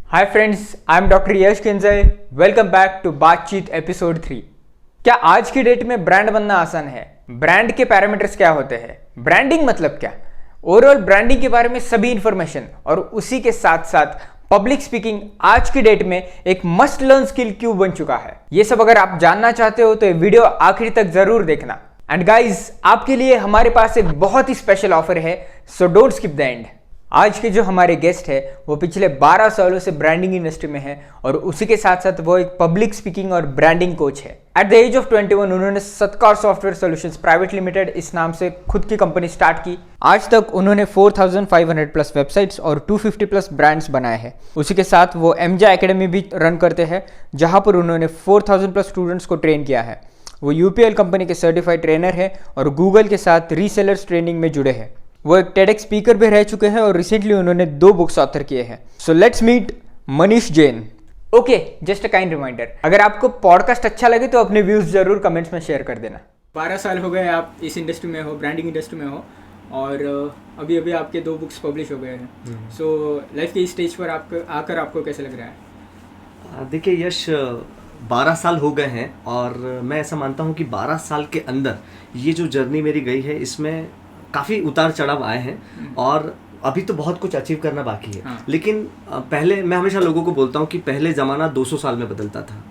Hi friends, I am doctor Yash Kinjay. Welcome back to Baatcheet episode 3। क्या आज की डेट में ब्रांड बनना आसान है? ब्रांड के पैरामीटर्स क्या होते हैं? ब्रांडिंग मतलब क्या? ओवरऑल ब्रांडिंग के बारे में सभी इंफॉर्मेशन और उसी के साथ साथ पब्लिक स्पीकिंग आज की डेट में एक मस्ट लर्न स्किल क्यों बन चुका है, ये सब अगर आप जानना चाहते हो तो ये वीडियो आखिर तक जरूर देखना। एंड गाइज, आपके लिए हमारे पास एक बहुत ही स्पेशल ऑफर है, so don't skip the end. आज के जो हमारे गेस्ट है वो पिछले 12 सालों से ब्रांडिंग इंडस्ट्री में है और उसी के साथ साथ वो एक पब्लिक स्पीकिंग और ब्रांडिंग कोच है। एट द एज ऑफ 21 उन्होंने सत्कार सॉफ्टवेयर सॉल्यूशंस प्राइवेट लिमिटेड इस नाम से खुद की कंपनी स्टार्ट की। आज तक उन्होंने 4500 प्लस वेबसाइट्स और 250 प्लस ब्रांड्स बनाए हैं। उसी के साथ वो एमजे एकेडमी भी रन करते हैं, जहां पर उन्होंने 4000 प्लस स्टूडेंट्स को ट्रेन किया है। वो यूपीएल कंपनी के सर्टिफाइड ट्रेनर है और गूगल के साथ रीसेलर्स ट्रेनिंग में जुड़े हैं। वो एक टेडेक्स स्पीकर भी रह चुके हैं और रिसेंटली उन्होंने 2 बुक्स ऑथर किए हैं। So let's meet Manish Jain. Okay, just a kind reminder, अगर आपको पॉडकास्ट अच्छा लगे तो अपने व्यूज जरूर कमेंट्स में शेयर कर देना। 12 साल हो गए आप इस इंडस्ट्री में हो, ब्रांडिंग इंडस्ट्री में हो, और अभी अभी आपके 2 बुक्स पब्लिश हो गए हैं। सो लाइफ के इस स्टेज पर आकर आपको कैसे लग रहा है? देखिए यश, 12 साल हो गए हैं और मैं ऐसा मानता हूँ कि 12 साल के अंदर ये जो जर्नी मेरी गई है इसमें काफ़ी उतार चढ़ाव आए हैं और अभी तो बहुत कुछ अचीव करना बाकी है। लेकिन पहले मैं हमेशा लोगों को बोलता हूँ कि पहले ज़माना 200 साल में बदलता था,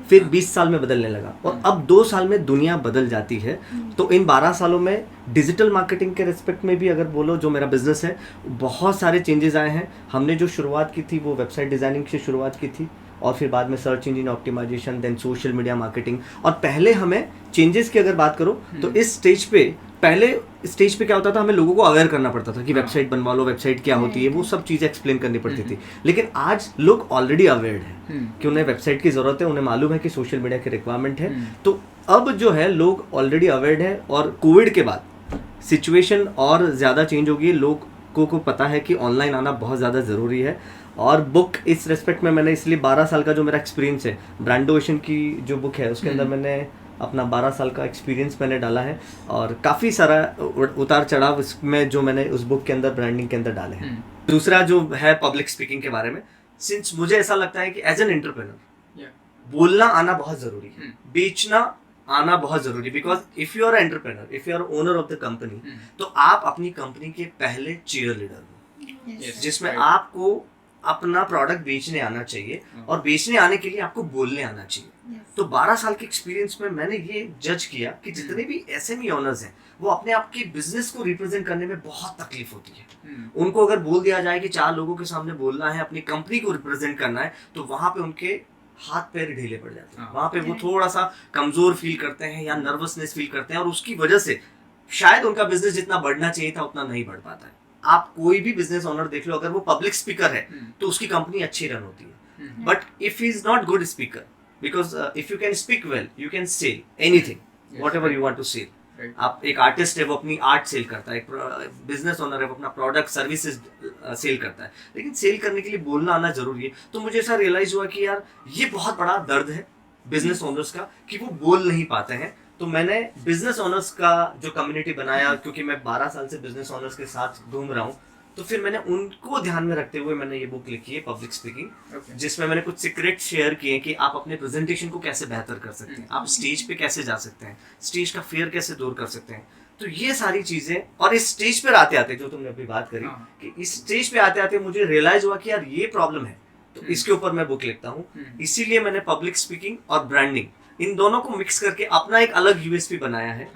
फिर 20 साल में बदलने लगा और अब 2 साल में दुनिया बदल जाती है। तो इन 12 सालों में डिजिटल मार्केटिंग के रिस्पेक्ट में भी अगर बोलो, जो मेरा बिजनेस है, बहुत सारे चेंजेस आए हैं। हमने जो शुरुआत की थी वो वेबसाइट डिज़ाइनिंग से शुरुआत की थी और फिर बाद में search engine optimisation, then social media marketing. और पहले हमें चेंजेस की अगर बात करो तो इस स्टेज पे, पहले स्टेज पे क्या होता था, हमें लोगों को अवेयर करना पड़ता था कि वेबसाइट बनवा लो, वेबसाइट क्या होती है, वो सब चीज़ें एक्सप्लेन करनी पड़ती थी। लेकिन आज लोग ऑलरेडी अवेयर हैं कि उन्हें वेबसाइट की ज़रूरत है, उन्हें मालूम है कि सोशल मीडिया की रिक्वायरमेंट है। तो अब जो है लोग ऑलरेडी अवेयर हैं और कोविड के बाद सिचुएशन और ज़्यादा चेंज होगी। लोगों को पता है कि ऑनलाइन आना बहुत ज़्यादा ज़रूरी है। और बुक इस रेस्पेक्ट में मैंने, इसलिए 12 साल का जो मेरा एक्सपीरियंस है, ब्रांडोएशन की जो बुक है उसके अंदर मैंने अपना 12 साल का एक्सपीरियंस मैंने डाला है और काफ़ी सारा उतार चढ़ाव इसमें जो मैंने उस बुक के अंदर, ब्रांडिंग के अंदर डाले हैं। दूसरा जो है पब्लिक स्पीकिंग के बारे में, सिंस मुझे ऐसा लगता है कि एज एन एंटरप्रेन्योर बोलना आना बहुत ज़रूरी है, बेचना आना बहुत ज़रूरी है। Because if you are entrepreneur, if you are owner of the company, तो आप अपनी कंपनी के पहले चीयर लीडर हो, जिसमें आपको अपना प्रोडक्ट बेचने आना चाहिए और बेचने आने के लिए आपको बोलने आना चाहिए। तो 12 साल के एक्सपीरियंस में मैंने ये जज किया कि जितने भी एसएमई ओनर्स हैं वो अपने आप के बिजनेस को रिप्रेजेंट करने में बहुत तकलीफ होती है। उनको अगर बोल दिया जाए कि 4 लोगों के सामने बोलना है, अपनी कंपनी को रिप्रेजेंट करना है, तो वहां पे उनके हाथ पैर ढीले पड़ जाते हैं, वहां पे वो थोड़ा सा कमजोर फील करते हैं या नर्वसनेस फील करते हैं और उसकी वजह से शायद उनका बिजनेस जितना बढ़ना चाहिए था उतना नहीं बढ़ पाता है। आप कोई भी बिजनेस ओनर देख लो, अगर वो पब्लिक स्पीकर है तो उसकी कंपनी अच्छी रन होती है। But if he is not good speaker, because if you can speak well you can sell anything, whatever you want to sell. आप एक आर्टिस्ट है वो अपनी आर्ट सेल करता है, एक बिजनेस ओनर है वो अपना प्रोडक्ट सर्विसेज सेल करता है, लेकिन सेल करने के लिए बोलना आना जरूरी है। तो मुझे ऐसा रियलाइज हुआ कि यार ये बहुत बड़ा दर्द है बिजनेस ओनर्स का कि वो बोल नहीं पाते हैं। तो मैंने बिजनेस ओनर्स का जो कम्युनिटी बनाया, क्योंकि मैं 12 साल से बिजनेस ओनर्स के साथ घूम रहा हूँ, तो फिर मैंने उनको ध्यान में रखते हुए मैंने ये बुक लिखी है पब्लिक स्पीकिंग, जिसमें मैंने कुछ सीक्रेट शेयर किए कि आप अपने प्रेजेंटेशन को कैसे बेहतर कर सकते हैं, आप स्टेज पे कैसे जा सकते हैं, स्टेज का फियर कैसे दूर कर सकते हैं। तो ये सारी चीजें, और इस स्टेज पर आते आते जो तुमने अभी बात करी कि इस स्टेज पे आते आते मुझे रियलाइज हुआ कि यार ये प्रॉब्लम है, तो इसके ऊपर मैं बुक लिखता हूँ। इसीलिए मैंने पब्लिक स्पीकिंग और ब्रांडिंग इन दोनों को मिक्स करके अपना एक अलग यूएसपी बनाया है।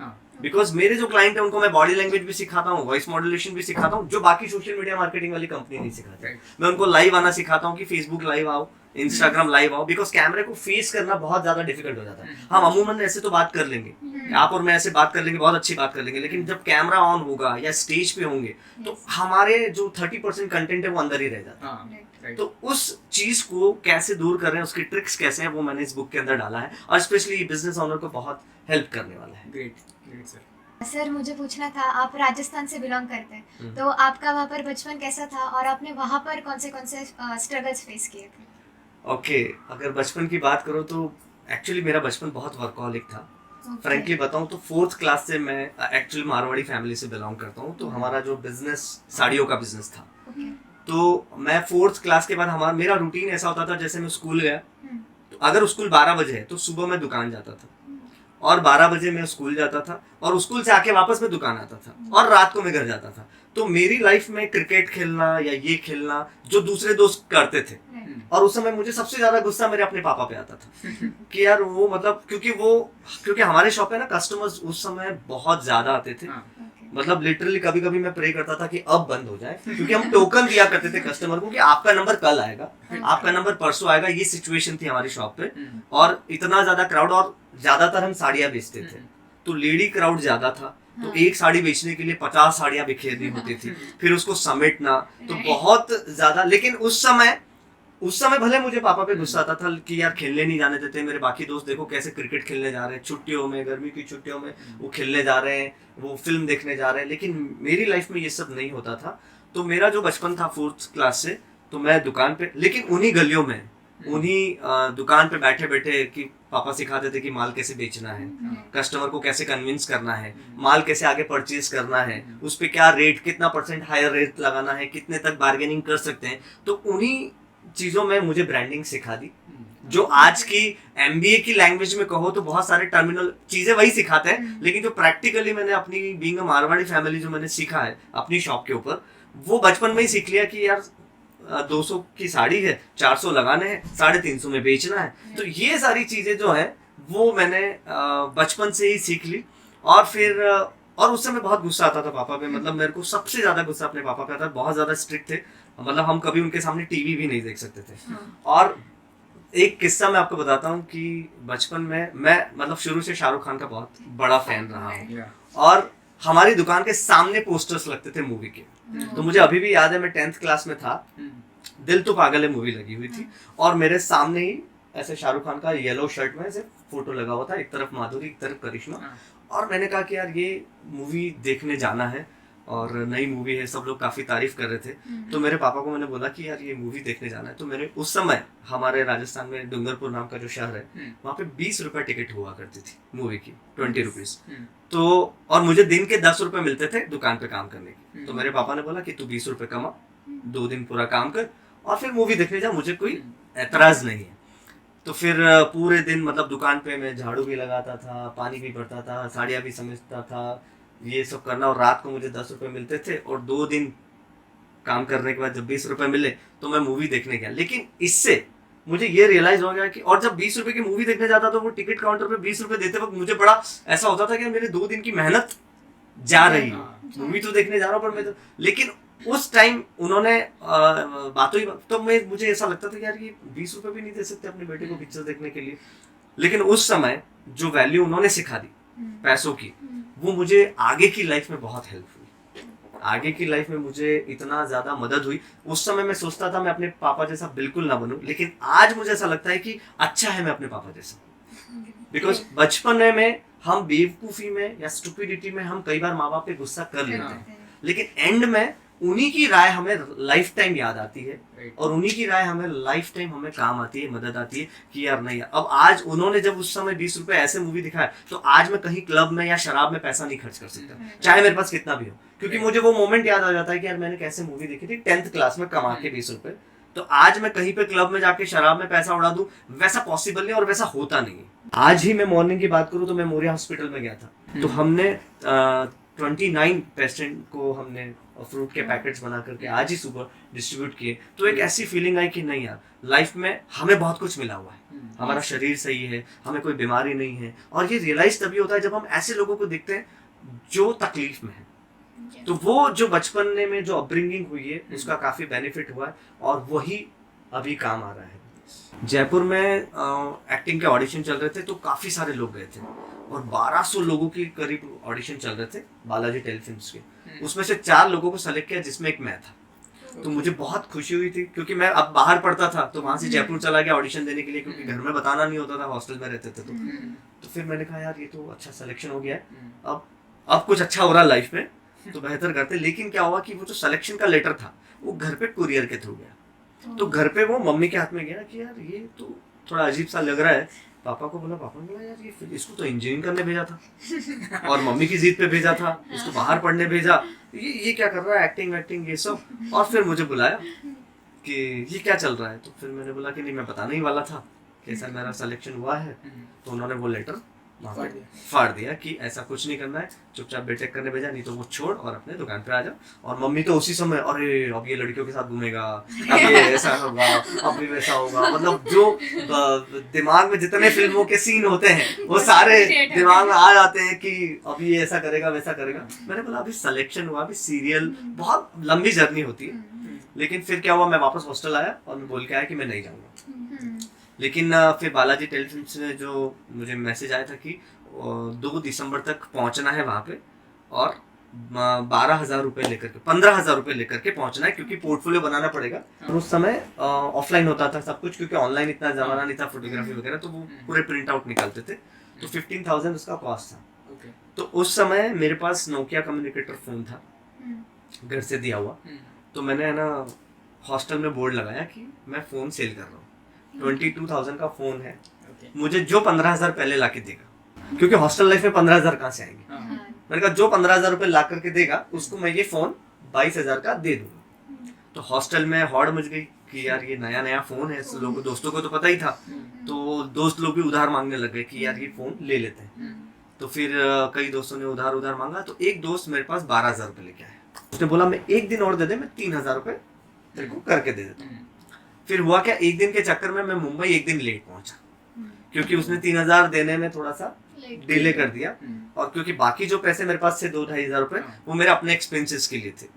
बिकॉज मेरे जो क्लाइंट है उनको मैं बॉडी लैंग्वेज भी सिखाता हूँ, वॉइस मॉड्यूलेशन भी सिखाता हूँ, जो बाकी सोशल मीडिया मार्केटिंग वाली कंपनी नहीं सिखाती। मैं उनको लाइव आना सिखाता हूँ कि फेसबुक लाइव आओ, इंस्टाग्राम लाइव आओ, बिकॉज कैमरे को फेस करना बहुत ज्यादा डिफिकल्ट हो जाता है। हम अमूमन ऐसे तो बात कर लेंगे, आप और मैं ऐसे बात कर लेंगे, बहुत अच्छी बात कर लेंगे, लेकिन जब कैमरा ऑन होगा या स्टेज पे होंगे तो हमारे जो 30% कंटेंट है वो अंदर ही रह जाता है। तो उस चीज को कैसे दूर कर रहे हैं, उसकी ट्रिक्स कैसे हैं, वो मैंने इस बुक के अंदर डाला है और स्पेशली बिजनेस ओनर को बहुत हेल्प करने वाला है। Great sir. सर मुझे पूछना था, आप राजस्थान से बिलोंग करते हैं, तो आपका वहाँ पर बचपन कैसा था और आपने वहाँ पर कौन से स्ट्रगल्स फेस किए थे? ओके, अगर बचपन की बात करो तो एक्चुअली मेरा बचपन बहुत वर्कहॉलिक था। फ्रेंकली बताऊं तो 4th क्लास से मैं एक्चुअली मारवाड़ी फैमिली से बिलोंग करता हूँ। तो हमारा जो बिजनेस साड़ियों का बिजनेस था, तो मैं 4th क्लास के बाद मेरा रूटीन ऐसा होता था, जैसे मैं स्कूल गया तो अगर स्कूल 12 बजे है तो सुबह मैं दुकान जाता था और 12 बजे मैं स्कूल जाता था और स्कूल से आके वापस मैं दुकान आता था और रात को मैं घर जाता था। तो मेरी लाइफ में क्रिकेट खेलना या ये खेलना जो दूसरे दोस्त करते थे, और उस समय मुझे सबसे ज्यादा गुस्सा मेरे अपने पापा पे आता था कि यार वो मतलब क्योंकि हमारे शॉप पे ना कस्टमर्स उस समय बहुत ज्यादा आते थे। मतलब लिटरली कभी कभी मैं प्रे करता था कि अब बंद हो जाए, क्योंकि हम टोकन दिया करते थे कस्टमर को कि आपका नंबर कल आएगा, आपका नंबर परसों आएगा। ये सिचुएशन थी हमारी शॉप पे और इतना ज्यादा क्राउड, और ज्यादातर हम साड़ियां बेचते थे तो लेडी क्राउड ज्यादा था। तो एक साड़ी बेचने के लिए 50 साड़ियां बिखेरनी होती थी, फिर उसको समेटना, तो बहुत ज्यादा। लेकिन उस समय भले मुझे पापा पे गुस्सा आता था कि यार खेलने नहीं जाने देते, मेरे बाकी दोस्त देखो कैसे क्रिकेट खेलने जा रहे हैं छुट्टियों में, गर्मी की छुट्टियों में वो खेलने जा रहे हैं, वो फिल्म देखने जा रहे हैं, लेकिन मेरी लाइफ में ये सब नहीं होता था। तो मेरा जो बचपन था 4th क्लास से, तो मैं दुकान पे, लेकिन उन्हीं गलियों में, उन्हीं दुकान पे बैठे बैठे कि पापा सिखाते थे कि माल कैसे बेचना है, कस्टमर को कैसे कन्विंस करना है, माल कैसे आगे परचेज करना है, उस पे क्या रेट, कितना % हायर रेट लगाना है, कितने तक बार्गेनिंग कर सकते हैं। तो उन्हीं चीजों में मुझे ब्रांडिंग सिखा दी, जो आज की MBA की लैंग्वेज में कहो तो बहुत सारे टर्मिनल चीजें वही सिखाते हैं, लेकिन जो प्रैक्टिकली मैंने अपनी बीइंग अ मारवाड़ी फैमिली जो मैंने सीखा है अपनी शॉप के ऊपर, वो बचपन में ही सीख लिया कि यार 200 की साड़ी है, 400 लगाने हैं, 350 में बेचना है। तो ये सारी चीजें जो है वो मैंने बचपन से ही सीख ली। और फिर और उस समय बहुत गुस्सा आता था पापा पे, मतलब मेरे को सबसे ज्यादा गुस्सा अपने पापा पे आता था, बहुत ज्यादा स्ट्रिक्ट थे, मतलब हम कभी उनके सामने टीवी भी नहीं देख सकते थे। और एक किस्सा मैं आपको बताता हूँ कि बचपन में मैं मतलब शुरू से शाहरुख खान का बहुत बड़ा फैन रहा हूँ, और हमारी दुकान के सामने पोस्टर्स लगते थे मूवी के। तो मुझे अभी भी याद है, मैं 10th क्लास में था, दिल तो पागल है मूवी लगी हुई थी, और मेरे सामने ही ऐसे शाहरुख खान का येलो शर्ट में ऐसे फोटो लगा हुआ था, एक तरफ माधुरी एक तरफ करिश्मा। और मैंने कहा कि यार ये मूवी देखने जाना है, और नई मूवी है, सब लोग काफी तारीफ कर रहे थे। तो मेरे पापा को मैंने बोला कि यार ये मूवी देखने जाना है। तो मेरे उस समय हमारे राजस्थान में डूंगरपुर नाम का जो शहर है, वहाँ पे 20 रुपए टिकट हुआ करती थी मूवी की, 20 रुपीज। तो और मुझे दिन के 10 रुपए मिलते थे दुकान पे काम करने के। तो मेरे पापा ने बोला कि तू 20 रुपए कमा, 2 दिन पूरा काम कर और फिर मूवी देखने जा, मुझे कोई एतराज नहीं है। तो फिर पूरे दिन मतलब दुकान पे मैं झाड़ू भी लगाता था, पानी भी भरता था, साड़ियाँ भी समेटता था, ये सब करना। और रात को मुझे 10 रुपए मिलते थे, और 2 दिन काम करने के बाद जब 20 रुपए मिले तो मैं मूवी देखने गया। लेकिन इससे मुझे ये रियलाइज हो गया कि, और जब 20 रुपए की मूवी देखने जाता तो वो टिकट काउंटर पे 20 रुपए देते वक्त मुझे बड़ा ऐसा होता था कि मेरे 2 दिन की मेहनत जा रही है। मूवी तो देखने जा रहा हूँ पर मैं तो, लेकिन उस टाइम उन्होंने बातों ही तो मुझे ऐसा लगता था कि यार ये 20 रुपए भी नहीं दे सकते अपने बेटे को पिक्चर देखने के लिए। लेकिन उस समय जो वैल्यू उन्होंने सिखा दी पैसों की, वो मुझे आगे की लाइफ में बहुत हेल्प हुई। आगे की लाइफ में मुझे इतना ज्यादा मदद हुई। उस समय मैं सोचता था मैं अपने पापा जैसा बिल्कुल ना बनूं, लेकिन आज मुझे ऐसा लगता है कि अच्छा है मैं अपने पापा जैसा, बिकॉज बचपन में हम बेवकूफी में या स्टुपिडिटी में हम कई बार माँ बाप पे गुस्सा कर लेते हैं, लेकिन एंड में उन्हीं की राय हमें लाइफ टाइम याद आती है, और उन्हीं की राय हमें लाइफ टाइम हमें काम आती है, मदद आती है कि यार नहीं, अब आज उन्होंने जब उस समय 20 रुपए ऐसे मूवी दिखाया तो आज मैं कहीं क्लब में या शराब में पैसा नहीं खर्च कर सकता, चाहे मेरे पास कितना भी हो, क्योंकि मुझे वो मोमेंट याद आ जाता है कि यार मैंने कैसे मूवी देखी थी 10th क्लास में कमा के 20 रुपए। तो आज मैं कहीं पे क्लब में जाके शराब में पैसा उड़ा दूं, वैसा पॉसिबल नहीं और वैसा होता नहीं है। आज ही मैं मॉर्निंग की बात करूं तो मैं मोरिया हॉस्पिटल में गया था, तो हमने 29 पेशेंट को हमने फ्रूट के पैकेट्स बना करके आज ही सुबह डिस्ट्रीब्यूट किए। तो एक ऐसी फीलिंग आई कि नहीं यार, लाइफ में हमें बहुत कुछ मिला हुआ है, हमारा शरीर सही है, हमें कोई बीमारी नहीं है। और ये रियलाइज तभी होता है जब हम ऐसे लोगों को देखते हैं जो तकलीफ में है। तो वो जो बचपन में जो अपब्रिंगिंग हुई है उसका काफी बेनिफिट हुआ है, और वही अभी काम आ रहा है। जयपुर में एक्टिंग के ऑडिशन चल रहे थे, तो काफी सारे लोग गए थे, और 1200 लोगों के करीब ऑडिशन चल रहे थे बालाजी टेलीफिल्म्स के। उसमें से 4 लोगों को सेलेक्ट किया, जिसमें एक मैं था। तो मुझे बहुत खुशी हुई थी, क्योंकि मैं अब बाहर पढ़ता था, तो वहां से जयपुर चला गया ऑडिशन देने के लिए, क्योंकि घर में बताना नहीं होता था, हॉस्टल में रहते थे। तो फिर मैंने कहा यार ये तो अच्छा सिलेक्शन हो गया है, अब कुछ अच्छा हो रहा है लाइफ में, तो बेहतर करते। लेकिन क्या हुआ कि वो जो सिलेक्शन का लेटर था वो घर पे कुरियर के थ्रू गया। तो घर पे वो मम्मी के हाथ में गया कि यार ये तो थोड़ा अजीब सा लग रहा है। पापा को बोला, पापा ने बोला यार ये इसको तो इंजीनियरिंग करने भेजा था और मम्मी की जिद पे भेजा था, इसको बाहर पढ़ने भेजा, ये क्या कर रहा है, एक्टिंग वैक्टिंग ये सब। और फिर मुझे बुलाया कि ये क्या चल रहा है। तो फिर मैंने बोला कि नहीं, मैं बताने ही वाला था कि ऐसा मेरा सिलेक्शन हुआ है। तो उन्होंने वो लेटर वहाँ पे फाड़ दिया कि ऐसा कुछ नहीं करना है, चुपचाप बीटेक करने भेजा, नहीं तो वो छोड़ और अपने दुकान पे आ जाओ। और मम्मी तो उसी समय, अरे अब ये लड़कियों के साथ घूमेगा, अब ये ऐसा होगा, अब भी वैसा होगा, मतलब जो दिमाग में जितने फिल्मों के सीन होते हैं वो सारे दिमाग में आ जाते हैं कि अभी ये ऐसा करेगा वैसा करेगा। मैंने बोला अभी सिलेक्शन हुआ, अभी सीरियल, बहुत लंबी जर्नी होती है। लेकिन फिर क्या हुआ, मैं वापस हॉस्टल आया और मैं बोल के आया कि मैं नहीं जाऊँगा। लेकिन फिर बालाजी टेलीफिल्म से जो मुझे मैसेज आया था कि 2 दिसंबर तक पहुंचना है वहाँ पे, और 12,000 रुपये लेकर के, 15,000 रुपये लेकर के पहुंचना है, क्योंकि पोर्टफोलियो बनाना पड़ेगा। और उस समय ऑफलाइन होता था सब कुछ, क्योंकि ऑनलाइन इतना जमाना नहीं था फोटोग्राफी वगैरह, तो वो पूरे प्रिंट आउट निकालते थे। तो 15,000 उसका कॉस्ट था। तो उस समय मेरे पास नोकिया कम्युनिकेटर फ़ोन था, घर से दिया हुआ। तो मैंने है ना हॉस्टल में बोर्ड लगाया कि मैं फ़ोन सेल कर रहा हूँ, 22,000 का फ़ोन है, मुझे जो 15,000 पहले ला के देगा, क्योंकि हॉस्टल लाइफ में 15,000 कहाँ से आएंगे। मैंने कहा जो 15,000 रुपये ला करके देगा उसको मैं ये फ़ोन 22,000 का दे दूंगा। तो हॉस्टल में हॉड़ मच गई कि यार ये नया नया फ़ोन है, लोगों दोस्तों को तो पता ही था, तो दोस्त लोग भी उधार मांगने लग गए कि यार ये फ़ोन ले लेते हैं। तो फिर कई दोस्तों ने उधार मांगा। तो एक दोस्त मेरे पास 12,000 रुपये लेके आया। उसने बोला मैं एक दिन और दे दे, मैं 3,000 रुपये तेरे को करके दे देता हूँ। फिर हुआ क्या, एक दिन के चक्कर में मैं मुंबई एक दिन लेट पहुंचा, क्योंकि उसने 3,000 देने में थोड़ा सा डिले कर दिया। और क्योंकि बाकी जो पैसे मेरे पास थे 2-2,500 रुपये, वो मेरे अपने एक्सपेंसेस के लिए थे।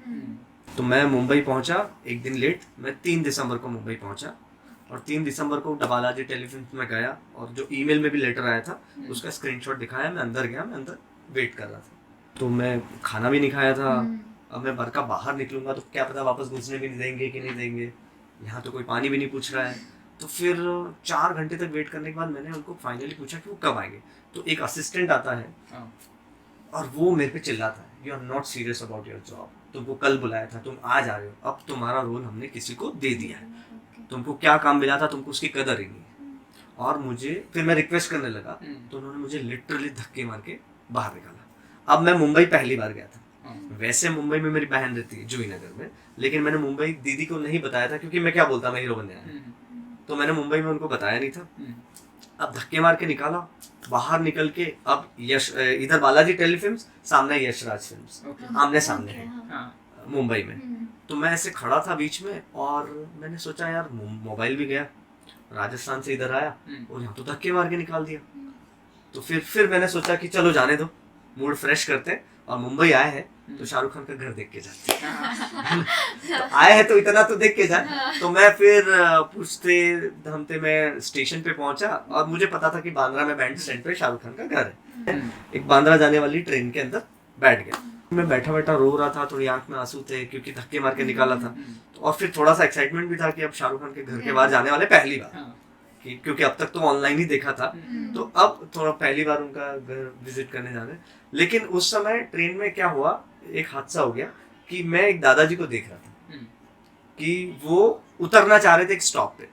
तो मैं मुंबई पहुंचा एक दिन लेट। मैं 3 दिसंबर को मुंबई पहुंचा और 3 दिसंबर को बालाजी टेलीफिल्म में गया, और जो ईमेल में भी लेटर आया था उसका स्क्रीनशॉट दिखाया। मैं अंदर गया, मैं अंदर वेट कर रहा था। तो मैं खाना भी नहीं खाया था। अब मैं घर का बाहर निकलूंगा तो क्या पता वापस घुसने भी नहीं देंगे कि नहीं देंगे, यहाँ तो कोई पानी भी नहीं पूछ रहा है। तो फिर 4 घंटे तक वेट करने के बाद मैंने उनको फाइनली पूछा कि वो कब आएंगे। तो एक असिस्टेंट आता है और वो मेरे पे चिल्लाता है, you are not serious about your job, तुमको कल बुलाया था, तुम आज आ रहे हो, अब तुम्हारा रोल हमने किसी को दे दिया है, तुमको क्या काम मिला था तुमको उसकी कदर ही नहीं है। और मुझे फिर मैं रिक्वेस्ट करने लगा, तो उन्होंने मुझे लिटरली धक्के मार के बाहर निकाला। अब मैं मुंबई पहली बार गया था। वैसे मुंबई में मेरी बहन रहती है जूही नगर में, लेकिन मैंने मुंबई दीदी को नहीं बताया था, क्योंकि मैं क्या बोलता, मैं हीरो बनने आया। तो मैंने मुंबई में उनको बताया नहीं था। अब धक्के मार के निकाला, बाहर निकल के अब यश, इधर बालाजी टेलीफिल्म्स, सामने यशराज फिल्म्स, आमने सामने है मुंबई में। तो मैं ऐसे खड़ा था बीच में, और मैंने सोचा यार मोबाइल भी गया, राजस्थान से इधर आया और यहाँ तो धक्के मार के निकाल दिया। तो फिर मैंने सोचा कि चलो जाने दो, मूड फ्रेश करते हैं, और मुंबई आए हैं तो शाहरुख खान का घर देख के जाते हैं। तो आए हैं तो इतना तो देख के जाए। तो मैं फिर पूछते धमते मैं स्टेशन पे पहुंचा, और मुझे पता था कि बांद्रा में बैंड स्टैंड पे शाहरुख खान का घर है। एक बांद्रा जाने वाली ट्रेन के अंदर बैठ गया। मैं बैठा बैठा रो रहा था, थोड़ी आंख में आंसू थे क्योंकि धक्के मार के निकाला था। और फिर थोड़ा सा एक्साइटमेंट भी था कि अब शाहरुख खान के घर के बाहर जाने वाले पहली बार, क्योंकि अब तक तो ऑनलाइन ही देखा था, तो अब थोड़ा पहली बार उनका घर विजिट करने जा रहे हैं। लेकिन उस समय ट्रेन में क्या हुआ, एक हादसा हो गया कि मैं एक दादाजी को देख रहा था कि वो उतरना चाह रहे थे एक स्टॉप पे।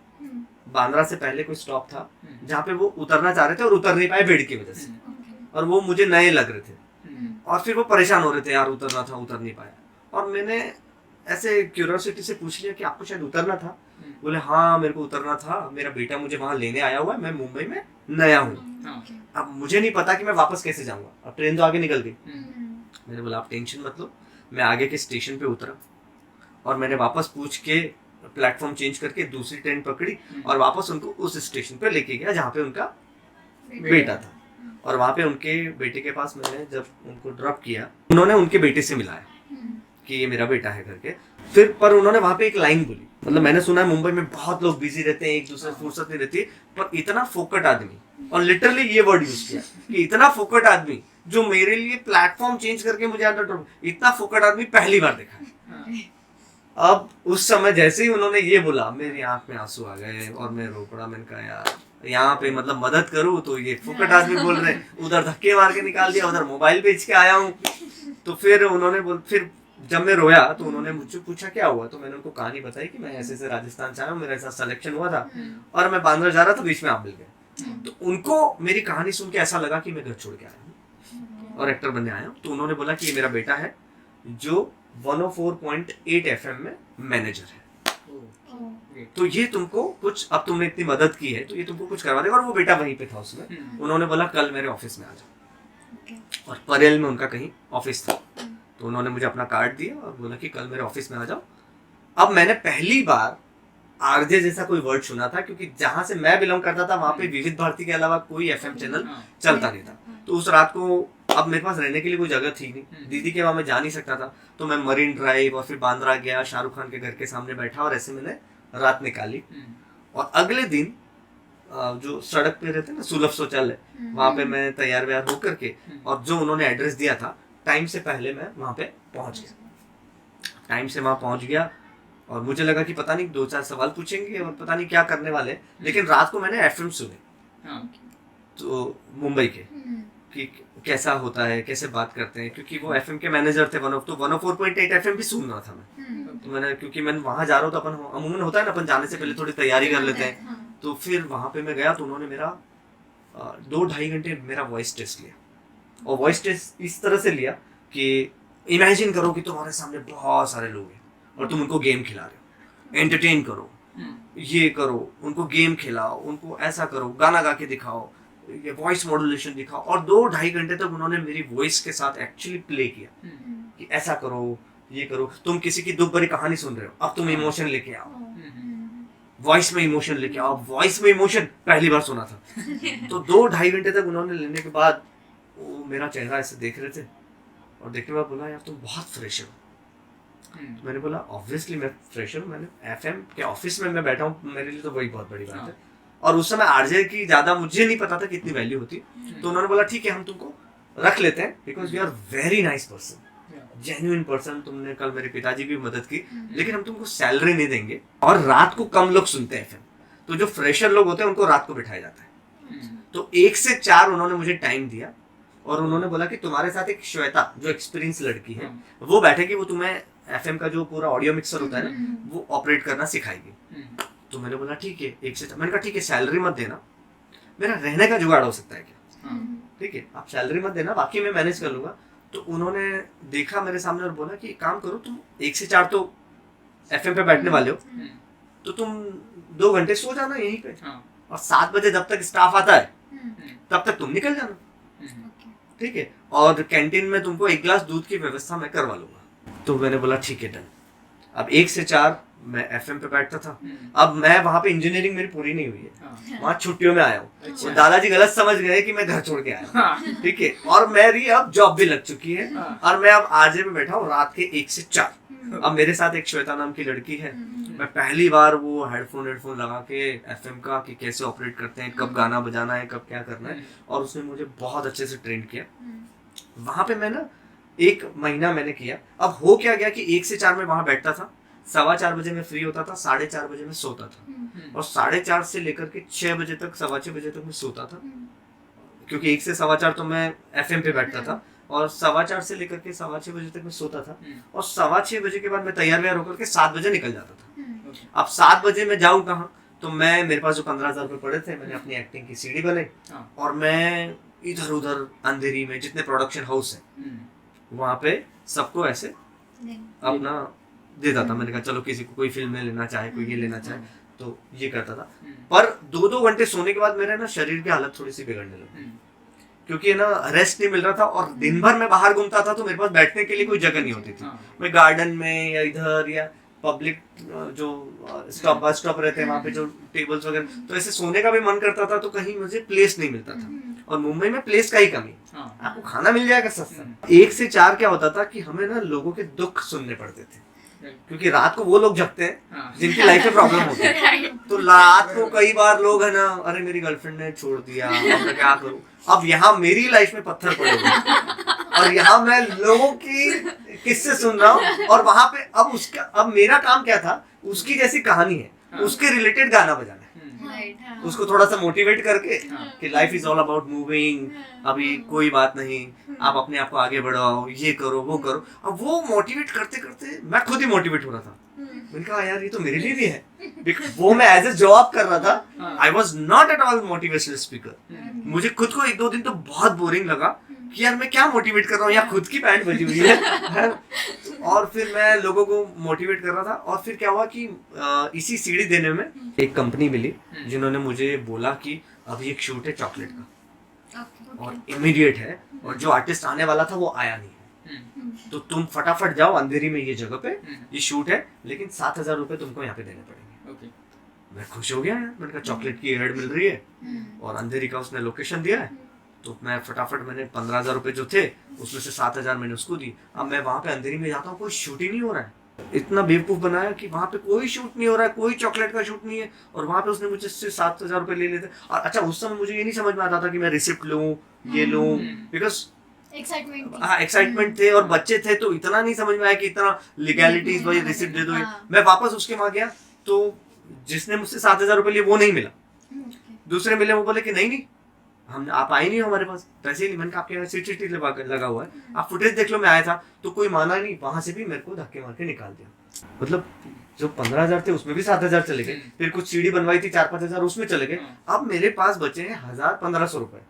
बांद्रा से पहले कोई स्टॉप था जहाँ पे वो उतरना चाह रहे थे और उतर नहीं पाए भीड़ की वजह से, और वो मुझे नए लग रहे थे, और फिर वो परेशान हो रहे थे, यार उतरना था उतर नहीं पाया। और मैंने ऐसे क्यूरियोसिटी से पूछ लिया कि आपको शायद उतरना था। बोले हाँ मेरे को उतरना था, मेरा बेटा मुझे वहां लेने आया हुआ है, मैं मुंबई में नया हूँ, अब मुझे नहीं पता कि मैं वापस कैसे जाऊंगा, अब ट्रेन तो आगे निकल गई। मैंने बोला आप टेंशन मत लो। मैं आगे के स्टेशन पे उतरा और मैंने वापस पूछ के प्लेटफॉर्म चेंज करके दूसरी ट्रेन पकड़ी और वापस उनको उस स्टेशन पे लेके गया जहाँ पे उनका बेटा था। और वहाँ पे उनके बेटे के पास मैंने जब उनको ड्रॉप किया, उन्होंने उनके बेटे से मिलाया कि ये मेरा बेटा है करके। फिर पर उन्होंने वहाँ पे एक लाइन बोली, मतलब मैंने सुना है मुंबई में बहुत लोग बिजी रहते हैं, एक दूसरे फुर्सत नहीं रहती, पर इतना फोकट आदमी, और लिटरली ये वर्ड यूज किया कि इतना फोकट आदमी जो मेरे लिए प्लेटफॉर्म चेंज करके मुझे अंदर ड्रॉप, इतना फोकट आदमी पहली बार देखा। अब उस समय जैसे ही उन्होंने ये बोला मेरी आंख में आंसू आ गए और मैं रो पड़ा। मैंने कहा यार यहाँ पे मतलब मदद करूँ तो ये फुकट आदमी बोल रहे, उधर धक्के मार के निकाल दिया, उधर मोबाइल बेच के आया हूँ। तो फिर उन्होंने फिर जब मैं रोया तो उन्होंने मुझसे पूछा क्या हुआ, तो मैंने उनको कहानी बताई कि मैं ऐसे से राजस्थान से आया हूँ, मेरा ऐसा सिलेक्शन हुआ था और मैं बांद्रा जा रहा था, बीच में आप मिल गए। तो उनको मेरी कहानी सुन के ऐसा लगा कि मैं घर छोड़ के आया हूँ और एक्टर बनने आया हूँ। तो उन्होंने बोला कि ये मेरा बेटा है जो 104.8 FM में मैनेजर है। ओह, तो ये तुमको कुछ, अब तुमने इतनी मदद की है तो ये तुमको कुछ करवा देगा। और वो बेटा वहीं पे था उसमें। उन्होंने बोला कल मेरे ऑफिस में आ जाओ। ओके, और परेल में उनका कहीं ऑफिस था, तो उन्होंने मुझे अपना कार्ड दिया और बोला कि कल मेरे ऑफिस में आ जाओ। अब मैंने पहली बार आरजे जैसा कोई वर्ड सुना था, क्योंकि जहां से मैं बिलोंग करता था वहां पे विविध भारती के अलावा कोई एफएम चैनल चलता नहीं था। तो उस रात को, अब मेरे पास रहने के लिए कोई जगह थी नहीं, दीदी के वहां मैं जा नहीं सकता था, तो मैं मरीन ड्राइव और फिर बांद्रा गया, शाहरुख खान के घर के सामने बैठा और ऐसे मैंने रात निकाली। और अगले दिन जो सड़क पे रहते ना सुलभ शौचालय, वहां पे मैं तैयार व्यार होकर के, और जो उन्होंने एड्रेस दिया था टाइम से पहले मैं वहां पे पहुंच गया। टाइम से वहां पहुंच गया और मुझे लगा कि पता नहीं 2-4 सवाल पूछेंगे और पता नहीं क्या करने वाले हैं। लेकिन रात को मैंने एफएम सुने तो मुंबई के, कि कैसा होता है, कैसे बात करते हैं, क्योंकि वो एफएम के मैनेजर थे। 104.8 एफएम भी सुन रहा था मैं। तो मैंने, क्योंकि मैं वहां जा रहा हूँ तो अपन अमूमन होता है ना, अपन जाने से पहले थोड़ी तैयारी कर लेते हैं। तो फिर वहां पे मैं गया तो उन्होंने मेरा 2-2.5 घंटे मेरा वॉइस टेस्ट लिया। और वॉइस टेस्ट इस तरह से लिया कि इमेजिन करो कि तुम्हारे सामने बहुत सारे लोग हैं और तुम उनको गेम खिला रहे हो, एंटरटेन करो, ये करो, उनको गेम खिलाओ, उनको ऐसा करो, गाना गा के दिखाओ, ये वॉइस मॉड्यूलेशन दिखाओ। और 2-2.5 घंटे तक उन्होंने मेरी वॉइस के साथ एक्चुअली प्ले किया कि ऐसा करो, ये करो, तुम किसी की दुख भरी कहानी सुन रहे हो, अब तुम इमोशन लेके आओ, वॉइस में इमोशन लेके आओ। वॉइस में इमोशन पहली बार सुना था। तो 2-2.5 घंटे तक उन्होंने लेने के बाद वो मेरा चेहरा ऐसे देख रहे थे और देखने के बाद बोला यार तुम बहुत फ्रेश हो। तो मैंने बोला ऑब्वियसली मैं फ्रेशर हूँ, मैंने एफएम के ऑफिस में मैं बैठा हूँ, मेरे लिए तो वही बहुत बड़ी बात है। और उस समय आरजे की ज्यादा मुझे नहीं पता था कितनी वैल्यू होती। तो उन्होंने बोला ठीक है हम तुमको रख लेते हैं, because you are very nice person, genuine person, तुमने कल मेरे पिताजी की मदद की, लेकिन हम तुमको सैलरी नहीं देंगे। और रात को कम लोग सुनते हैं एफएम, तो जो फ्रेशर लोग होते हैं उनको रात को बिठाया जाता है। तो 1 से 4 उन्होंने मुझे टाइम दिया और उन्होंने बोला कि तुम्हारे साथ एक श्वेता जो एक्सपीरियंस लड़की है वो बैठेगी, वो तुम्हें एफएम का जो पूरा ऑडियो मिक्सर होता है ना वो ऑपरेट करना सिखाएगी। तो मैंने बोला ठीक है 1 से 4, मैंने कहा ठीक है सैलरी मत देना, मेरा रहने का जुगाड़ हो सकता है क्या, ठीक है आप सैलरी मत देना, बाकी मैं मैनेज कर लूंगा। तो उन्होंने देखा मेरे सामने और बोला कि काम करो, तुम 1 से 4 तो एफएम पे बैठने वाले हो, तो तुम 2 घंटे सो जाना यहीं पे, और 7 बजे जब तक स्टाफ आता है तब तक तुम निकल जाना, ठीक है, और कैंटीन में तुमको 1 गिलास दूध की व्यवस्था मैं करवा लूंगा। तो मैंने बोला ठीक है डन। अब 1 से 4 मैं एफएम पे बैठता था। अब मैं वहां पे इंजीनियरिंग मेरी पूरी नहीं हुई है, वहां छुट्टियों में आया हूँ। तो दादाजी गलत समझ गए कि मैं घर छोड़ के आया, ठीक है, और मेरी अब जॉब भी लग चुकी है और मैं अब आरजे में बैठा हूँ रात के 1 से 4। अब मेरे साथ एक श्वेता नाम की लड़की है, मैं पहली बार वो हेडफोन लगा के एफएम का कि कैसे ऑपरेट करते हैं, कब गाना बजाना है, कब क्या करना है, और उसने मुझे बहुत अच्छे से ट्रेन किया। वहां पे मैं ना 1 महीना मैंने किया। अब हो क्या गया कि 1 से 4 में वहां बैठता था, 4:15 बजे मैं फ्री होता था, 4:30 बजे मैं सोता था, और 4:30 से लेकर के 6 बजे तक, 6:15 बजे तक मैं सोता था, क्योंकि 1 से 4:15 तो मैं एफएम पे बैठता था, और 4:15 से लेकर के 6:15 बजे तक मैं सोता था, और 6:15 बजे के बाद मैं तैयार व्यार होकर के 7 बजे निकल जाता था। अब 7 बजे मैं जाऊँ कहाँ, तो मैं, मेरे पास जो 15,000 रुपये पड़े थे, मैंने अपनी एक्टिंग की सीडी बनाई और मैं इधर उधर अंधेरी में जितने प्रोडक्शन हाउस है वहां पे सबको ऐसे अपना देता था। मैंने कहा चलो किसी को कोई फिल्म में लेना चाहे, कोई ये लेना चाहे, तो ये करता था। पर 2-2 घंटे सोने के बाद मेरे ना शरीर की हालत थोड़ी सी बिगड़ने लगी, क्योंकि ना रेस्ट नहीं मिल रहा था, और दिन भर मैं बाहर घूमता था तो मेरे पास बैठने के लिए कोई जगह नहीं होती थी। मैं गार्डन में या इधर या पब्लिक जो स्टॉप बस स्टॉप रहते हैं वहां पे जो टेबल्स वगैरह, तो ऐसे सोने का भी मन करता था तो कहीं मुझे प्लेस नहीं मिलता था, और मुंबई में प्लेस का ही कमी, आपको खाना मिल जाएगा सस्ता। 1 से 4 क्या होता था कि हमें ना लोगों के दुख सुनने पड़ते थे, क्योंकि रात को वो लोग जगते हैं जिनकी लाइफ में प्रॉब्लम होती है। तो रात को कई बार लोग है ना, अरे मेरी गर्लफ्रेंड ने छोड़ दिया, अब मैं क्या करूं। अब यहाँ मेरी लाइफ में पत्थर पड़े हुए और यहाँ मैं लोगों की किस्से सुन रहा हूँ, और वहां पे अब मेरा काम क्या था, उसकी जैसी कहानी है, उसके रिलेटेड गाना बजाना है, उसको थोड़ा सा मोटिवेट करके कि life is all about moving, अभी कोई बात नहीं, आप अपने आप को आगे बढ़ाओ, ये करो वो करो। अब वो मोटिवेट करते करते मैं खुद ही मोटिवेट हो रहा था। मैंने कहा यार ये तो मेरे लिए भी है, वो मैं एज ए जॉब कर रहा था। I was not at all motivational speaker. मुझे खुद को 1-2 दिन तो बहुत बोरिंग लगा कि यार मैं क्या मोटिवेट कर रहा हूँ, यहाँ खुद की पैंट बजी हुई है। और फिर मैं लोगों को मोटिवेट कर रहा था। और फिर क्या हुआ कि इसी सीढ़ी देने में एक कंपनी मिली जिन्होंने मुझे बोला कि अभी एक शूट है चॉकलेट का और इमीडिएट है, और जो आर्टिस्ट आने वाला था वो आया नहीं है, तो तुम फटाफट जाओ अंधेरी में ये जगह पे, ये शूट है, लेकिन 7,000 रुपए तुमको यहाँ पे देने पड़ेंगे। मैं खुश हो गया यार, मैंने कहा चॉकलेट की एड मिल रही है और अंधेरी का उसने लोकेशन दिया है, तो मैं फटाफट मैंने 15,000 रुपए जो थे उसमें से 7,000 मैंने उसको दी। अब मैं वहां पे अंधेरी में जाता हूँ, कोई शूट ही नहीं हो रहा है। इतना बेवकूफ बनाया कि वहां पे कोई शूट नहीं हो रहा है, कोई चॉकलेट का शूट नहीं है, और वहां पे उसने मुझे 7,000 रुपए ले लेते। और अच्छा, उस समय मुझे ये नहीं समझ में आता था कि मैं रिसिप्ट लूं, ये लूं, बिकॉज एक्साइटमेंट थे और बच्चे थे, तो इतना नहीं समझ में आया कि इतना लीगैलिटीज भाई रिसिप्ट दे दो। मैं वापस उसके वहां गया तो जिसने मुझसे 7,000 रुपए लिए वो नहीं मिला, दूसरे मिले, वो बोले कि नहीं हम आप आए नहीं हमारे पास, पैसे ही नहीं। मैंने कहा आपके यहाँ सीसीटीवी लगा हुआ है, आप फुटेज देख लो, मैं आया था। तो कोई माना नहीं, वहां से भी मेरे को धक्के मार के निकाल दिया। मतलब जो 15,000 थे उसमें भी 7,000 चले गए, फिर कुछ सीढ़ी बनवाई थी 4-5 हजार उसमें चले गए। अब मेरे पास बचे हैं 1,000-1,500 रुपए,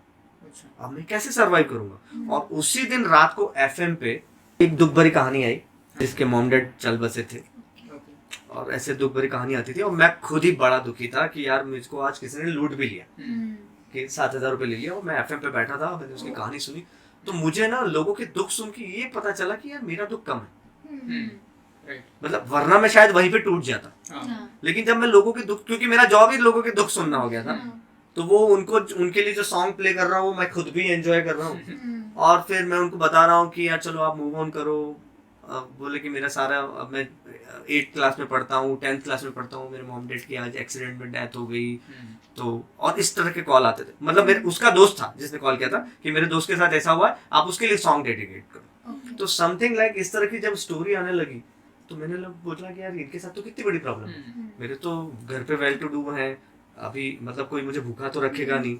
अब मैं कैसे सर्वाइव करूंगा। और उसी दिन रात को FM पे एक दुख भरी कहानी आई, जिसके मॉम डैड चल बसे थे, और ऐसे दुख भरी कहानी आती थी, और मैं खुद ही बड़ा दुखी था कि यार मुझको आज किसी ने लूट भी लिया, कि 7,000 रुपए ले लिया। और मैं FM पे बैठा था, मैंने उसकी कहानी सुनी, तो मुझे ना लोगों के दुख सुन के ये पता चला कि यार मेरा दुख कम है। मतलब वरना मैं शायद वहीं पे टूट जाता, लेकिन जब मैं लोगों के दुख, क्योंकि मेरा जॉब ही लोगों के दुख सुनना हो गया था, तो वो उनके लिए जो सॉन्ग प्ले कर रहा हूँ मैं खुद भी एंजॉय कर रहा हूँ। और फिर मैं उनको बता रहा हूँ कि यार चलो आप मूव ऑन करो। बोले कि मेरा सारा, अब मैं 8th क्लास में पढ़ता हूँ, 10th क्लास में पढ़ता हूँ, मेरे मॉम डैड की आज एक्सीडेंट में डेथ हो गई। तो और इस तरह के कॉल आते थे, मतलब मेरे उसका दोस्त था जिसने कॉल किया था कि मेरे दोस्त के साथ ऐसा हुआ है, आप उसके लिए सॉन्ग डेडिकेट करो। तो समथिंग लाइक इस तरह की जब स्टोरी आने लगी, तो मैंने बोला कि यार इनके साथ तो कितनी बड़ी प्रॉब्लम है, मेरे तो घर पे वेल टू डू है, अभी मतलब कोई मुझे भूखा तो रखेगा नहीं,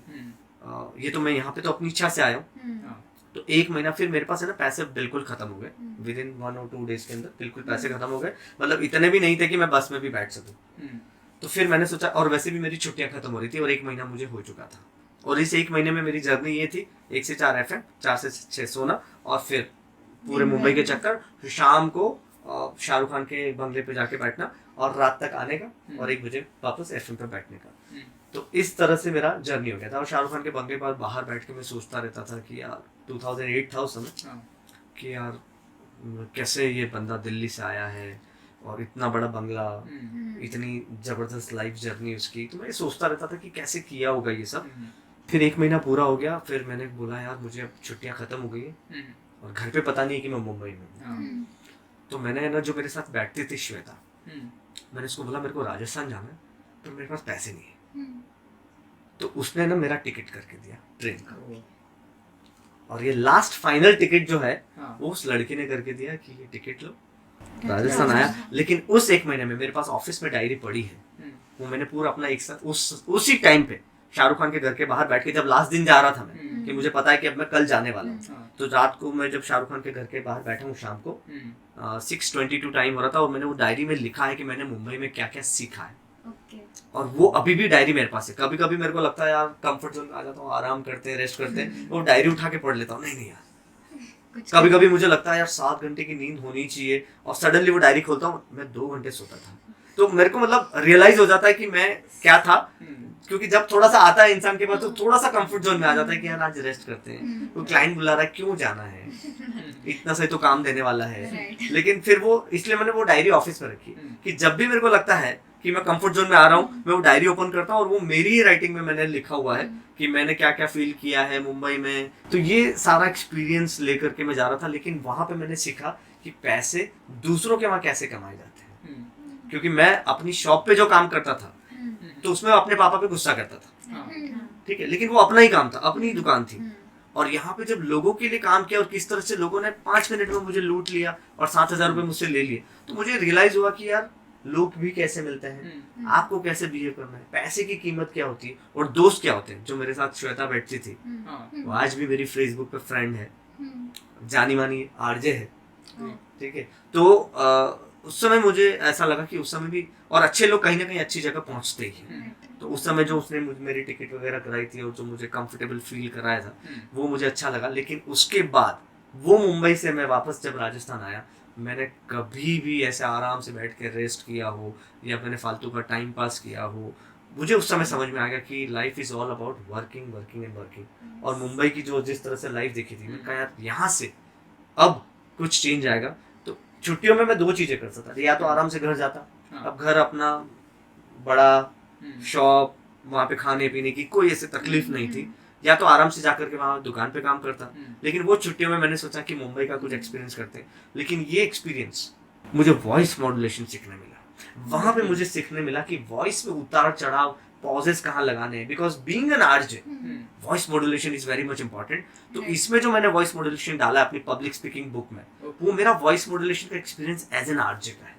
ये तो मैं यहाँ पे तो अपनी इच्छा से आया हूँ। तो 1 महीना फिर मेरे पास है ना पैसे बिल्कुल खत्म हो गए, विद इन 1 और 2 डेज के अंदर बिल्कुल पैसे खत्म हो गए। मतलब इतने भी नहीं थे कि मैं बस में भी बैठ सकूं। तो फिर मैंने सोचा, और वैसे भी मेरी छुट्टियां खत्म हो रही थी और 1 महीना मुझे हो चुका था, और इस 1 महीने में मेरी जर्नी ये थी 1 से 4 FM, 4 से 6 सोना, और फिर पूरे मुंबई के चक्कर, शाम को शाहरुख खान के बंगले पे जाके बैठना और रात तक आने का, और 1 बजे वापस FM पे बैठने का। तो इस तरह से मेरा जर्नी हो गया था। और शाहरुख खान के बंगले पर बाहर बैठ के मैं सोचता रहता था कि यार 2008 था उस समय, कि यार कैसे ये बंदा दिल्ली से आया है और इतना बड़ा बंगला, इतनी जबरदस्त लाइफ जर्नी उसकी। तो मैं सोचता रहता था कि कैसे किया होगा ये सब। फिर 1 महीना पूरा हो गया, फिर मैंने बोला यार मुझे अब छुट्टियां खत्म हो गई है और घर पे पता नहीं कि मैं मुंबई में हूँ। तो मैंने ना, जो मेरे साथ बैठती थी श्वेता, मैंने उसको बोला मेरे को राजस्थान जाना है, तो मेरे पास पैसे नहीं है। तो उसने ना मेरा टिकट करके दिया ट्रेन का, और ये लास्ट फाइनल टिकट जो है वो उस लड़की ने करके दिया कि ये टिकट लो, राजस्थान आया। लेकिन उस 1 महीने में मेरे पास ऑफिस में डायरी पड़ी है, वो मैंने पूरा अपना एक साथ उसी टाइम पे शाहरुख खान के घर के बाहर बैठ के, जब लास्ट दिन जा रहा था मैं, कि मुझे पता है कि अब मैं कल जाने वाला हूँ, तो रात को मैं जब शाहरुख खान के घर के बाहर बैठा हूँ शाम को 6:22 टाइम हो रहा था, और मैंने वो डायरी में लिखा है कि मैंने मुंबई में क्या क्या सीखा है। और वो अभी भी डायरी मेरे पास है। कभी कभी मेरे को लगता है यार कंफर्ट जोन में आ जाता हूँ, आराम करते हैं, रेस्ट करते हैं, वो डायरी उठा के पढ़ लेता हूँ। नहीं यार, कभी कभी मुझे लगता है यार 7 घंटे की नींद होनी चाहिए, और सडनली वो डायरी खोलता हूँ, मैं 2 घंटे सोता था। तो मेरे को मतलब रियलाइज हो जाता है कि मैं क्या था, क्योंकि जब थोड़ा सा आता है इंसान के पास, तो थोड़ा सा कंफर्ट जोन में आ जाता है कि यार आज रेस्ट करते हैं, वो क्लाइंट बुला रहा है, क्यों जाना है, इतना सही तो काम देने वाला है। लेकिन फिर वो, इसलिए मैंने वो डायरी ऑफिस में रखी कि जब भी मेरे को लगता है कि मैं कंफर्ट जोन में आ रहा हूँ, मैं वो डायरी ओपन करता हूँ, और वो मेरी ही राइटिंग में मैंने लिखा हुआ है कि मैंने क्या क्या फील किया है मुंबई में। तो ये सारा एक्सपीरियंस लेकर के मैं जा रहा था। लेकिन वहां पे मैंने सीखा कि पैसे दूसरों के वहां कैसे कमाए जाते हैं, क्योंकि मैं अपनी शॉप पे जो काम करता था तो उसमें अपने पापा पे गुस्सा करता था, ठीक है, लेकिन वो अपना ही काम था, अपनी दुकान थी। और यहाँ पे जब लोगों के लिए काम किया और किस तरह से लोगों ने 5 मिनट में मुझे लूट लिया और 7,000 रुपए मुझसे ले लिए, तो मुझे रियलाइज हुआ कि यार लोग भी कैसे मिलते हैं, आपको कैसे बिहेव करना है, पैसे की कीमत क्या होती है, और दोस्त क्या होते हैं। जो मेरे साथ श्वेता बैठती थी, वो आज भी मेरी फेसबुक पे फ्रेंड है, जानी मानी RJ है, ठीक है। तो उस समय मुझे ऐसा लगा कि उस समय भी, और अच्छे लोग कहीं ना कहीं अच्छी जगह पहुंचते ही हैं, तो उस समय जो उसने मेरी टिकट वगैरह कराई थी और जो मुझे कंफर्टेबल फील कराया था वो मुझे अच्छा लगा। लेकिन उसके बाद वो मुंबई से मैं वापस जब राजस्थान आया, मैंने कभी भी ऐसे आराम से बैठ के रेस्ट किया हो या मैंने फालतू का टाइम पास किया हो। मुझे उस समय समझ में आ गया कि life is all about working working and working. और मुंबई की जो जिस तरह से लाइफ देखी थी, मैंने कहा यार यहाँ से अब कुछ चेंज आएगा। तो छुट्टियों में मैं 2 चीजें कर सकता था, या तो आराम से घर जाता, अब घर अपना बड़ा शॉप, वहाँ पे खाने पीने की कोई ऐसी तकलीफ नहीं थी, या तो आराम से जाकर के वहाँ दुकान पे काम करता। लेकिन वो छुट्टियों में मैंने सोचा कि मुंबई का कुछ एक्सपीरियंस करते हैं। लेकिन ये एक्सपीरियंस मुझे वॉइस मॉड्यूलेशन सीखने मिला। वहाँ पे मुझे सीखने मिला कि वॉइस में उतार चढ़ाव, पॉजेस कहाँ लगाने हैं, because being an RJ voice modulation is very much important. तो इसमें जो मैंने वॉइस मॉड्यूलेशन डाला अपनी पब्लिक स्पीकिंग बुक में, वो मेरा वॉइस मॉड्यूलेशन का एक्सपीरियंस एज एन आरजे का है।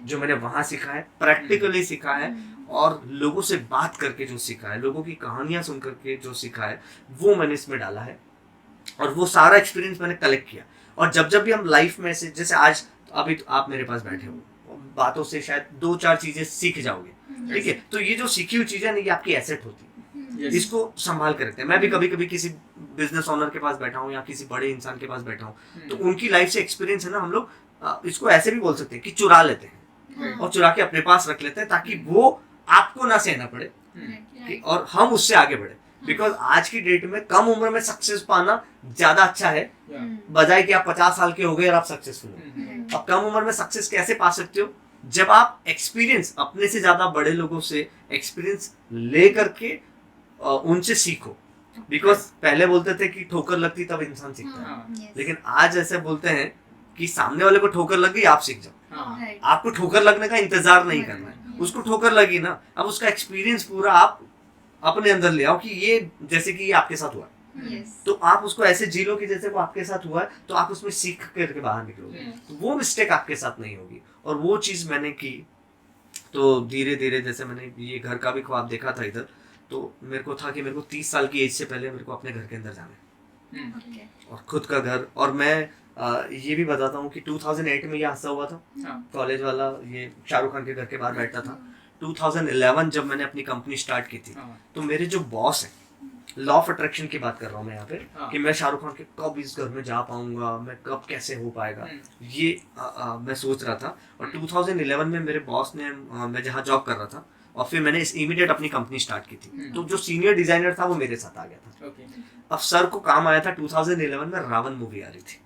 जो मैंने वहां सीखा है, प्रैक्टिकली सीखा है, और लोगों से बात करके जो सीखा है, लोगों की कहानियां सुन करके जो सीखा है, वो मैंने इसमें डाला है। और वो सारा एक्सपीरियंस मैंने कलेक्ट किया। और जब भी हम लाइफ में से, जैसे आज अभी तो आप मेरे पास बैठे हो, बातों से शायद 2-4 चीजें सीख जाओगे, ठीक है। तो ये जो सीखी हुई चीजें ना, ये आपकी एसेट होती है, इसको संभाल कर रखते हैं। मैं भी कभी कभी किसी बिजनेस ओनर के पास बैठा हूँ या किसी बड़े इंसान के पास बैठा हूँ, तो उनकी लाइफ से एक्सपीरियंस है ना, हम लोग इसको ऐसे भी बोल सकते हैं कि चुरा लेते हैं और चुरा के अपने पास रख लेते हैं, ताकि वो आपको ना सहना पड़े और हम उससे आगे बढ़े। बिकॉज आज की डेट में कम उम्र में सक्सेस पाना ज्यादा अच्छा है, बजाय कि आप 50 साल के हो गए और आप सक्सेसफुल हो। अब कम उम्र में सक्सेस कैसे पा सकते हो? जब आप एक्सपीरियंस अपने से ज्यादा बड़े लोगों से एक्सपीरियंस ले करके उनसे सीखो। बिकॉज पहले बोलते थे कि ठोकर लगती तब इंसान सीखता है, लेकिन आज ऐसे बोलते हैं कि सामने वाले को ठोकर लग गई, आप सीख जाओ। आपको ठोकर लगने का इंतजार नहीं करना है, उसको ठोकर लगी ना, अब उसका एक्सपीरियंस पूरा आप अपने अंदर ले आओ कि ये जैसे कि ये आपके साथ हुआ है, तो आप उसको ऐसे जी लो कि जैसे वो आपके साथ हुआ है, तो आप उसमें सीख करके बाहर निकलोगे। तो वो मिस्टेक आपके साथ नहीं होगी। और वो चीज मैंने की, तो धीरे धीरे जैसे मैंने ये घर का भी ख्वाब देखा था इधर, तो मेरे को था कि मेरे को 30 साल की एज से पहले मेरे को अपने घर के अंदर जाना है और खुद का घर। और मैं ये भी बताता हूँ कि 2008 में ये हादसा हुआ था, कॉलेज वाला, ये शाहरुख खान के घर के बाहर बैठा था। 2011 जब मैंने अपनी कंपनी स्टार्ट की थी, तो मेरे जो बॉस है, लॉ ऑफ अट्रैक्शन की बात कर रहा हूँ मैं यहाँ पे, कि मैं शाहरुख खान के कब इस घर में जा पाऊंगा, मैं कब कैसे हो पाएगा, ये मैं सोच रहा था। और 2011 में मेरे बॉस ने, मैं जहाँ जॉब कर रहा था, और फिर मैंने इमीडिएट अपनी कंपनी स्टार्ट की थी, तो जो सीनियर डिजाइनर था वो मेरे साथ आ गया था। अब सर को काम आया था 2011 में रावण मूवी आ रही थी,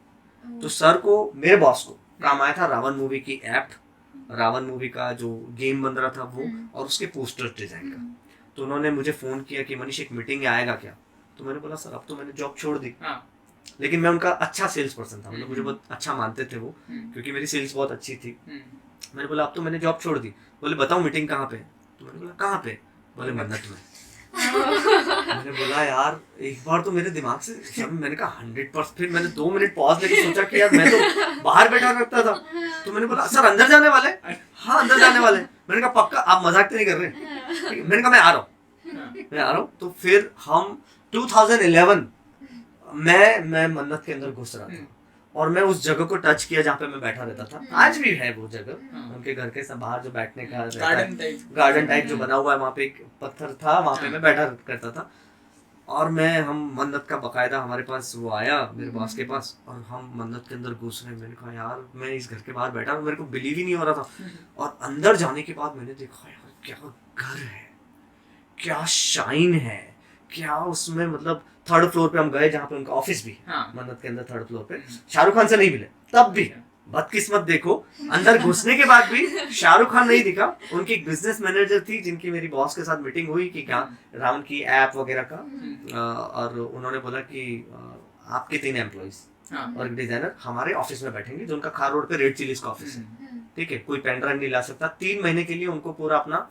तो सर को, मेरे बॉस को काम आया था रावण मूवी की ऐप, रावण मूवी का जो गेम बन रहा था वो, और उसके पोस्टर डिजाइन का। तो उन्होंने मुझे फोन किया कि मनीष एक मीटिंग आएगा क्या? तो मैंने बोला सर अब तो मैंने जॉब छोड़ दी, लेकिन मैं उनका अच्छा सेल्स पर्सन था, मतलब मुझे बहुत अच्छा मानते थे वो, क्योंकि मेरी सेल्स बहुत अच्छी थी। मैंने बोला अब तो मैंने जॉब छोड़ दी। बोले बताओ मीटिंग कहाँ पे? तो मैंने बोला कहाँ पे? बोले मन्नत में। मैंने बोला यार एक बार तो मेरे दिमाग से, जब मैंने कहा 100%, फिर मैंने 2 मिनट पॉज लेके सोचा कि यार मैं तो बाहर बैठा रखता था। तो मैंने बोला सर अंदर जाने वाले? हाँ अंदर जाने वाले। मैंने कहा पक्का? आप मजाक तो नहीं कर रहे? मैंने कहा मैं आ रहा हूँ। तो फिर हम 2011 मैं मन्नत के अंदर घुस रहा था, और मैं उस जगह को टच किया जहाँ पे मैं बैठा रहता था। आज भी है वो जगह, उनके घर के बाहर जो बैठने का गार्डन टाइप जो बना हुआ है, वहाँ पे एक पत्थर था, वहाँ पे मैं बैठा करता था। और हम मन्नत का बकायदा, हमारे पास वो आया मेरे बॉस के पास, और हम मन्नत के अंदर घुस रहे। मैंने कहा यार मैं इस घर के बाहर बैठा हूँ, मेरे को बिलीव ही नहीं हो रहा था। और अंदर जाने के बाद मैंने देखा यार क्या घर है, क्या शाइन है, क्या उसमें, मतलब 3rd फ्लोर पे हम गए जहाँ पे उनका ऑफिस भी है, मन्नत के अंदर 3rd फ्लोर पे। शाहरुख खान से नहीं मिले तब भी, बदकिस्मत देखो, अंदर घुसने के बाद भी शाहरुख खान नहीं दिखा। उनकी एक बिजनेस मैनेजर थी जिनकी मेरी बॉस के साथ मीटिंग हुई कि क्या रावण की ऐप वगैरह का, और उन्होंने बोला कि आपके 3 एम्प्लॉइज और एक डिजाइनर हमारे ऑफिस में बैठेंगे, जो उनका खार रोड पे रेड चिलीज का ऑफिस है, ठीक है, कोई पेन ड्राइव नहीं ला सकता। 3 महीने के लिए उनको पूरा अपना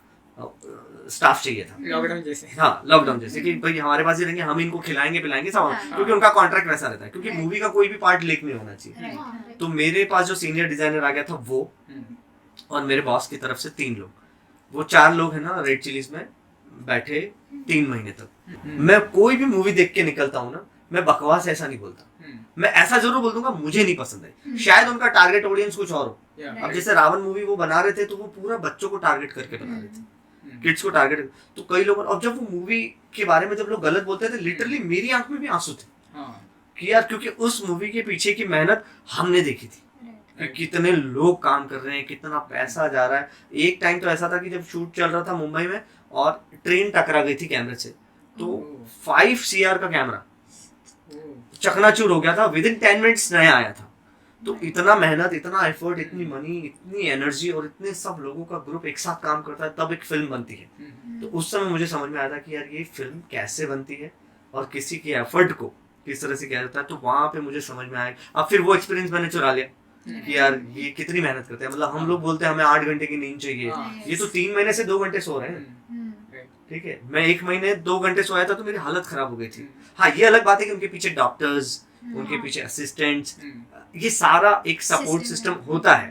स्टाफ चाहिए था, लॉकडाउन जैसे। हाँ लॉकडाउन जैसे, कि भाई हमारे पास ही रहेंगे, हम इनको खिलाएंगे पिलाएंगे सब, क्योंकि उनका कॉन्ट्रैक्ट वैसा रहता है, क्योंकि मूवी का कोई भी पार्ट लीक नहीं होना चाहिए। तो मेरे पास जो सीनियर डिजाइनर आ गया था वो, और मेरे बॉस की तरफ से 3 लोग, वो 4 लोग है ना रेड चिलीज में बैठे 3 महीने तक। मैं कोई भी मूवी देख के निकलता हूँ ना, मैं बकवास ऐसा नहीं बोलता, मैं ऐसा जरूर बोल दूंगा मुझे नहीं पसंद है, शायद उनका टारगेट ऑडियंस कुछ और हो। अब जैसे रावण मूवी वो बना रहे थे, तो वो पूरा बच्चों को टारगेट करके बना रहे थे, किड्स को टारगेट। तो कई लोग, और जब वो मूवी के बारे में जब लोग गलत बोलते थे, लिटरली मेरी आंख में भी आंसू थे कि यार, क्योंकि उस मूवी के पीछे की मेहनत हमने देखी थी कि कितने लोग काम कर रहे हैं, कितना पैसा जा रहा है। एक टाइम तो ऐसा था कि जब शूट चल रहा था मुंबई में और ट्रेन टकरा गई थी कैमरे से, तो 5 CR का कैमरा चकनाचूर हो गया था, विद इन 10 मिनट्स नया आया था। तो इतना मेहनत, इतना एफर्ट, इतनी मनी, इतनी एनर्जी और इतने सब लोगों का ग्रुप एक साथ काम करता है, तब एक फिल्म बनती है। तो उस समय मुझे समझ में आया था कि यार ये फिल्म कैसे बनती है और किसी के एफर्ट को किस तरह से किया जाता है। तो वहां पे मुझे समझ में आया। अब फिर वो एक्सपीरियंस मैंने चुरा लिया कि यार ये कितनी मेहनत करते हैं। मतलब हम लोग बोलते हैं हमें 8 घंटे की नींद चाहिए, ये तो 3 महीने से 2 घंटे सो रहे हैं। ठीक है, मैं 1 महीने 2 घंटे सोया था तो मेरी हालत खराब हो गई थी। हाँ, ये अलग बात है कि उनके पीछे डॉक्टर्स, उनके पीछे असिस्टेंट्स, ये सारा एक सपोर्ट सिस्टम होता है।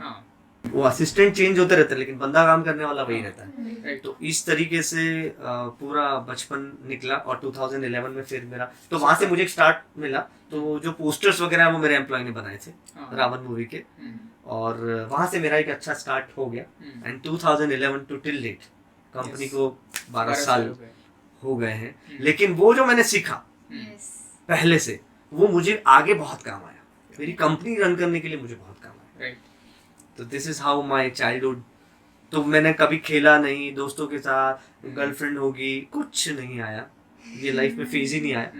वो असिस्टेंट चेंज होते रहते हैं लेकिन बंदा काम करने वाला वही रहता है। तो इस तरीके से पूरा बचपन निकला। और 2011 में फिर मेरा, तो वहां से मुझे एक स्टार्ट मिला। तो जो पोस्टर्स वगैरह वो मेरे एम्प्लॉय ने बनाए थे रावण मूवी के, और वहां से मेरा एक अच्छा स्टार्ट हो गया। And 2011 to till date company को 12 साल हो गए हैं। लेकिन वो जो मैंने सीखा पहले से, वो मुझे आगे बहुत काम आया, मेरी कंपनी रन करने के लिए मुझे बहुत काम आया। तो this is how my childhood. तो मैंने कभी खेला नहीं दोस्तों के साथ, गर्लफ्रेंड होगी, कुछ नहीं आया, ये लाइफ में फेज ही नहीं आया।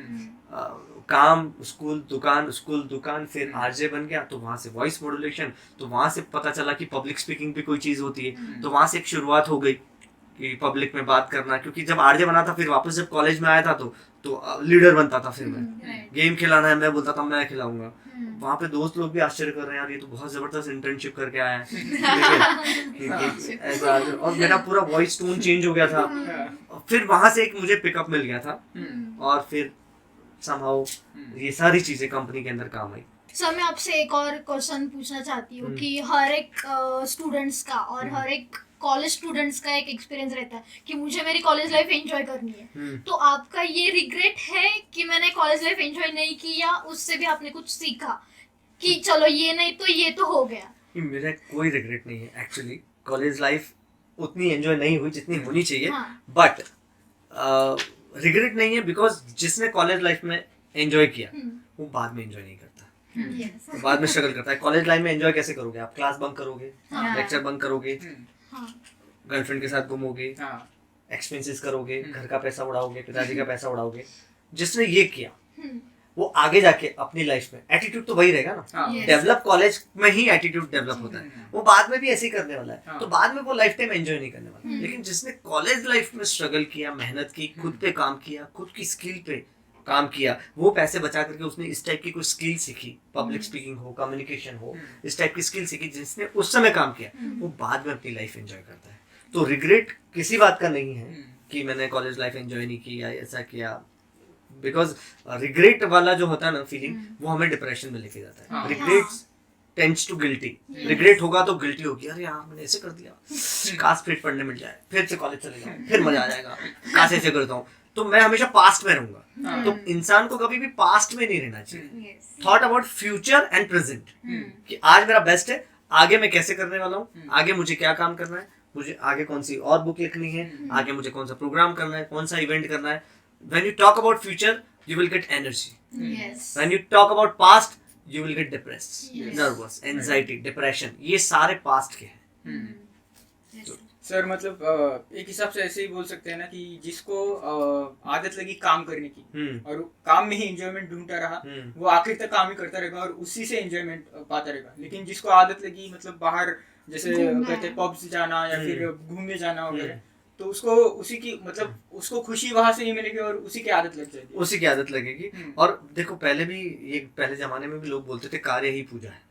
काम, स्कूल दुकान, फिर आरजे बन गया। तो वहां से वॉइस मॉड्यूलेशन, तो वहां से पता चला कि पब्लिक स्पीकिंग भी कोई चीज होती है। तो वहां से एक शुरुआत हो गई कि पब्लिक में बात करना। क्योंकि जब आरजे बना था, फिर वापस जब कॉलेज में आया था तो लीडर बनता था। फिर मैं गेम खिलाना है, मैं बोलता था मैं खिलाऊंगा। वहां पे दोस्त लोग भी आश्चर्य कर रहे हैं, यार ये तो बहुत जबरदस्त इंटर्नशिप करके आया है। ऐसा, और मेरा पूरा वॉइस टोन चेंज हो गया था। फिर वहां से एक मुझे पिकअप मिल गया था, और फिर समहाउ ये सारी चीजें कंपनी के अंदर काम आई। सर, मैं आपसे एक और क्वेश्चन पूछना चाहती हूँ कि हर एक स्टूडेंट्स का और हर एक कॉलेज स्टूडेंट्स का एक एक्सपीरियंस रहता है कि मुझे मेरी कॉलेज लाइफ एंजॉय करनी है। तो आपका ये रिग्रेट है कि मैंने कॉलेज लाइफ एंजॉय नहीं की, या उससे भी आपने कुछ सीखा कि चलो ये नहीं तो ये तो हो गया? मेरा कोई रिग्रेट नहीं है एक्चुअली। कॉलेज लाइफ उतनी एंजॉय नहीं हुई जितनी होनी चाहिए। बट रिग्रेट नहीं है, बिकॉज जिसने कॉलेज लाइफ में एंजॉय किया वो बाद में एंजॉय नहीं करता। तो बाद में स्ट्रगल करता है। कॉलेज लाइफ में एंजॉय कैसे करोगे? आप क्लास बंक करोगे, लेक्चर बंक करोगे, गर्लफ्रेंड के साथ घूमोगे, एक्सपेंसेस करोगे, घर का पैसा उड़ाओगे, पिताजी का पैसा उड़ाओगे। जिसने ये किया वो आगे जाके अपनी लाइफ में एटीट्यूड तो वही रहेगा ना। डेवलप कॉलेज में ही एटीट्यूड डेवलप होता है, वो बाद में भी ऐसे ही करने वाला है। तो बाद में वो लाइफ टाइम एंजॉय नहीं करने वाला। लेकिन जिसने कॉलेज लाइफ में स्ट्रगल किया, मेहनत की, खुद पे काम किया, खुद की स्किल पे काम किया, वो पैसे बचा करके उसने इस टाइप की कोई स्किल सीखी, पब्लिक स्पीकिंग हो, कम्युनिकेशन हो, इस टाइप की स्किल सीखी, जिसने उस समय काम किया, वो बाद में अपनी लाइफ एंजॉय करता है। तो रिग्रेट किसी बात का नहीं है कि मैंने कॉलेज लाइफ एंजॉय नहीं की या ऐसा किया। बिकॉज रिग्रेट वाला जो होता है ना फीलिंग, वो हमें डिप्रेशन में लेके जाता है। Regret tends to guilty. Regret होगा तो गिल्टी होगी, अरे यार मैंने ऐसे कर दिया, काश फिर पढ़ने मिल जाए, फिर से कॉलेज चले जाऊं, फिर मजा आ जाएगा, काश ऐसे करता हूँ। तो मैं हमेशा पास्ट में रहूंगा। तो इंसान को कभी भी पास्ट में नहीं रहना चाहिए। Thought about future and present, कि आज मेरा बेस्ट है, आगे मैं कैसे करने वाला हूँ, आगे मुझे क्या काम करना है, मुझे आगे कौन सी और बुक लिखनी है, आगे मुझे कौन सा प्रोग्राम करना है, कौन सा इवेंट करना है। When you talk about future, you will get energy. Yes. When you talk about past, you will get depressed, Yes. nervous, anxiety, depression. ये सारे past के हैं। सर मतलब एक हिसाब से ऐसे ही बोल सकते हैं ना कि जिसको आदत लगी काम करने की और काम में ही एंजॉयमेंट ढूंढता रहा, वो आखिर तक काम ही करता रहेगा और उसी से एंजॉयमेंट पाता रहेगा। लेकिन जिसको आदत लगी मतलब बाहर जैसे कहते हैं पब्स जाना या फिर घूमने जाना वगैरह, तो उसको उसी की मतलब उसको खुशी वहां से ही मिलेगी और उसी की आदत लग जाएगी, उसी की आदत लगेगी। और देखो पहले भी ये पहले जमाने में भी लोग बोलते थे कार्य ही पूजा है।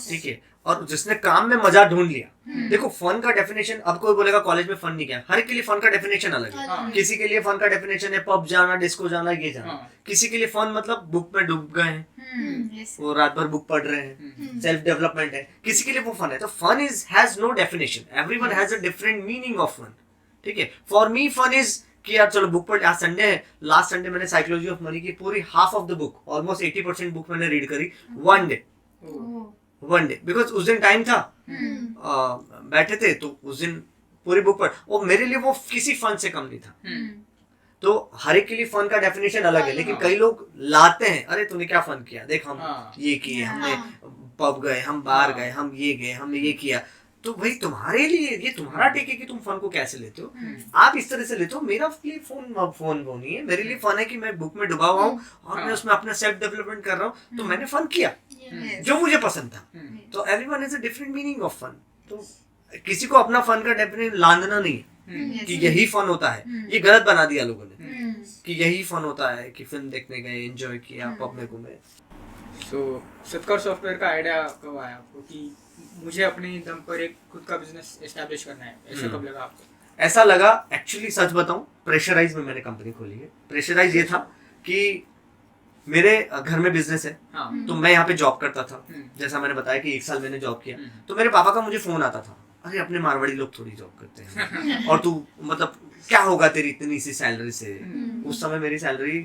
ठीक है, और जिसने काम में मजा ढूंढ लिया। देखो फन का डेफिनेशन, अब कोई बोलेगा कॉलेज में फन नहीं किया, हर एक के लिए फन का डेफिनेशन अलग है। किसी के लिए फन का डेफिनेशन है पब जाना, डिस्को जाना, ये जाना। किसी के लिए फन मतलब बुक में डूब गए हैं, वो रात भर बुक पढ़ रहे हैं, सेल्फ डेवलपमेंट है। किसी के लिए वो फन है। तो fun is has no definition, everyone has a different meaning of fun. ठीक है, फॉर मी फन इज कि यार चलो बुक पढ़, आज संडे है, लास्ट संडे मैंने साइकोलॉजी ऑफ मनी की पूरी half of the book, almost 80% book मैंने रीड करी वन डे, बिकॉज उस दिन टाइम था, बैठे थे तो उस दिन पूरी बुक पढ़, और मेरे लिए वो किसी फन से कम नहीं था। तो हर एक के लिए फन का डेफिनेशन अलग है, लेकिन कई लोग लाते हैं, अरे तूने क्या फन किया, देख हम ये किए, हमने पब गए, हम बाहर गए, हम ये गए, हमने ये किया। तो भाई तुम्हारे लिए ये तुम्हारा टेक है कि तुम फन को कैसे लेते हो, आप इस तरह से लेते हो। मेरा लिए फोन वो नहीं है, मेरे लिए फन है कि मैं बुक में डूबा हुआ हूँ और मैं उसमें अपना सेल्फ डेवलपमेंट कर रहा हूँ, तो मैंने फन किया जो मुझे पसंद था। तो everyone has a different meaning of fun. तो किसी को अपना फन का डेफिनेट लादना नहीं है कि यही फन होता है, ये गलत बना दिया लोगों ने कि यही फन होता है कि फिल्म देखने गए, एंजॉय किया, पब में घूमे। सो सत्कार सॉफ्टवेयर का आइडिया कब आया आपको कि मुझे अपने दम पर एक खुद का बिजनेस एस्टैब्लिश करना है, ऐसा कब लगा आपको? ऐसा लगा, एक्चुअली सच बताऊं, प्रेशराइज में मैंने कंपनी खोली है। प्रेशराइज ये था कि मेरे घर में बिजनेस है, तो मैं यहाँ पे जॉब करता था। जैसा मैंने बताया कि 1 साल मैंने जॉब किया, तो मेरे पापा का मुझे फोन आता था, अरे अपने मारवाड़ी लोग थोड़ी जॉब करते हैं और तू मतलब क्या होगा तेरी इतनी सी सैलरी से। उस समय मेरी सैलरी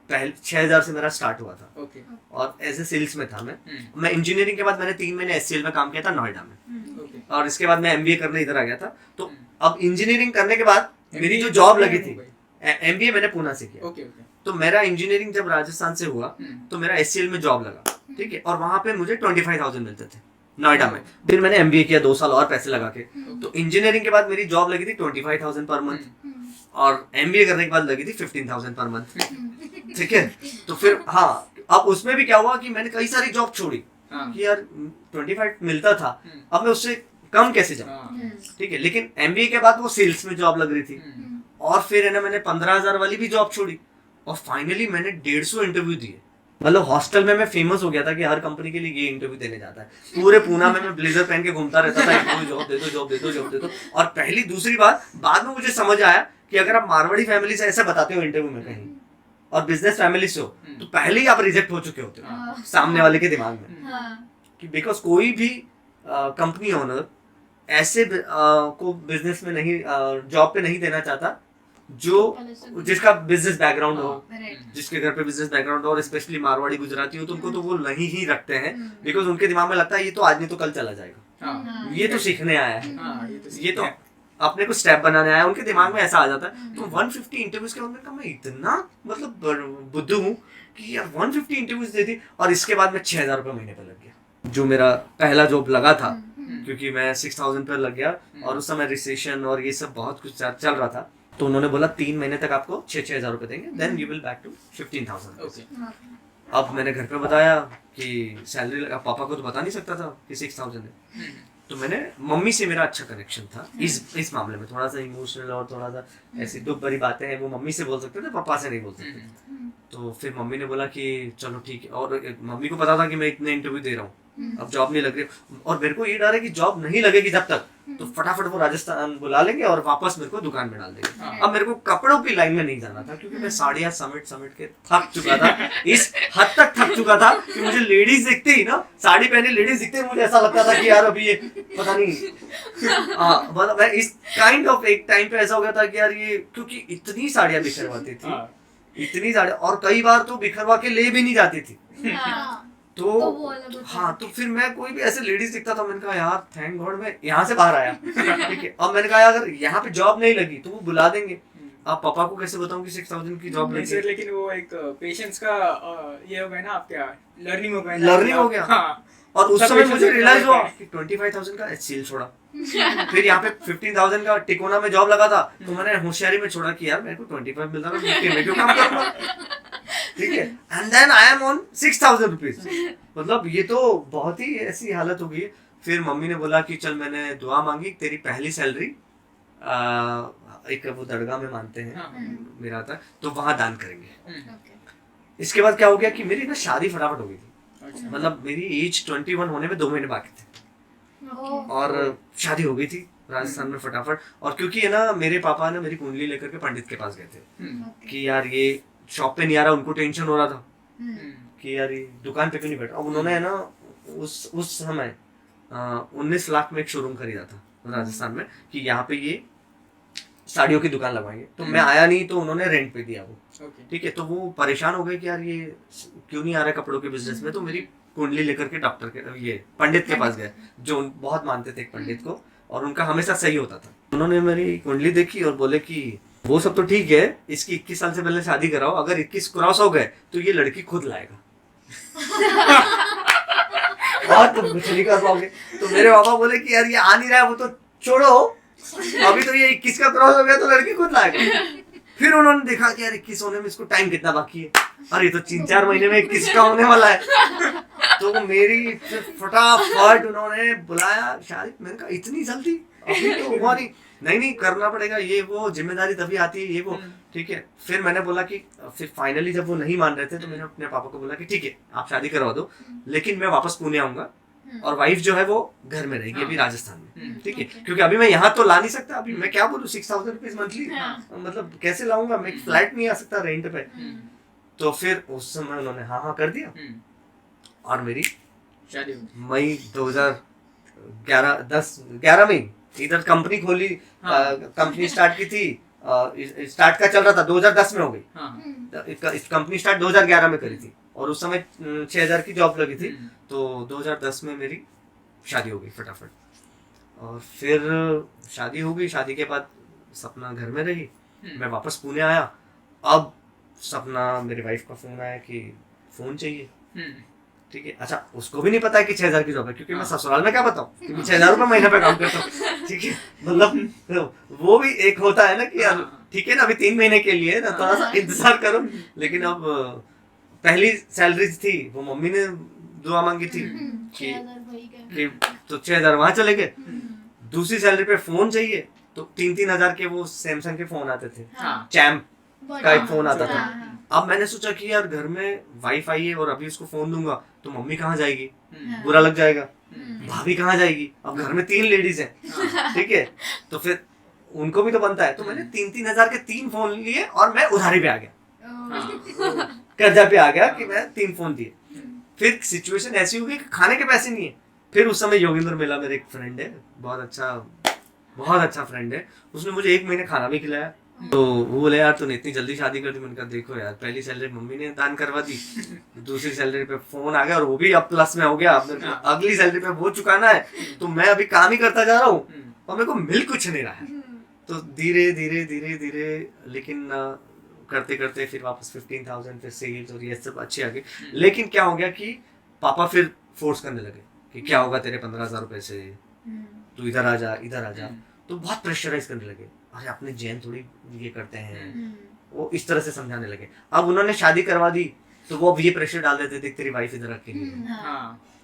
पहले 6,000 से मेरा स्टार्ट हुआ था। और एज ए सेल्स में था मैं इंजीनियरिंग के बाद मैंने 3 महीने एचसीएल में काम किया था नोएडा में, और इसके बाद मैं एमबीए करने इधर आ गया था। तो अब इंजीनियरिंग करने के बाद मेरी जो जॉब लगी थी, एमबीए मैंने पुणे से किया, तो मेरा इंजीनियरिंग जब राजस्थान से हुआ तो मेरा एचसीएल में जॉब लगा, ठीक है, और वहां पे मुझे 25,000 मिलते थे नोएडा में। फिर मैंने एमबीए किया 2 साल और पैसे लगा के, तो इंजीनियरिंग के बाद मेरी जॉब लगी थी 25,000 पर मंथ, और एमबीए करने के बाद लगी थी 15,000 पर मंथ, ठीक है। तो फिर हाँ, अब उसमें भी क्या हुआ कि मैंने कई सारी जॉब छोड़ी कि यार 25 मिलता था, अब मैं उससे कम कैसे जाऊँ, ठीक है। लेकिन एमबीए के बाद वो सेल्स में जॉब लग रही थी, और फिर है ना मैंने 15,000 वाली भी जॉब छोड़ी, और फाइनली मैंने 150 इंटरव्यू दिए। मतलब हॉस्टल में मैं फेमस हो गया था कि हर कंपनी के लिए ये इंटरव्यू देने जाता है। पूरे पूना में मैं ब्लेजर पहन के घूमता रहता था, जॉब दे दो, जॉब दे दो, जॉब दे दो। और पहली दूसरी बार बाद में मुझे समझ आया कि अगर आप मारवाड़ी फैमिली से ऐसा बताते हो इंटरव्यू में कहीं, और बिजनेस फैमिली से हो, तो पहले ही आप रिजेक्ट हो चुके होते हो सामने वाले के दिमाग में, कि बिकॉज कोई भी कंपनी ओनर ऐसे को बिजनेस में नहीं, जॉब पे नहीं देना चाहता जो जिसका बिजनेस बैकग्राउंड हो, जिसके घर पे बिजनेस बैकग्राउंड हो, और स्पेशली मारवाड़ी गुजराती हो, तो उनको तो वो नहीं ही रखते हैं, बिकॉज उनके दिमाग में लगता है ये तो आज नहीं तो कल चला जाएगा, ये तो सीखने आया है, ये तो अपने को स्टेप बनाने आया, उनके दिमाग में ऐसा आ जाता है। तो 150 इंटरव्यूज के बाद मैं इतना मतलब बुद्धू हूँ कि यार 150 इंटरव्यूज दे दी, और इसके बाद मैं 6,000 रुपये महीने पे लग गया, जो मेरा पहला जॉब लगा था, क्योंकि मैं 6,000 पे लग गया, और उस समय रिसेशन और ये सब बहुत कुछ चल रहा था। तो उन्होंने बोला 3 महीने तक आपको 6,000 रुपये देंगे, then you will back to 15,000। अब मैंने घर पे बताया कि सैलरी, पापा को तो बता नहीं सकता था कि 6,000 है। तो मैंने, मम्मी से मेरा अच्छा कनेक्शन था इस मामले में, थोड़ा सा इमोशनल और थोड़ा सा ऐसी दुख भरी बातें हैं वो मम्मी से बोल सकते थे, पापा से नहीं बोल सकते थे। तो फिर मम्मी ने बोला कि चलो ठीक है, और मम्मी को पता था कि मैं इतने इंटरव्यू दे रहा हूँ, अब जॉब नहीं लग रही, और मेरे को ये डर है कि जॉब नहीं लगेगी जब तक, तो फटाफट वो राजस्थान बुला लेंगे और वापस मेरे को दुकान में डाल देंगे। अब मेरे को कपड़ों की लाइन में नहीं जाना था, क्योंकि मैं साड़ियाँ समेट के थक चुका था, इस हद तक थक चुका था कि मुझे लेडीज दिखते ही ना, साड़ी पहने लेडीज दिखते ही मुझे ऐसा लगता था कि यार अभी ये पता नहीं, हाँ मतलब मैं इस काइंड ऑफ एक टाइम पे ऐसा हो गया था कि यार ये, क्योंकि इतनी साड़ियाँ बिखरवाती थी, इतनी साड़ियाँ, और कई बार तो बिखरवा के ले भी नहीं जाती थी। तो हाँ, तो फिर मैं कोई भी ऐसे लेडीज दिखता था, मैंने कहा यार थैंक गॉड मैं यहाँ से बाहर आया, ठीक है। अब मैंने कहा अगर यहाँ पे जॉब नहीं लगी तो वो बुला देंगे, आप पापा को कैसे बताऊं कि 6,000 की जॉब लगी। लेकिन वो एक पेशेंस का ये हो गया ना, आप क्या लर्निंग हो गया। हाँ। और उस समय मुझे रियलाइज हुआ कि 25,000 का एचसीएल छोड़ा, फिर यहाँ पे 15,000 का टिकोना में जॉब लगा था, तो मैंने होशियारी में छोड़ा कि यार मेरे को 25 मिलता है, 50 में क्यों काम करूंगा, ठीक है। And then I am on 6,000 rupees. मतलब ये तो बहुत ही ऐसी हालत हो गई। फिर मम्मी ने बोला कि चल, मैंने दुआ मांगी, तेरी पहली सैलरी एक वो दरगाह में मानते हैं मेरा था, तो वहां दान करेंगे। इसके बाद क्या हो गया कि मेरी ना शादी फटाफट हो गई थी, मतलब मेरी एज 21 होने में 2 महीने बाकी थे, और शादी हो गई थी राजस्थान में फटाफट। और क्योंकि है ना मेरे पापा ने मेरी कुंडली लेकर के पंडित के पास गए थे कि यार ये शॉप पे नहीं आ रहा, उनको टेंशन हो रहा था कि यार ये दुकान पे क्यों नहीं बैठ रहा। अब उन्होंने है ना उस समय 19 लाख में एक शोरूम खरीदा था राजस्थान में कि यहाँ पे ये साड़ियों की दुकान लगाएंगे। तो मैं आया नहीं, तो उन्होंने रेंट पे दिया वो, ठीक है। तो वो परेशान हो गए कि यार ये क्यों नहीं आ रहा कपड़ों के बिजनेस में। तो मेरी कुंडली लेकर के डॉक्टर के, ये पंडित के पास गए, जो बहुत मानते थे एक पंडित को, और उनका हमेशा सही होता था। उन्होंने मेरी कुंडली देखी और बोले कि वो सब तो ठीक है, इसकी 21 साल से पहले शादी कराओ, अगर 21 क्रॉस हो गए तो ये लड़की खुद लाएगा और तुम कुछ नहीं कर पाओगे। तो मेरे पापा बोले कि यार ये आ नहीं रहा है, वो तो छोड़ो, अभी तो ये 21 का क्रॉस हो गया तो लड़की खुद लाएगा। फिर उन्होंने देखा कि यार 21 होने में इसको टाइम कितना बाकी है, अरे ये तो 3-4 महीने में 21 का होने वाला है। तो मेरी फिर फटाफट उन्होंने बुलाया शादी। मैंने कहा इतनी जल्दी, अभी तो हुआ नहीं करना पड़ेगा, ये वो जिम्मेदारी तभी आती है, ये वो ठीक है। फिर मैंने बोला कि फिर फाइनली जब वो नहीं मान रहे थे तो मैंने अपने पापा को बोला कि ठीक है आप शादी करवा दो, लेकिन मैं वापस पुणे आऊंगा और वाइफ जो है वो घर में रहेगी अभी राजस्थान में, ठीक है, क्योंकि अभी मैं यहाँ तो ला नहीं सकता, अभी मैं क्या बोलूँ 6,000 रुपीज मंथली, मतलब कैसे लाऊंगा मैं, फ्लैट नहीं आ सकता रेंट पे। तो फिर उस समय उन्होंने हाँ कर दिया और मेरी शादी मई 2011 में इधर कंपनी खोली, कंपनी स्टार्ट की थी, स्टार्ट का चल रहा था, 2010 में हो गई। इस कंपनी स्टार्ट 2011 में करी थी और उस समय 6,000 की जॉब लगी थी। तो 2010 में मेरी शादी हो गई फटाफट, और फिर शादी हो गई। शादी के बाद सपना घर में रही, मैं वापस पुणे आया। अब सपना मेरी वाइफ का फोन आया कि फोन चाहिए, ठीक है। अच्छा उसको भी नहीं पता है कि 6,000 की जॉब है, क्योंकि मैं ससुराल में क्या बताऊँ कि 6,000 रुपये महीने पे काम करता हूँ, ठीक है। मतलब वो भी एक होता है ना कि यार ठीक है ना, अभी 3 महीने के लिए ना थोड़ा सा इंतजार करो। लेकिन अब पहली सैलरी थी, वो मम्मी ने दुआ मांगी थी कि तो 6,000 वहां चले गए। दूसरी सैलरी पे फोन चाहिए तो 3-3 हजार के वो सैमसंग के फोन आते थे, चैम्प का एक फोन आता था। अब मैंने सोचा कि यार घर में वाइफ आई है और अभी उसको फोन दूंगा तो मम्मी कहाँ जाएगी, बुरा लग जाएगा, भाभी कहाँ जाएगी, अब घर में 3 लेडीज हैं, ठीक है। तो फिर उनको भी तो बनता है, तो मैंने 3-3 हजार के 3 फोन लिए और मैं उधारी पे आ गया, कर्जा पे आ गया कि मैं 3 फोन दिए। फिर सिचुएशन ऐसी हो गई कि खाने के पैसे नहीं है। फिर उस समय योगेंद्र मेला मेरे एक फ्रेंड है, बहुत अच्छा फ्रेंड है, उसने मुझे 1 महीने खाना भी खिलाया। तो वो बोले यार तूने इतनी जल्दी शादी कर दी। मैंने कहा देखो यार पहली सैलरी मम्मी ने दान करवा दी, दूसरी सैलरी पे फोन आ गया और वो भी अब प्लस में हो गया, अगली सैलरी पे वो चुकाना है, तो मैं अभी काम ही करता जा रहा हूँ और मेरे को मिल कुछ नहीं रहा है। तो धीरे धीरे लेकिन करते करते फिर वापस 15,000 फिर सेल्स और ये सब अच्छे आ गए। लेकिन क्या हो गया कि पापा फिर फोर्स करने लगे कि क्या होगा तेरे 15,000 रुपए से, तू इधर आ जा। तो बहुत प्रेशराइज करने लगे, अरे अपने जैन थोड़ी ये करते हैं, वो इस तरह से समझाने लगे। अब उन्होंने शादी करवा दी तो वो अब ये प्रेशर डाल देते, देख तेरी वाइफ इधर अकेली है,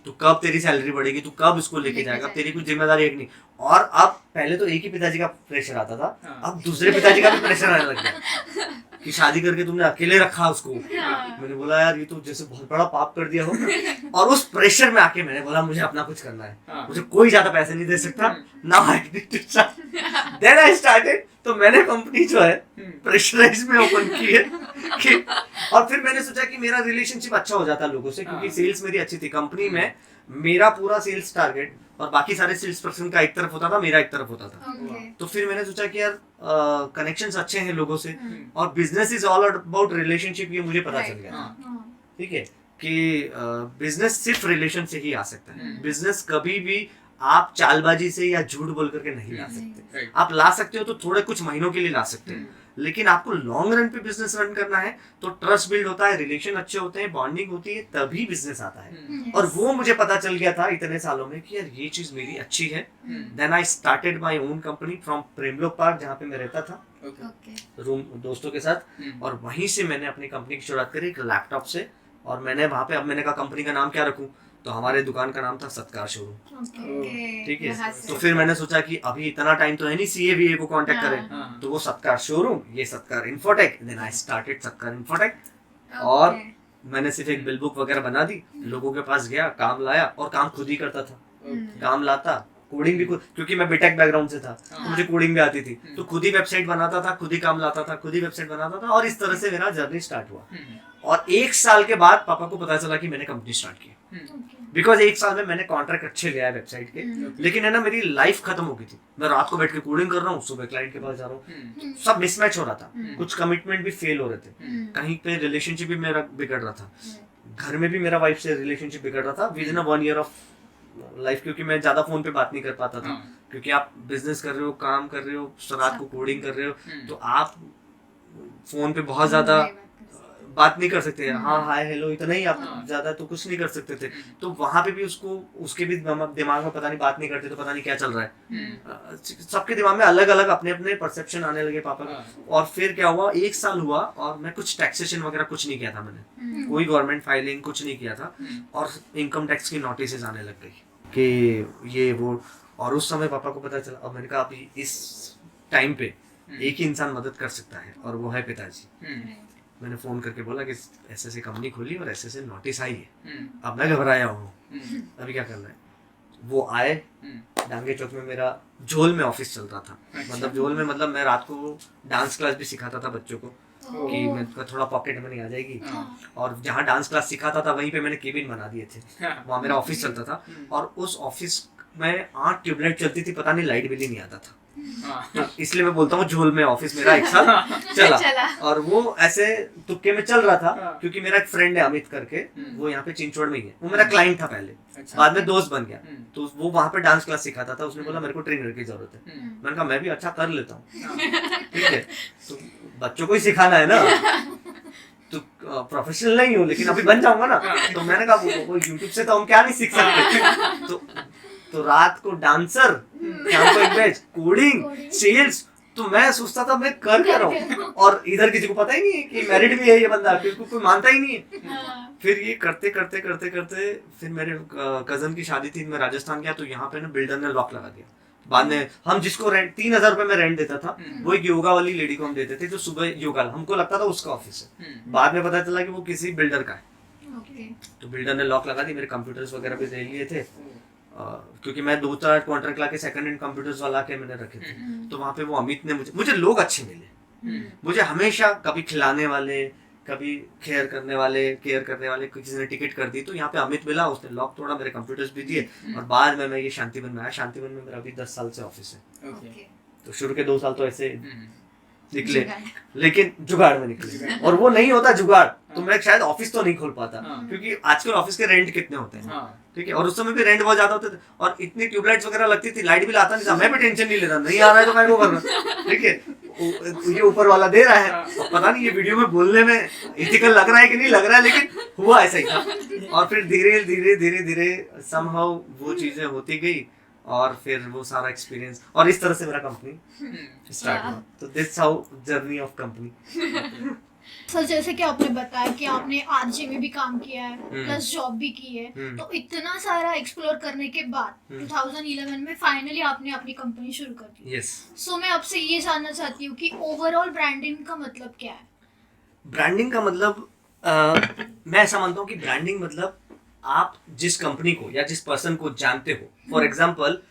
तो कब तेरी सैलरी बढ़ेगी, तू कब इसको लेके जाएगा, तेरी कुछ जिम्मेदारी एक नहीं। और अब पहले तो एक ही पिताजी का प्रेशर आता था, अब दूसरे पिताजी का भी प्रेशर आने लग गया कि शादी करके तुमने अकेले रखा उसको। मैंने बोला यार ये तो जैसे बहुत बड़ा पाप कर दिया हो। और उस प्रेशर में आके मैंने बोला मुझे अपना कुछ करना है, मुझे कोई ज्यादा पैसे नहीं दे सकता, now I need to start. Then I started. तो मैंने कंपनी जो है प्रेशराइज में ओपन की है कि, और फिर मैंने सोचा कि मेरा रिलेशनशिप अच्छा हो जाता लोगों से, क्योंकि सेल्स मेरी अच्छी थी कंपनी में। मेरा पूरा सेल्स टारगेट और बाकी सारे सेल्स पर्सन का एक तरफ होता था, मेरा एक तरफ होता था। तो फिर मैंने सोचा कि यार कनेक्शंस अच्छे हैं लोगों से, और business is all about relationship, ये मुझे पता चल गया, ठीक है, कि बिजनेस सिर्फ रिलेशन से ही आ सकता है। बिजनेस कभी भी आप चालबाजी से या झूठ बोल करके नहीं ला सकते। आप ला सकते हो तो थोड़े कुछ महीनों के लिए ला सकते हैं, लेकिन आपको लॉन्ग रन पे बिजनेस रन करना है तो ट्रस्ट बिल्ड होता है, रिलेशन अच्छे होते हैं, बॉन्डिंग होती है, तभी बिजनेस आता है। और वो मुझे पता चल गया था इतने सालों में कि यार ये चीज मेरी अच्छी है। Then I started my own company from Premlok park, जहाँ पे मैं रहता था रूम दोस्तों के साथ, और वहीं से मैंने अपनी कंपनी की शुरुआत करी एक लैपटॉप से। और मैंने वहाँ पे, अब मैंने कहा कंपनी का नाम क्या रखूं, तो हमारे दुकान का नाम था सत्कार शोरूम, ठीक है। तो फिर मैंने सोचा कि अभी इतना टाइम तो है नहीं CAVA को कांटेक्ट करें, तो वो सत्कार शोरूम, ये सत्कार इन्फोटेक। देन आई स्टार्टेड सत्कार इन्फोटेक, और मैंने सिर्फ एक बिल बुक वगैरह बना दी, लोगों के पास गया, काम लाया, और काम खुद ही करता था। काम लाता, कोडिंग भी खुद, क्योंकि मैं बीटेक बैकग्राउंड से था तो मुझे कोडिंग भी आती थी, तो खुद ही वेबसाइट बनाता था, खुद ही काम लाता था, खुद ही वेबसाइट बनाता था, और इस तरह से मेरा जर्नी स्टार्ट हुआ। और 1 साल के बाद पापा को पता चला कि मैंने कंपनी स्टार्ट की, बिकॉज 1 साल में मैंने कॉन्ट्रैक्ट अच्छे लिया है वेबसाइट के। लेकिन है ना, मेरी लाइफ खत्म हो गई थी। मैं रात को बैठ के कोडिंग कर रहा हूँ, सुबह क्लाइंट के पास जा रहा हूँ, सब मिसमैच हो रहा था, कुछ कमिटमेंट भी फेल हो रहे थे, कहीं पे रिलेशनशिप भी मेरा बिगड़ रहा था, घर में भी मेरा वाइफ से रिलेशनशिप बिगड़ रहा था with in 1 year of life, क्योंकि मैं ज्यादा फोन पे बात नहीं कर पाता था, क्योंकि आप बिजनेस कर रहे हो, काम कर रहे हो, रात को कोडिंग कर रहे हो, तो आप फोन पे बहुत ज्यादा बात नहीं कर सकते। हाँ हाय हेलो इतना ही, आप ज्यादा तो कुछ नहीं कर सकते थे। तो वहां पे भी उसके भी दिमाग में पता नहीं, बात नहीं करते तो पता नहीं क्या चल रहा है। सबके दिमाग में अलग अलग अपने अपने परसेप्शन आने लगे पापा का। और फिर क्या हुआ, 1 साल हुआ और मैं कुछ टैक्सेशन वगैरह कुछ नहीं किया था मैंने, कोई गवर्नमेंट फाइलिंग कुछ नहीं किया था। और इनकम टैक्स की नोटिस आने लग गई कि ये वो। और उस समय पापा को पता चला। और मैंने कहा अभी इस टाइम पे एक ही इंसान मदद कर सकता है और वो है पिताजी। मैंने फोन करके बोला कि ऐसे ऐसे कंपनी खोली और ऐसे ऐसे नोटिस आई है, अब मैं घबराया हूँ, अभी क्या करना है। वो आए, डांगे चौक में मेरा झोल में ऑफिस चल रहा था। मतलब झोल में मतलब मैं रात को डांस क्लास भी सिखाता था बच्चों को, कि मैं थोड़ा पॉकेट मनी आ जाएगी। और जहाँ डांस क्लास सिखाता था वहीं पे मैंने केबिन बना दिए थे, वहाँ मेरा ऑफिस चलता था। और उस ऑफिस में 8 ट्यूबलाइट चलती थी, पता नहीं लाइट बिल ही नहीं आता था। तो इसलिए मैं बोलता हूँ झोल में ऑफिस मेरा 1 साल चला। और वो ऐसे तुक्के में चल रहा था, क्योंकि मेरा एक फ्रेंड है अमित करके, वो यहाँ पे चिंचवड़ में ही है। वो मेरा क्लाइंट था पहले, बाद में दोस्त बन गया। तो वो वहाँ पे डांस क्लास सिखाता था। उसने बोला मेरे को ट्रेनर की जरूरत है। मैंने कहा मैं भी अच्छा कर लेता हूँ, ठीक है, तो बच्चों को ही सिखाना है ना, तो प्रोफेशनल नहीं हूँ लेकिन अभी बन जाऊंगा ना। तो मैंने कहा वो यूट्यूब से तो हम क्या नहीं सीख सकते। तो रात को डांसर, शाम को एक बैच कोडिंग, सेल्स। तो मैं सोचता था मैं कर क्या रहा हूँ, और इधर किसी को पता ही नहीं है कि मैरिड भी है ये बंदा, क्योंकि कोई मानता ही नहीं है। फिर ये करते करते करते करते फिर मेरे कजन की शादी थी, मैं राजस्थान गया। तो यहाँ पे ना बिल्डर ने लॉक लगा दिया। बाद में हम जिसको रेंट 3000 रुपए में रेंट देता था, वो एक योगा वाली लेडी को हम देते थे, जो सुबह योगा, हमको लगता था उसका ऑफिस है। बाद में पता चला कि वो किसी बिल्डर का है। तो बिल्डर ने लॉक लगा दी, मेरे कंप्यूटर्स वगैरह भी ले लिए थे, क्योंकि मैं 2-4 कॉन्ट्रैक्ट ला के सेकंड हैंड कंप्यूटर्स वाला के मैंने रखे थे। तो वहाँ पे वो अमित ने मुझे लोग अच्छे मिले। मुझे हमेशा कभी खिलाने वाले, कभी केयर करने वाले, किसी ने टिकट कर दी। तो यहाँ पे अमित मिला, उसने लॉक तोड़ा, मेरे कंप्यूटर्स भी दिए। और बाद में मैं ये शांतिवन में आया। शांतिवन में मेरा अभी 10 साल से ऑफिस है। तो शुरू के 2 साल तो ऐसे निकले, लेकिन जुगाड़ में निकले। और वो नहीं होता जुगाड़ तो मैं शायद ऑफिस तो नहीं खोल पाता, क्योंकि आजकल ऑफिस के रेंट कितने होते हैं, ठीक है। और उस समय भी रेंट बहुत ज्यादा होते थे, और इतनी ट्यूबलाइट्स वगैरह लगती थी, लाइट बिल आता नहीं था। मैं भी टेंशन नहीं लेता, नहीं आ रहा है तो मैं वो करना, ठीक है, ये ऊपर वाला दे रहा है। पता नहीं ये वीडियो में बोलने में इथिकल लग रहा है कि नहीं लग रहा है, लेकिन हुआ ऐसा ही था। और फिर धीरे धीरे समहाउ वो चीजें होती गई, और फिर वो सारा एक्सपीरियंस, और इस तरह से मेरा कंपनी स्टार्ट हुआ। तो this how journey of company. Sir जैसे कि आपने बताया कि आपने आरजे में भी काम किया है, प्लस जॉब भी की है, तो इतना सारा एक्सप्लोर करने के बाद 2011 में फाइनली आपने अपनी कंपनी शुरू कर दी। यस। सो मैं आपसे ये जानना चाहती हूँ कि ओवरऑल ब्रांडिंग का मतलब क्या है? ब्रांडिंग का मतलब मैं ऐसा मानता हूँ कि ब्रांडिंग मतलब आप जिस कंपनी को या जिस पर्सन को जानते हो। फॉर एग्जाम्पल,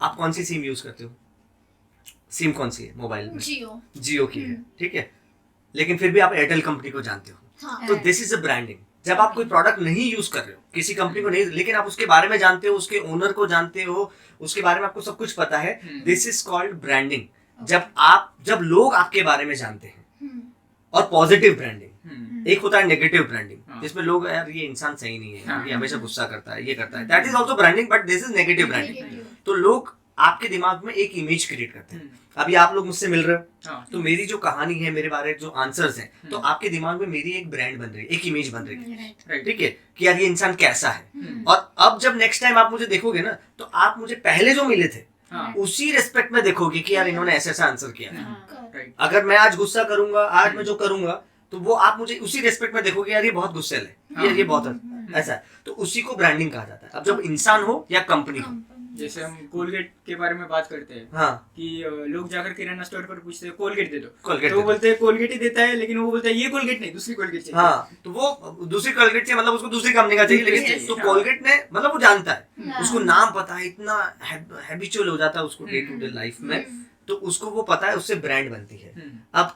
आप कौन सी सिम यूज करते हो? सिम कौन सी है मोबाइल में? जियो की है, ठीक है, लेकिन फिर भी आप एयरटेल कंपनी को जानते हो। हाँ। तो दिस इज अ ब्रांडिंग। जब आप कोई प्रोडक्ट नहीं यूज कर रहे हो, किसी कंपनी को नहीं, लेकिन आप उसके बारे में जानते हो, उसके ओनर को जानते हो, उसके बारे में आपको सब कुछ पता है, दिस इज कॉल्ड ब्रांडिंग। जब लोग आपके बारे में जानते हैं। और पॉजिटिव ब्रांडिंग, एक होता है नेगेटिव ब्रांडिंग, जिसमें लोग यार ये इंसान सही नहीं है, ये हमेशा गुस्सा करता है, ये करता है, that is also branding, but this is negative branding. तो लोग आपके दिमाग में एक इमेज क्रिएट करते हैं। अभी आप लोग मुझसे मिल रहे हो, तो मेरी जो कहानी है, मेरे बारे जो आंसर्स हैं, तो आपके दिमाग में मेरी एक ब्रांड बन रही है, एक इमेज बन रही है, ठीक है, कि यार ये इंसान कैसा है। और अब जब नेक्स्ट टाइम आप मुझे देखोगे ना, तो आप मुझे पहले जो मिले थे उसी रेस्पेक्ट में देखोगे कि यार इन्होंने ऐसा ऐसा आंसर किया। अगर मैं आज गुस्सा करूंगा, आज मैं जो करूंगा, तो वो आप मुझे उसी रेस्पेक्ट में देखोगे, यार ये बहुत गुस्सेल है, ये बहुत ऐसा है। तो उसी को ब्रांडिंग कहा जाता है। अब जब इंसान हो या कंपनी हो, जैसे हम कोलगेट के बारे में बात करते हैं, हाँ, कि लोग जाकर किराना स्टोर पर पूछते हैं कोलगेट दे दो, कोलगेट तो वो बोलते हैं कोलगेट ही देता है, लेकिन वो बोलता है ये कोलगेट नहीं, दूसरी कोलगेट चाहिए। हाँ, तो वो दूसरी कोलगेट चाहिए, मतलब उसको दूसरी कंपनी का चाहिए, लेकिन तो कोलगेट ने मतलब वो जानता है, उसको नाम पता है, इतना हैबिचुअल हो जाता है उसको डे टू डे लाइफ में, तो उसको वो पता है, उससे ब्रांड बनती है। अब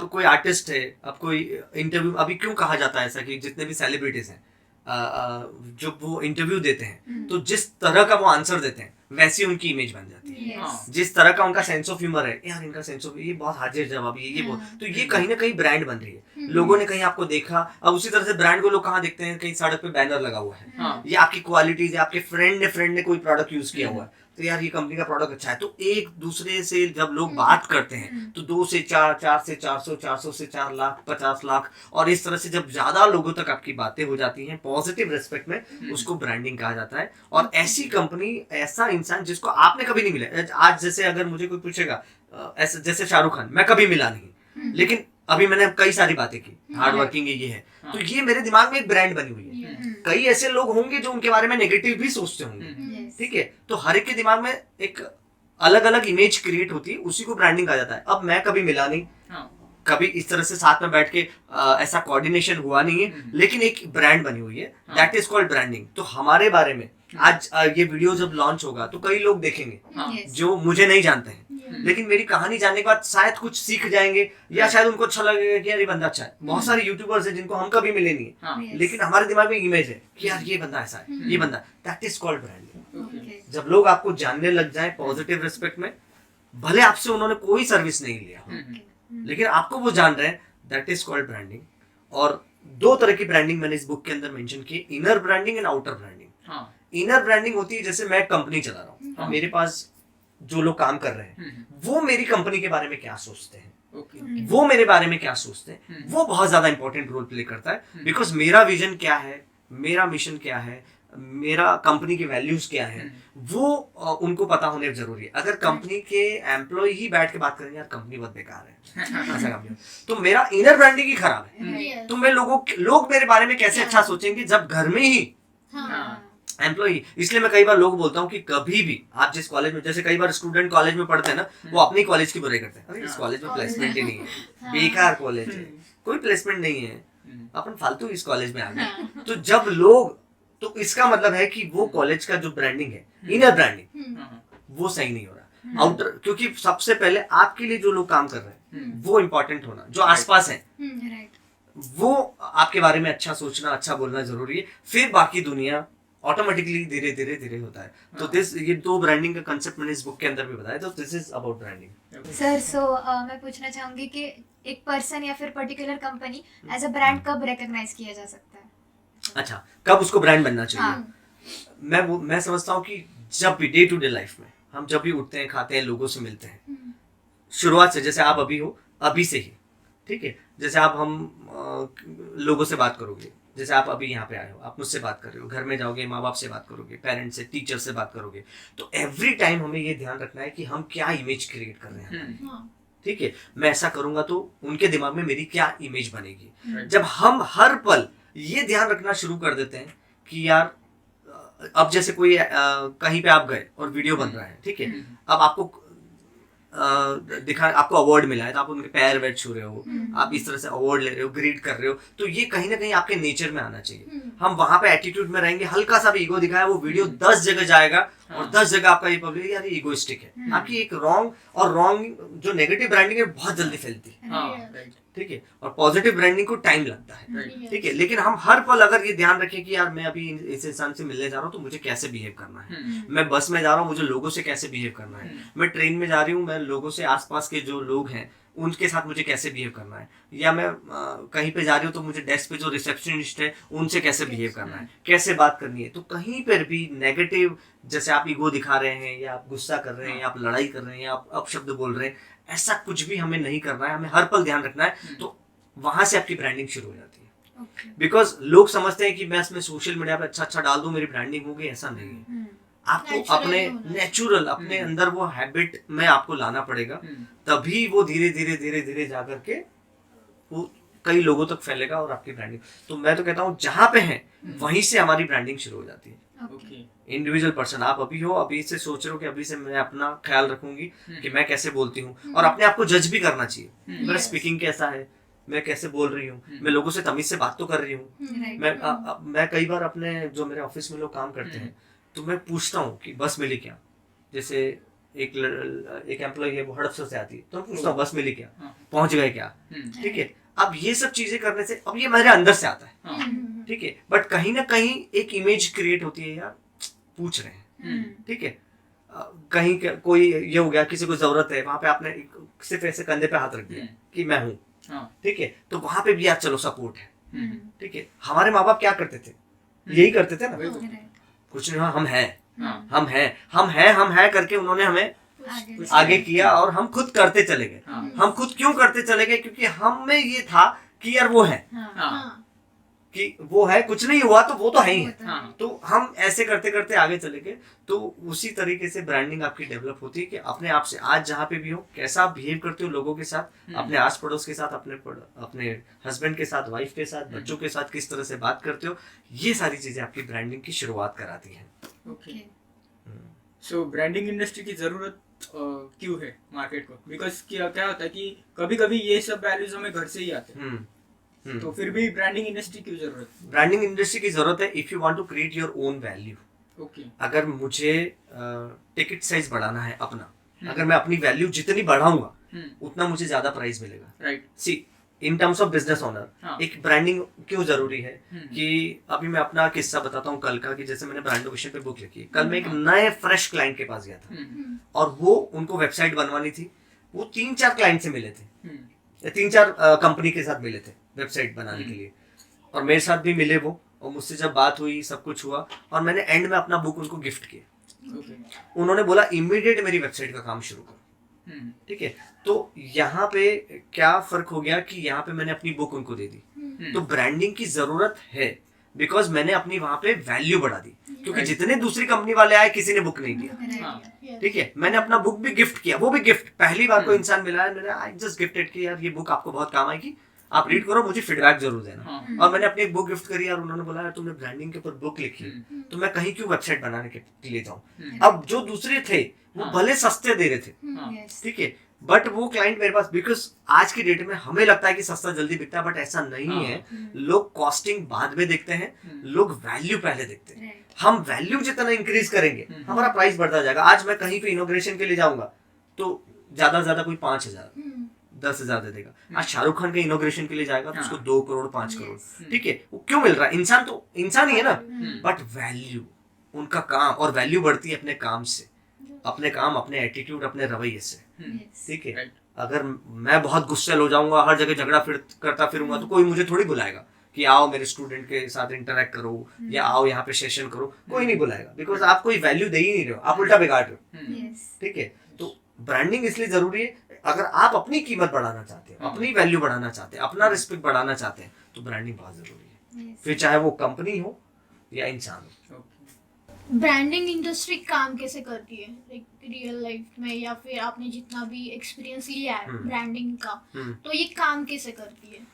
कोई आर्टिस्ट है, अब कोई इंटरव्यू, अभी क्यों कहा जाता है ऐसा कि जितने भी सेलिब्रिटीज हैं जब वो इंटरव्यू देते हैं, तो जिस तरह का वो आंसर देते हैं वैसी उनकी इमेज बन जाती है। जिस तरह का उनका सेंस ऑफ ह्यूमर है, यार इनका सेंस ऑफ, ये बहुत हाजिर जवाब, ये बहुत, तो ये कहीं ना कहीं ब्रांड बन रही है। लोगों ने कहीं आपको देखा, अब उसी तरह से ब्रांड को लोग कहाँ देखते हैं, कहीं सड़क पे बैनर लगा हुआ है, ये आपकी क्वालिटीज है, आपके फ्रेंड ने कोई प्रोडक्ट यूज किया हुआ है, तो यार ये कंपनी का प्रोडक्ट अच्छा है, तो एक दूसरे से जब लोग बात करते हैं तो 2 से 4, 4 से 400, 400 से 4 लाख, 50 लाख, और इस तरह से जब ज्यादा लोगों तक आपकी बातें हो जाती हैं पॉजिटिव रेस्पेक्ट में, उसको ब्रांडिंग कहा जाता है। और ऐसी कंपनी, ऐसा इंसान जिसको आपने कभी नहीं मिला, आज जैसे अगर मुझे कोई पूछेगा ऐसे जैसे शाहरुख खान, मैं कभी मिला नहीं, लेकिन अभी मैंने कई सारी बातें की, हार्ड वर्किंग है, ये है, तो ये मेरे दिमाग में एक ब्रांड बनी हुई है। कई ऐसे लोग होंगे जो उनके बारे में नेगेटिव भी सोचते होंगे, ठीक है, तो हर एक के दिमाग में एक अलग अलग इमेज क्रिएट होती है, उसी को ब्रांडिंग कहा जाता है। अब मैं कभी मिला नहीं, कभी इस तरह से साथ में बैठ के ऐसा कोऑर्डिनेशन हुआ नहीं है, लेकिन एक ब्रांड बनी हुई है, दैट इज कॉल्ड ब्रांडिंग। तो हमारे बारे में आज ये वीडियो जब लॉन्च होगा तो कई लोग देखेंगे जो मुझे नहीं जानते हैं, लेकिन मेरी कहानी जानने के बाद शायद कुछ सीख जाएंगे, या शायद उनको अच्छा लगेगा कि यार ये बंदा अच्छा है। बहुत सारे यूट्यूबर्स हैं जिनको हम कभी मिले नहीं है, लेकिन हमारे दिमाग में इमेज है कि यार ये बंदा ऐसा है, ये बंदा, दैट इज कॉल्ड ब्रांडिंग। जब लोग आपको जानने लग जाए पॉजिटिव रिस्पेक्ट में, भले आपसे उन्होंने कोई सर्विस नहीं लिया, लेकिन आपको वो जान रहे हैं, दैट इज कॉल्ड ब्रांडिंग। और 2 तरह की ब्रांडिंग मैंने इस बुक के अंदर मेंशन की, inner branding and outer branding. Inner branding होती है जैसे मैं कंपनी चला रहा हूँ, मेरे पास जो लोग काम कर रहे हैं वो मेरी कंपनी के बारे में क्या सोचते हैं, वो मेरे बारे में क्या सोचते हैं, वो बहुत ज्यादा इंपॉर्टेंट रोल प्ले करता है। बिकॉज मेरा विजन क्या है, मेरा मिशन क्या है, मेरा कंपनी की वैल्यूज क्या है, वो उनको पता होने जरूरी है। अगर कंपनी के एम्प्लॉय ही बैठ के बात करेंगे यार कंपनी बहुत बेकार है, ऐसा कंपनी, तो मेरा इनर ब्रांडिंग ही खराब है। तो मैं लोग मेरे बारे में कैसे अच्छा सोचेंगे जब घर में ही एम्प्लॉय। इसलिए मैं कई बार लोग बोलता हूँ कि कभी भी आप जिस कॉलेज में, जैसे कई बार स्टूडेंट कॉलेज में पढ़ते हैं ना, वो अपनी कॉलेज की बुराई करते हैं, अरे इस कॉलेज में प्लेसमेंट ही नहीं है, बेकार कॉलेज है, कोई प्लेसमेंट नहीं है, अपन फालतू इस कॉलेज में आ गए। तो जब लोग, तो इसका मतलब है कि वो कॉलेज का जो ब्रांडिंग है, इनर ब्रांडिंग, वो सही नहीं हो रहा। आउटर, क्योंकि सबसे पहले आपके लिए जो लोग काम कर रहे हैं वो इंपॉर्टेंट होना, जो आसपास है वो आपके बारे में अच्छा सोचना, अच्छा बोलना जरूरी है, फिर बाकी दुनिया ऑटोमेटिकली धीरे धीरे धीरे होता है। तो ये 2 ब्रांडिंग का कंसेप्ट मैंने इस बुक के अंदर भी बताया, तो this is about branding. Sir, मैं पूछना चाहूंगी कि एक पर्सन या फिर particular company as a brand कब रिकॉग्नाइज किया जा सकता है? अच्छा, कब उसको ब्रांड बनना चाहिए? मैं समझता हूँ कि जब भी डे टू डे लाइफ में हम जब भी उठते हैं, खाते हैं, लोगों से मिलते हैं, शुरुआत से, जैसे आप अभी हो, अभी से ही, ठीक है, जैसे आप हम लोगों से बात करोगे, जैसे आप अभी यहाँ पे आए हो, आप मुझसे बात कर रहे हो, घर में जाओगे माँ बाप से बात करोगे, पेरेंट्स से, टीचर से बात करोगे, तो एवरी टाइम हमें ये ध्यान रखना है कि हम क्या इमेज क्रिएट कर रहे हैं, ठीक है। मैं ऐसा करूंगा तो उनके दिमाग में मेरी क्या इमेज बनेगी। जब हम हर पल ये ध्यान रखना शुरू कर देते हैं कि यार, अब जैसे कोई कहीं पे आप गए और वीडियो बन रहा है, ठीक है, अब आपको आपको अवार्ड मिला है, तो आप उनके पैर वैर छू रहे हो, आप इस तरह से अवार्ड ले रहे हो, ग्रीट कर रहे हो, तो ये कहीं ना कहीं आपके नेचर में आना चाहिए। हम वहां पे एटीट्यूड में रहेंगे, हल्का सा भी ईगो दिखाया, वो वीडियो 10 जगह जाएगा और 10 जगह आपका ये पब्लिक यार ये ईगोइस्टिक है। आपकी एक रॉन्ग जो नेगेटिव ब्रांडिंग है बहुत जल्दी फैलती है, ठीक है, और पॉजिटिव ब्रांडिंग को टाइम लगता है, ठीक है। लेकिन हम हर पल अगर ये ध्यान रखें कि यार मैं अभी इस इंसान से मिलने जा रहा हूँ तो मुझे कैसे बिहेव करना है, मैं बस में जा रहा हूँ मुझे लोगों से कैसे बिहेव करना है, मैं ट्रेन में जा रही हूँ मैं लोगों से, आसपास के जो लोग हैं उनके साथ मुझे कैसे बिहेव करना है, या मैं कहीं पे जा रही हूँ तो मुझे डेस्क पे जो रिसेप्शनिस्ट है उनसे कैसे बिहेव करना है, कैसे बात करनी है। तो कहीं पर भी नेगेटिव, जैसे आप ईगो दिखा रहे हैं, या आप गुस्सा कर रहे हैं, या आप लड़ाई कर रहे हैं, या आप अपशब्द बोल रहे हैं, ऐसा कुछ भी हमें नहीं करना है, हमें हर पल ध्यान रखना है। तो वहां से आपकी ब्रांडिंग शुरू हो जाती है। बिकॉज लोग समझते हैं कि मैं इसमें सोशल मीडिया पे अच्छा डाल दूं मेरी ब्रांडिंग होगी, ऐसा नहीं है। आपको अपने नेचुरल, अपने अंदर वो हैबिट में आपको लाना पड़ेगा, तभी वो धीरे धीरे धीरे धीरे जा करके वो कई लोगों तक फैलेगा और आपकी ब्रांडिंग। तो मैं तो कहता हूँ जहां पे है वहीं से हमारी ब्रांडिंग शुरू हो जाती है। इंडिविजुअल पर्सन, आप अभी हो, अभी से सोच रहे हो कि अभी से मैं अपना ख्याल रखूंगी कि मैं कैसे बोलती हूँ, और अपने आप को जज भी करना चाहिए, मेरा स्पीकिंग कैसा है, मैं कैसे बोल रही हूँ, मैं लोगों से तमीज से बात तो कर रही हूँ। मैं कई बार अपने जो मेरे ऑफिस में लोग काम करते हैं तो मैं पूछता हूँ कि बस मिली क्या, जैसे एक एम्प्लॉय है वो हड़प से आती है तो मैं पूछता हूँ बस मिली क्या, पहुंच गए क्या, ठीक है। अब ये सब चीजें करने से, अब ये मेरे अंदर से आता है, ठीक है, बट कहीं ना कहीं एक इमेज क्रिएट होती है, यार पूछ रहे हैं, ठीक है। कहीं कोई ये हो गया, किसी को जरूरत है, वहां पे आपने सिर्फ ऐसे कंधे पे हाथ रख दिया कि मैं हूँ, ठीक है, तो वहां पे भी यार चलो सपोर्ट है, ठीक है। हमारे माँ बाप क्या करते थे, यही करते थे ना, कुछ नहीं, हम हैं, हाँ, हम हैं करके उन्होंने हमें आगे किया और हम खुद करते चले गए। हाँ, हम खुद क्यों करते चले गए? क्योंकि हम में ये था कि यार वो है, हाँ, कि वो है, कुछ नहीं हुआ तो वो तो है ही है। हाँ, तो हम ऐसे करते करते आगे चले गए। तो उसी तरीके से ब्रांडिंग आपकी डेवलप होती है कि अपने आप से आज जहाँ पे भी हो, कैसा आप बिहेव करते हो लोगों के साथ, अपने आस पड़ोस के साथ, अपने हस्बैंड के साथ, वाइफ के साथ, बच्चों के साथ किस तरह से बात करते हो, ये सारी चीजें आपकी ब्रांडिंग की शुरुआत कराती हैं। ओके। सो ब्रांडिंग इंडस्ट्री की जरूरत क्यों है मार्केट को? बिकॉज क्या होता है कि कभी कभी ये सब वैल्यूज हमें घर से ही आते हैं, तो फिर भी ब्रांडिंग इंडस्ट्री क्यों जरूरत? ब्रांडिंग इंडस्ट्री की जरूरत है if you want to create your own value. Okay. अगर मुझे टिकट साइज बढ़ाना है अपना, अगर मैं अपनी वैल्यू जितनी बढ़ाऊंगा उतना मुझे ज्यादा प्राइस मिलेगा। Right. See in terms of business owner, हाँ। एक ब्रांडिंग क्यों जरूरी है कि अभी मैं अपना किस्सा बताता हूँ कल का, कि जैसे मैंने ब्रांड विषय पे बुक लिखी। कल मैं एक नए फ्रेश क्लाइंट के पास गया था और वो उनको वेबसाइट बनवानी थी। वो 3-4 क्लाइंट से मिले थे, 3-4 कंपनी के साथ मिले थे वेबसाइट बनाने के लिए, और मेरे साथ भी मिले वो, और मुझसे जब बात हुई सब कुछ हुआ और मैंने एंड में अपना बुक उनको गिफ्ट किया। उन्होंने बोला इमीडिएट मेरी वेबसाइट का काम शुरू करो। ठीक है, तो यहाँ पे क्या फर्क हो गया कि यहाँ पे मैंने अपनी बुक उनको दे दी। तो ब्रांडिंग की जरूरत है बिकॉज मैंने अपनी वहां पे वैल्यू बढ़ा दी, क्योंकि जितने दूसरी कंपनी वाले आए किसी ने बुक नहीं दिया। ठीक है, मैंने अपना बुक भी गिफ्ट किया, वो भी गिफ्ट। पहली बार कोई इंसान मिला है, मैंने आई जस्ट गिफ्टेड कि यार ये बुक आपको बहुत काम आएगी, आप रीड करो, मुझे फीडबैक जरूर देना। और मैंने अपनी एक बुक गिफ्ट करी और उन्होंने बोला यार तुमने ब्रांडिंग के ऊपर बुक लिखी, तो मैं कहीं क्यों वेबसाइट बनाने के लिए जाऊं। अब जो दूसरे थे वो भले सस्ते दे रहे थे, ठीक है, बट वो क्लाइंट मेरे पास, बिकॉज आज की डेट में हमें लगता है कि सस्ता जल्दी बिकता है, बट ऐसा नहीं है। लोग कॉस्टिंग बाद में देखते हैं, लोग वैल्यू पहले देखते हैं। हम वैल्यू जितना इंक्रीज करेंगे हमारा प्राइस बढ़ता जाएगा। आज मैं कहीं पे इनॉग्रेशन के लिए जाऊंगा तो ज्यादा से ज्यादा कोई 5,000 10,000 दे देगा। आज शाहरुख खान के इनॉग्रेशन के लिए जाएगा तो उसको 2 करोड़ 5 करोड़। ठीक है, वो क्यों मिल रहा है? इंसान तो इंसान ही है ना, बट वैल्यू, उनका काम, और वैल्यू बढ़ती है अपने काम से, अपने काम, अपने एटीट्यूड, अपने रवैये से। ठीक है, अगर मैं बहुत गुस्से हो जाऊंगा, हर जगह झगड़ा करता फिरूंगा, तो कोई मुझे थोड़ी बुलाएगा कि आओ मेरे स्टूडेंट के साथ इंटरेक्ट करो या आओ यहाँ पे सेशन करो। कोई नहीं बुलाएगा, बिकॉज आप कोई वैल्यू दे ही नहीं रहे हो, आप उल्टा बिगाड़ रहे हो। ठीक है, तो ब्रांडिंग इसलिए जरूरी है। अगर आप अपनी कीमत बढ़ाना चाहते हो, अपनी वैल्यू बढ़ाना चाहते हैं, अपना रिस्पेक्ट बढ़ाना चाहते हैं, तो ब्रांडिंग बहुत जरूरी है, फिर चाहे वो कंपनी हो या इंसान हो। ब्रांडिंग इंडस्ट्री काम कैसे करती है, लाइक रियल लाइफ में, या फिर आपने जितना भी एक्सपीरियंस लिया है ब्रांडिंग का, तो ये काम कैसे करती है?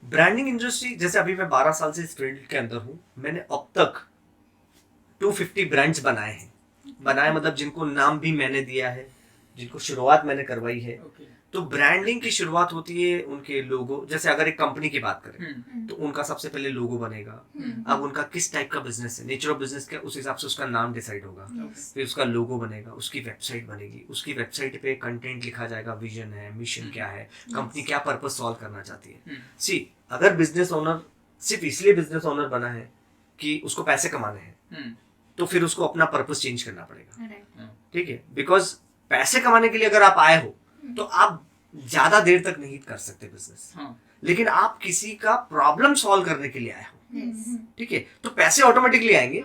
ब्रांडिंग इंडस्ट्री, जैसे अभी मैं 12 साल से इस फील्ड के अंदर हूँ, मैंने अब तक 250 ब्रांड्स बनाए हैं। बनाए मतलब जिनको नाम भी मैंने दिया है, जिनको शुरुआत मैंने करवाई है। तो ब्रांडिंग की शुरुआत होती है उनके लोगो। जैसे अगर एक कंपनी की बात करें तो उनका सबसे पहले लोगो बनेगा। अब उनका किस टाइप का बिजनेस है, नेचर ऑफ बिजनेस क्या, उस हिसाब से उसका नाम डिसाइड होगा। फिर उसका लोगो बनेगा, उसकी वेबसाइट बनेगी, उसकी वेबसाइट पे कंटेंट लिखा जाएगा, विजन है, मिशन क्या है, कंपनी क्या पर्पस सॉल्व करना चाहती है। सी, अगर बिजनेस ओनर सिर्फ इसलिए बिजनेस ओनर बना है कि उसको पैसे कमाने हैं, तो फिर उसको अपना पर्पस चेंज करना पड़ेगा। ठीक है, बिकॉज पैसे कमाने के लिए अगर आप आए हो तो आप ज्यादा देर तक नहीं कर सकते बिजनेस। लेकिन आप किसी का प्रॉब्लम सॉल्व करने के लिए आए हो, ठीक है, तो पैसे ऑटोमेटिकली आएंगे।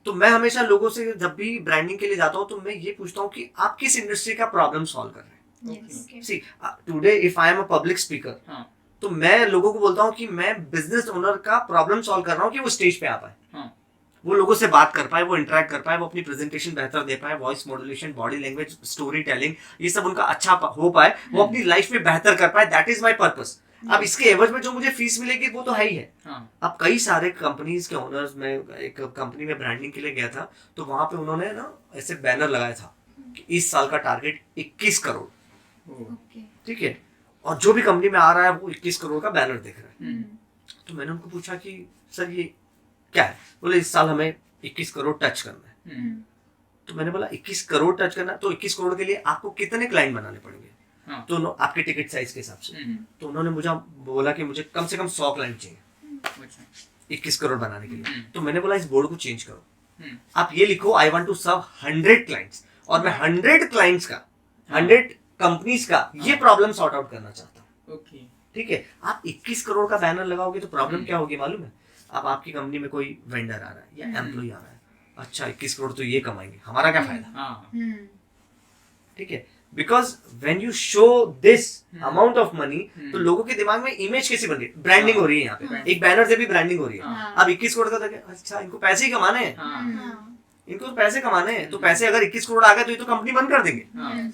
तो मैं हमेशा लोगों से जब भी ब्रांडिंग के लिए जाता हूं तो मैं ये पूछता हूं कि आप किस इंडस्ट्री का प्रॉब्लम सॉल्व कर रहे हैं। See, today if I am a public speaker, तो मैं लोगों को बोलता हूं कि मैं बिजनेस ओनर का प्रॉब्लम सॉल्व कर रहा हूं कि वो स्टेज पे आ पाए, वो लोगों से बात कर पाए, वो इंटरेक्ट कर पाए, वो अपनी प्रेजेंटेशन बेहतर दे पाए, voice modulation, body language, story telling, ये सब उनका अच्छा हो पाए, वो अपनी लाइफ में बेहतर कर पाए। That is my purpose. अब इसके एवज में जो मुझे फीस मिलेगी वो तो है ही है। अब कई सारे कंपनीज के ओनर्स, मैं एक कंपनी में ब्रांडिंग के लिए गया था, तो वहां पे उन्होंने ना ऐसे बैनर लगाया था कि इस साल का टारगेट 21 करोड़। ठीक है, और जो भी कंपनी में आ रहा है वो 21 करोड़ का बैनर देख रहा है। तो मैंने उनको पूछा कि सर ये क्या है? बोले इस साल हमें 21 करोड़ टच करना है। तो मैंने बोला 21 करोड़ टच करना, तो 21 करोड़ के लिए आपको कितने क्लाइंट बनाने पड़ेंगे? तो आपके टिकट साइज के हिसाब से। तो उन्होंने मुझे बोला कि मुझे कम से कम 100 क्लाइंट चाहिए 21 करोड़ बनाने के लिए। तो मैंने बोला इस बोर्ड को चेंज करो, आप ये लिखो I want to serve 100 clients, और मैं 100 क्लाइंट्स का, 100 कंपनीज का ये प्रॉब्लम सॉर्ट आउट करना चाहता हूँ। ठीक है, आप 21 करोड़ का बैनर लगाओगे तो प्रॉब्लम क्या होगी मालूम है? अब आपकी कंपनी में कोई वेंडर आ रहा है या एम्प्लॉय आ रहा है, अच्छा 21 करोड़ तो ये कमाएंगे, हमारा क्या फायदा। हाँ ठीक है, because when you show this amount of money तो लोगों के दिमाग में इमेज कैसी बन रही है, ब्रांडिंग हो रही है यहाँ पे, एक बैनर से भी ब्रांडिंग हो रही है। हाँ। अब 21 करोड़ का तो क्या, अच्छा इनको पैसे ही कमाने हैं, हाँ इनको तो पैसे कमाने हैं, तो पैसे अगर 21 करोड़ आ गए तो ये तो कंपनी बंद कर देंगे। हाँ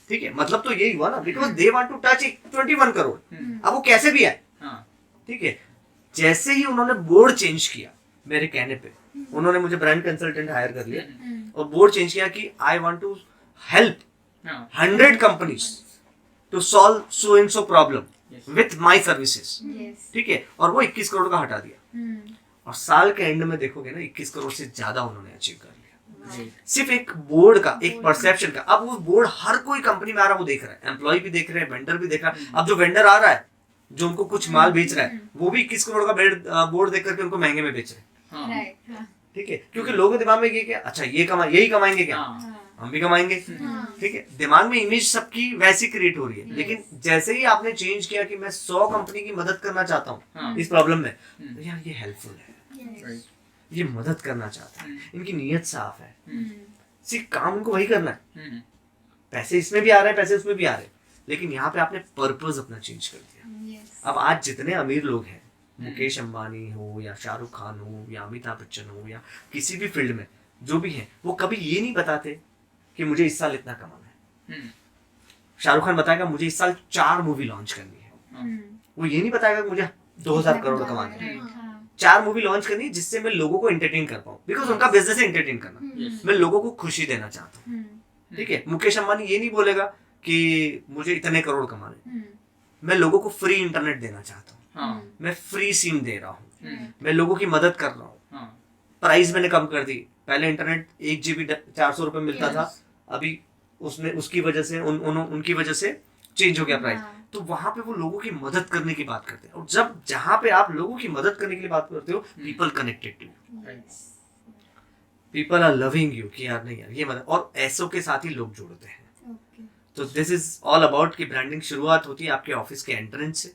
ठीक है, मतलब तो यही हुआ ना, because they want to touch 21 crore. अब वो कैसे भी आए, हाँ ठीक है, जैसे ही उन्होंने बोर्ड चेंज किया मेरे कहने पे, उन्होंने मुझे ब्रांड कंसल्टेंट हायर कर लिया और बोर्ड चेंज किया कि आई वांट टू हेल्प हाँ 100 companies to solve so and so problem Yes. with my services। Yes. ठीक है, और वो 21 करोड़ का हटा दिया और साल के एंड में देखोगे ना 21 करोड़ से ज्यादा उन्होंने अचीव कर लिया, सिर्फ एक बोर्ड का, एक परसेप्शन का। अब वो बोर्ड हर कोई कंपनी में आ रहा है, वो देख रहा है, एम्प्लॉय भी देख रहे हैं, वेंडर भी देख रहा है। अब जो वेंडर आ रहा है जो उनको कुछ माल बेच रहा है वो भी 21 करोड़ का बोर्ड देख करके उनको महंगे में बेच रहे हैं। हाँ Right. हाँ. ठीक है, क्योंकि लोगों के दिमाग में ये क्या, अच्छा ये यही कमाएंगे क्या, हाँ हम भी कमाएंगे। ठीक है, दिमाग में इमेज सबकी वैसी क्रिएट हो रही है। लेकिन जैसे ही आपने चेंज किया कि मैं 100 कंपनी की मदद करना चाहता हूँ हाँ। इस प्रॉब्लम में, तो यार ये हेल्पफुल है, राइट ये मदद करना चाहता है, इनकी नीयत साफ है, हम्म. सिर्फ काम उनको वही करना है। पैसे इसमें भी आ रहे हैं, पैसे उसमें भी आ रहे हैं, लेकिन यहाँ पे आपने पर्पज अपना चेंज कर दिया। Yes. अब आज जितने अमीर लोग हैं, मुकेश अंबानी हो या शाहरुख खान हो या अमिताभ बच्चन हो या किसी भी फील्ड में जो भी है, वो कभी ये नहीं बताते कि मुझे इस साल इतना कमाना है। शाहरुख खान बताएगा मुझे इस साल 4 मूवी लॉन्च करनी है, हम्म. वो ये नहीं बताएगा कि मुझे 2000 करोड़ कमाना है। Right. हाँ. 4 मूवी लॉन्च करनी है जिससे मैं लोगों को एंटरटेन कर पाऊँ, बिकॉज उनका बिजनेस है एंटरटेन करना। Yes. मैं लोगों को खुशी देना चाहता हूँ। हम्म. ठीक है, मुकेश अंबानी ये नहीं बोलेगा कि मुझे इतने करोड़ कमाने, हम्म. मैं लोगों को फ्री इंटरनेट देना चाहता हूँ, हाँ मैं फ्री सिम दे रहा हूँ, हम्म, मैं लोगों की मदद कर रहा हूँ, हाँ प्राइस मैंने कम कर दी। पहले इंटरनेट 1 GB 400 रुपए मिलता था, अभी उसने उसकी वजह से उनकी वजह से चेंज हो गया प्राइस। हाँ. तो वहां पे वो लोगों की मदद करने की बात करते हैं, और जब जहां पे आप लोगों की मदद करने के लिए बात करते हो, people connected to you, Yes. People are loving you कि यार नहीं यार ये मदद, और ऐसों के साथ ही लोग जुड़ते हैं। Okay. तो दिस इज ऑल अबाउट कि ब्रांडिंग शुरुआत होती है आपके ऑफिस के एंट्रेंस से,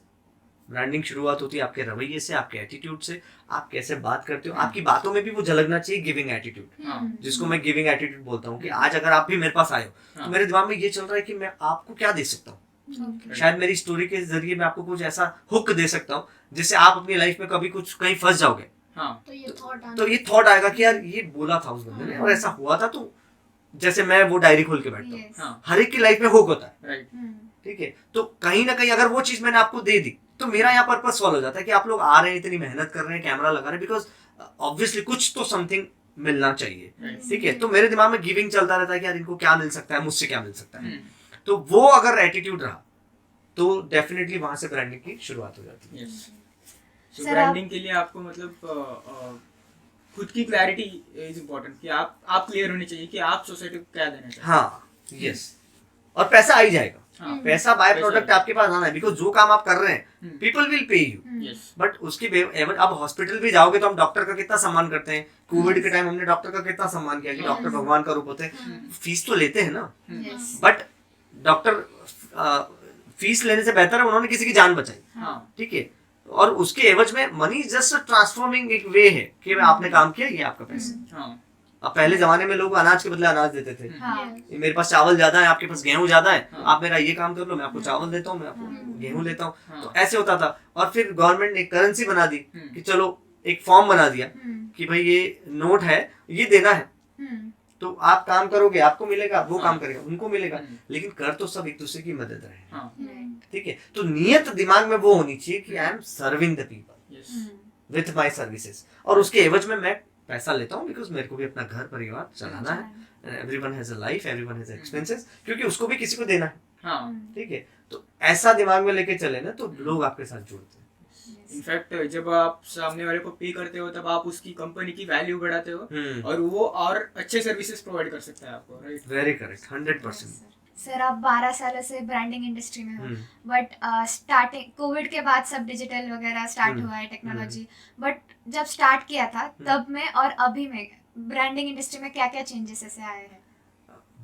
ब्रांडिंग शुरुआत होती है आपके रवैये से, आपके एटीट्यूड से, आप कैसे बात करते हो, आपकी बातों में भी वो झलकना चाहिए गिविंग एटीट्यूड, हाँ जिसको मैं गिविंग एटीट्यूड बोलता हूँ। कि आज अगर आप भी मेरे पास आए हो तो मेरे दिमाग में ये चल रहा है कि मैं आपको क्या दे सकता हूँ, Okay. शायद मेरी स्टोरी के जरिए मैं आपको कुछ ऐसा हुक दे सकता हूँ जिससे आप अपनी लाइफ में कभी कुछ कहीं फंस जाओगे, हाँ तो ये थॉट तो ये थॉट आएगा कि यार ये बोला था उस बंदे ने और ऐसा हुआ था। तो जैसे मैं वो डायरी खोल के बैठता हूँ, Yes. हाँ हर एक की लाइफ में हुक होता है, राइट हम्म. ठीक है, तो कहीं ना कहीं अगर वो चीज मैंने आपको दे दी तो मेरा यहाँ पर्पस सॉल्व हो जाता है कि आप लोग आ रहे हैं, इतनी मेहनत कर रहे हैं, कैमरा लगा रहे हैं, बिकॉज ऑब्वियसली कुछ तो समथिंग मिलना चाहिए। Right. ठीक है, तो मेरे दिमाग में गिविंग चलता रहता है कि यार इनको क्या मिल सकता है, मुझसे क्या मिल सकता है। हम्म, तो वो अगर एटीट्यूड रहा तो डेफिनेटली वहां से ब्रांडिंग की शुरुआत हो जाती है। यस सो Sir, ब्रांडिंग के लिए आपको मतलब खुद की क्लैरिटी इज इम्पोर्टेंट कि आप क्लियर होने चाहिए कि आप सोसाइटी को क्या देना चाहते हैं। हाँ यस, और पैसा आ ही जाएगा, हाँ पैसा बाय पैसा प्रोडक्ट आएगा। आपके पास आना है, बिकॉज जो काम आप कर रहे हैं people will pay you. Yes but उसकी अब हॉस्पिटल भी जाओगे तो हम डॉक्टर का कितना सम्मान करते हैं, कोविड के टाइम हमने डॉक्टर का कितना सम्मान किया कि डॉक्टर भगवान का रूप होते हैं, फीस तो लेते हैं ना, Yes. बट डॉक्टर फीस लेने से बेहतर है उन्होंने किसी की जान बचाई, हाँ ठीक है, और उसके एवज में मनी जस्ट ट्रांसफॉर्मिंग एक वे है कि आपने काम किया, ये आपका पैसा। हाँ अब पहले जमाने में लोग अनाज के बदले अनाज देते थे, हाँ. ये मेरे पास चावल ज्यादा है, आपके पास गेहूं ज्यादा है, हाँ। आप मेरा ये काम कर लो, मैं आपको चावल देता हूँ, मैं आपको गेहूं लेता हूँ। हाँ। तो ऐसे होता था, और फिर गवर्नमेंट ने एक करेंसी बना दी हम्म। कि चलो एक फॉर्म बना दिया हम्म. कि भाई ये नोट है, ये देना है, हम्म. तो आप काम करोगे आपको मिलेगा, वो हाँ। काम करेगा उनको मिलेगा, हम्म। लेकिन कर तो सब एक दूसरे की मदद रहे, हाँ Right. ठीक है। तो नियत दिमाग में वो होनी चाहिए कि I am serving the people yes hmm. With my services, और उसके एवज में मैं पैसा लेता हूँ, बिकॉज मेरे को भी अपना घर परिवार चलाना है, everyone has a life, everyone has expenses, क्योंकि उसको भी किसी को देना है, हाँ ठीक है। तो ऐसा दिमाग में लेके चले ना तो लोग आपके साथ जुड़ते हैं। इनफैक्ट जब आप सामने वाले को पे करते हो तब आप उसकी कंपनी की वैल्यू बढ़ाते हो हम्म, और वो और अच्छे सर्विसेज प्रोवाइड कर सकता है आपको, राइट। Very correct, 100%। सर आप 12 सालों से ब्रांडिंग इंडस्ट्री में हो, हम्म, बट स्टार्टिंग कोविड के बाद सब डिजिटल वगैरह स्टार्ट हम्म, हुआ है, टेक्नोलॉजी, बट जब स्टार्ट किया था तब में और अभी में ब्रांडिंग इंडस्ट्री में क्या क्या चेंजेस ऐसे आए हैं?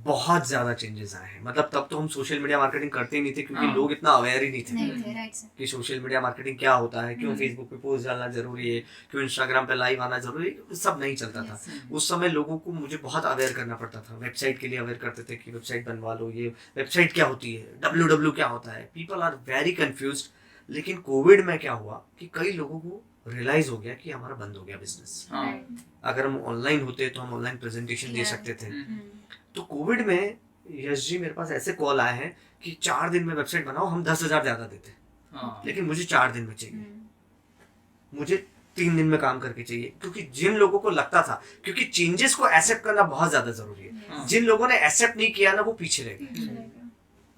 बहुत ज्यादा चेंजेस आए हैं। मतलब तब तो हम सोशल मीडिया मार्केटिंग करते ही नहीं थे, क्योंकि हाँ। लोग इतना अवेयर ही नहीं थे नहीं थे, राइट सर। कि सोशल मीडिया मार्केटिंग क्या होता है, क्यों फेसबुक पे पोस्ट डालना जरूरी है, क्यों इंस्टाग्राम पे लाइव आना जरूरी है, सब नहीं चलता था। उस समय लोगों को मुझे बहुत अवेयर करना पड़ता था। वेबसाइट के लिए अवेयर करते थे कि वेबसाइट बनवा लो, ये वेबसाइट क्या होती है, www क्या होता है। People are very confuse. लेकिन कोविड में क्या हुआ कि कई लोगों को रियलाइज हो गया कि हमारा बंद हो गया बिजनेस। हाँ। अगर हम ऑनलाइन होते तो हम ऑनलाइन प्रेजेंटेशन दे सकते थे। तो कोविड में यश जी मेरे पास ऐसे कॉल आए हैं कि 4 दिन में वेबसाइट बनाओ, हम 10,000 ज्यादा देते, हाँ। लेकिन मुझे 4 दिन में चाहिए, मुझे 3 दिन में काम करके चाहिए। क्योंकि जिन लोगों को लगता था, क्योंकि चेंजेस को एक्सेप्ट करना बहुत ज्यादा जरूरी है। जिन लोगों ने एक्सेप्ट नहीं किया ना, वो पीछे रह गए।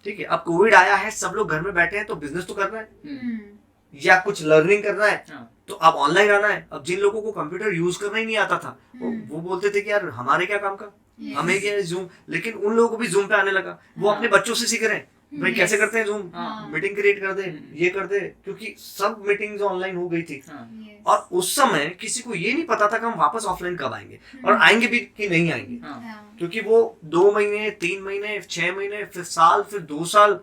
ठीक है, अब कोविड आया है, सब लोग घर में बैठे हैं, तो बिजनेस तो करना है या कुछ लर्निंग करना है, हाँ। तो अब ऑनलाइन आना है। अब जिन लोगों को कंप्यूटर यूज करना ही नहीं आता था, वो बोलते थे कि यार हमारे क्या काम का, हमें क्या है जूम। लेकिन उन लोगों को भी जूम पे आने लगा। वो अपने बच्चों से सीख रहे हैं, भाई कैसे करते हैं जूम, मीटिंग क्रिएट कर दे, ये कर दे, क्योंकि सब मीटिंग्स ऑनलाइन हो गई थी। और उस समय किसी को ये नहीं पता था कि हम वापस ऑफलाइन कब आएंगे, और आएंगे भी कि नहीं आएंगे। क्योंकि वो 2 महीने, 3 महीने, 6 महीने, फिर साल, फिर 2 साल।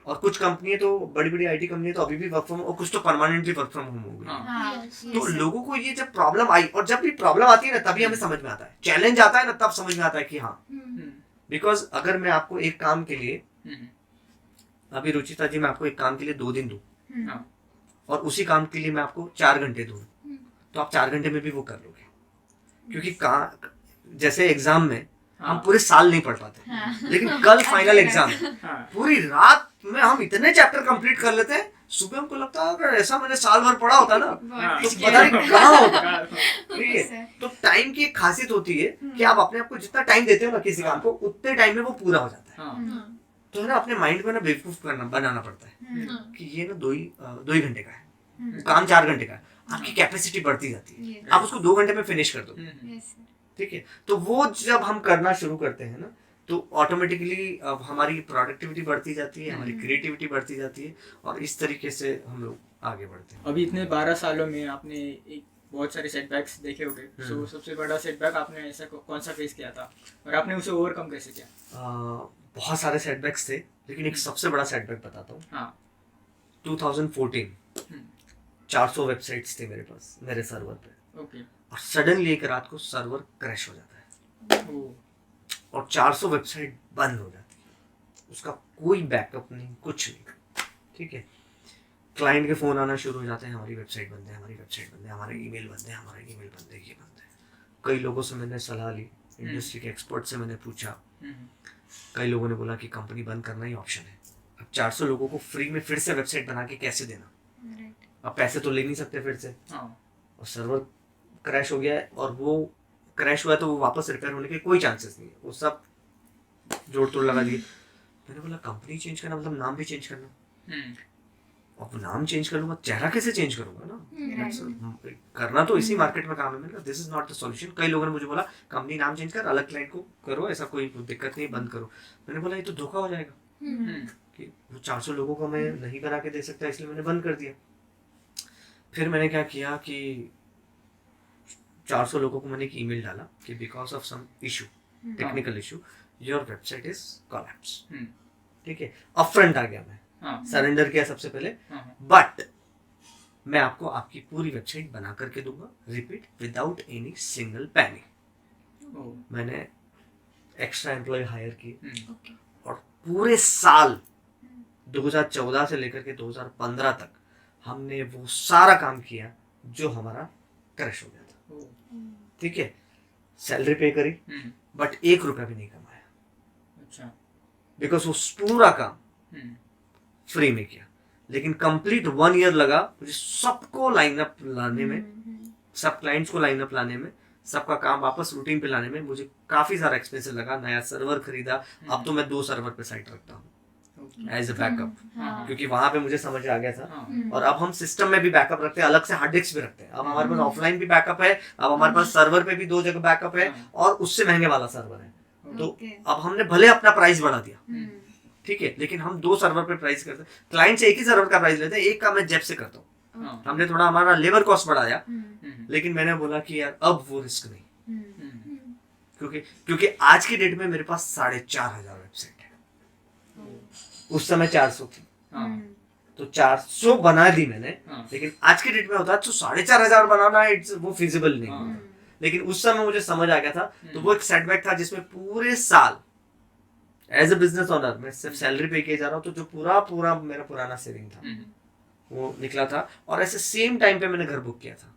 और कुछ कंपनियां तो बड़ी बड़ी आईटी कंपनी तो अभी भी वर्क फ्रॉम, और कुछ तो परमानेंटली वर्क फ्रॉम होम हो गई। तो लोगों को ये जब प्रॉब्लम आई, और जब भी प्रॉब्लम आती है ना, तभी हमें समझ में आता है, चैलेंज आता है ना, तब समझ में आता है कि हाँ। बिकॉज अगर मैं आपको एक काम के लिए, अभी रुचिता जी मैं आपको एक काम के लिए 2 दिन दूं, और उसी काम के लिए मैं आपको 4 घंटे दूं, तो आप 4 घंटे में भी वो कर लोगे। क्योंकि जैसे एग्जाम में हम पूरे साल नहीं पढ़ पाते, लेकिन कल फाइनल एग्जाम है, पूरी रात में हम इतने चैप्टर कंप्लीट कर लेते हैं, सुबह हमको लगता है अगर ऐसा मैंने साल भर पढ़ा होता ना, तो पता नहीं कहाँ होता। ठीक है, तो टाइम की एक खासियत होती है कि आप अपने आप को जितना टाइम देते हो ना किसी काम को, उतने टाइम में वो पूरा हो जाता है। तो है ना, अपने माइंड को ना बेवकूफ बनाना पड़ता है कि ये ना 2 ही घंटे का है, काम 4 घंटे का है। आपकी कैपेसिटी बढ़ती जाती है, आप उसको 2 घंटे में फिनिश कर दो। ठीक है, तो वो जब हम करना शुरू करते हैं ना, तो ऑटोमेटिकली हमारी प्रोडक्टिविटी बढ़ती जाती है, हमारी क्रिएटिविटी बढ़ती जाती है, और इस तरीके से हम लोग आगे बढ़ते हैं। अभी इतने 12 सालों में आपने एक बहुत सारे सेटबैक्स देखे होंगे, तो सबसे बड़ा सेटबैक आपने ऐसा कौन सा फेस किया था, और आपने उसे ओवरकम कैसे किया? बहुत सारे सेटबैक्स थे, लेकिन एक सबसे बड़ा सेटबैक बताता हूँ। हाँ। 2014 400 वेबसाइट्स थे मेरे पास, मेरे सर्वर पे। ओके। और सडनली एक रात को सर्वर क्रैश हो जाता है, और 400 वेबसाइट बंद हो जाती है, उसका कोई बैकअप नहीं, कुछ नहीं। ठीक है, क्लाइंट के फोन आना शुरू हो जाते हैं, हमारी वेबसाइट बंद है, हमारी वेबसाइट बंद है, हमारा ईमेल बंद है, हमारा ईमेल बंद है, ये बंद है। कई लोगों से मैंने सलाह ली, इंडस्ट्री के एक्सपर्ट से मैंने पूछा, कई लोगों ने बोला कि कंपनी बंद करना ही ऑप्शन है। अब 400 लोगों को फ्री में फिर से वेबसाइट बना के कैसे देना, अब पैसे तो ले नहीं सकते फिर से, और सर्वर क्रैश हो गया है, और वो क्रैश हुआ है तो वो वापस रिपेयर होने के कोई चांसेस नहीं है, वो सब जोड़ तोड़ लगा दिए। मैंने बोला कंपनी चेंज करना मतलब नाम भी चेंज करना, अब नाम चेंज कर लूंगा, चेहरा कैसे चेंज करूंगा ना, करना तो इसी मार्केट में काम है। मैंने this is not the solution. कई लोगों ने मुझे बोला कंपनी नाम चेंज कर, अलग क्लाइंट को करो, ऐसा कोई दिक्कत नहीं, बंद करो। मैंने बोला ये तो धोखा हो जाएगा कि वो 400 लोगों को मैं नहीं बना के दे सकता, इसलिए मैंने बंद कर दिया। फिर मैंने क्या किया कि 400 लोगों को मैंने एक ईमेल डाला कि because of some issue, technical issue, your website is collapse. ठीक है, अपफ्रंट आ गया, मैं सरेंडर किया सबसे पहले, बट मैं आपको आपकी पूरी वेबसाइट बना करके दूंगा, repeat without any single panic. मैंने एक्स्ट्रा एम्प्लॉय हायर किए, और पूरे साल 2014 से लेकर के 2015 तक हमने वो सारा काम किया जो हमारा क्रैश हो गया था। ठीक है, सैलरी पे करी, बट 1 रुपया भी नहीं कमाया। अच्छा। बिकॉज वो पूरा काम फ्री में किया, लेकिन कंप्लीट 1 ईयर लगा मुझे सबको लाइन अप लाने में, सब क्लाइंट्स को लाइन अप लाने में, सबका काम वापस रूटीन पे लाने में। मुझे काफी सारा एक्सपेंसिव लगा, नया सर्वर खरीदा। अब तो मैं 2 सर्वर पे साइट रखता हूँ एज ए बैकअप, क्योंकि वहां पे मुझे समझ आ गया था। और अब हम सिस्टम में भी बैकअप रखते हैं, अलग से हार्ड डिस्क भी रखते हैं। अब हमारे पास ऑफलाइन भी बैकअप है, अब हमारे पास सर्वर पे भी 2 जगह बैकअप है, और उससे महंगे वाला सर्वर है। तो अब हमने भले अपना प्राइस बढ़ा दिया, ठीक है, लेकिन हम 2 सर्वर पे प्राइस करते हैं। क्लाइंट से एक ही सर्वर का प्राइस लेते हैं, एक का मैं जेब से करता हूँ। हमने थोड़ा हमारा लेबर कॉस्ट बढ़ाया, लेकिन मैंने बोला कि यार अब वो रिस्क नहीं, क्योंकि आज की डेट में मेरे पास 4,500 वेबसाइट है, उस समय 400 थी, तो 400 बना दी मैंने। लेकिन आज की डेट में होता है तो 4,500 बनाना वो फिजिबल नहीं। लेकिन उस समय मुझे समझ आ गया था, तो वो एक सेटबैक था जिसमें पूरे साल एज अ बिजनेस ओनर मैं सिर्फ सैलरी पे किए जा रहा हूँ, तो जो पूरा मेरा पुराना सेविंग था वो निकला था। और ऐसे सेम टाइम पे मैंने घर बुक किया था,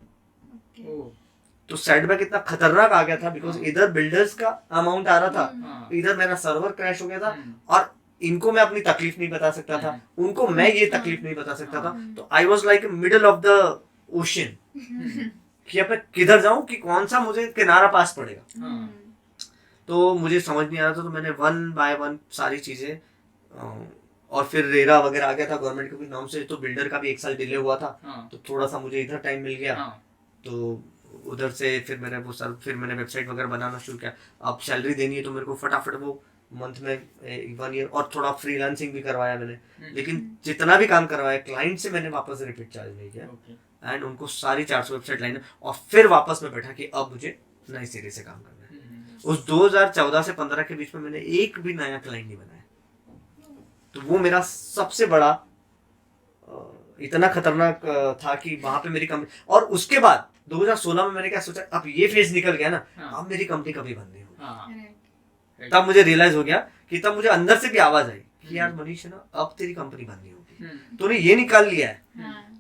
तो सेटबैक इतना खतरनाक आ गया था, बिकॉज इधर बिल्डर्स का अमाउंट आ रहा था, इधर मेरा सर्वर क्रैश हो गया था, और इनको मैं अपनी तकलीफ नहीं बता सकता था, उनको मैं ये तकलीफ नहीं बता सकता था। तो I was like middle of the ocean कि अब मैं किधर जाऊं, कि कौन सा मुझे किनारा पास पड़ेगा। तो मुझे समझ नहीं आ रहा था, तो मैंने 1 by 1 सारी चीजें, और फिर रेरा वगैरह आ गया था गवर्नमेंट के नाम से, तो बिल्डर का भी 1 साल डिले हुआ था, तो थोड़ा सा मुझे इधर टाइम मिल गया। तो उधर से फिर मैंने वेबसाइट वगैरह बनाना शुरू किया। अब सैलरी देनी है तो मेरे को फटाफट वो मंथ में 1 ईयर, और थोड़ा फ्रीलांसिंग भी करवाया मैंने, लेकिन जितना भी काम करवाया क्लाइंट से मैंने वापस रिपीट चार्ज नहीं किया, एंड उनको सारी 400 वेबसाइट लाइन, और फिर वापस में बैठा कि अब मुझे नई सीरीज से काम करना है। उस 2014 से 15 के बीच में मैंने एक भी नया क्लाइंट नहीं बनाया, तो वो मेरा सबसे बड़ा इतना खतरनाक था कि वहां पे मेरी कंपनी। और उसके बाद 2016 में मैंने क्या सोचा, अब ये फेज निकल गया ना, अब मेरी कंपनी कभी बंद नहीं होगी। तब मुझे रियलाइज हो गया कि तब मुझे अंदर से भी आवाज आई कि यार मनीष है ना, अब तेरी कंपनी बंद नहीं होगी, तूने ये निकाल लिया है,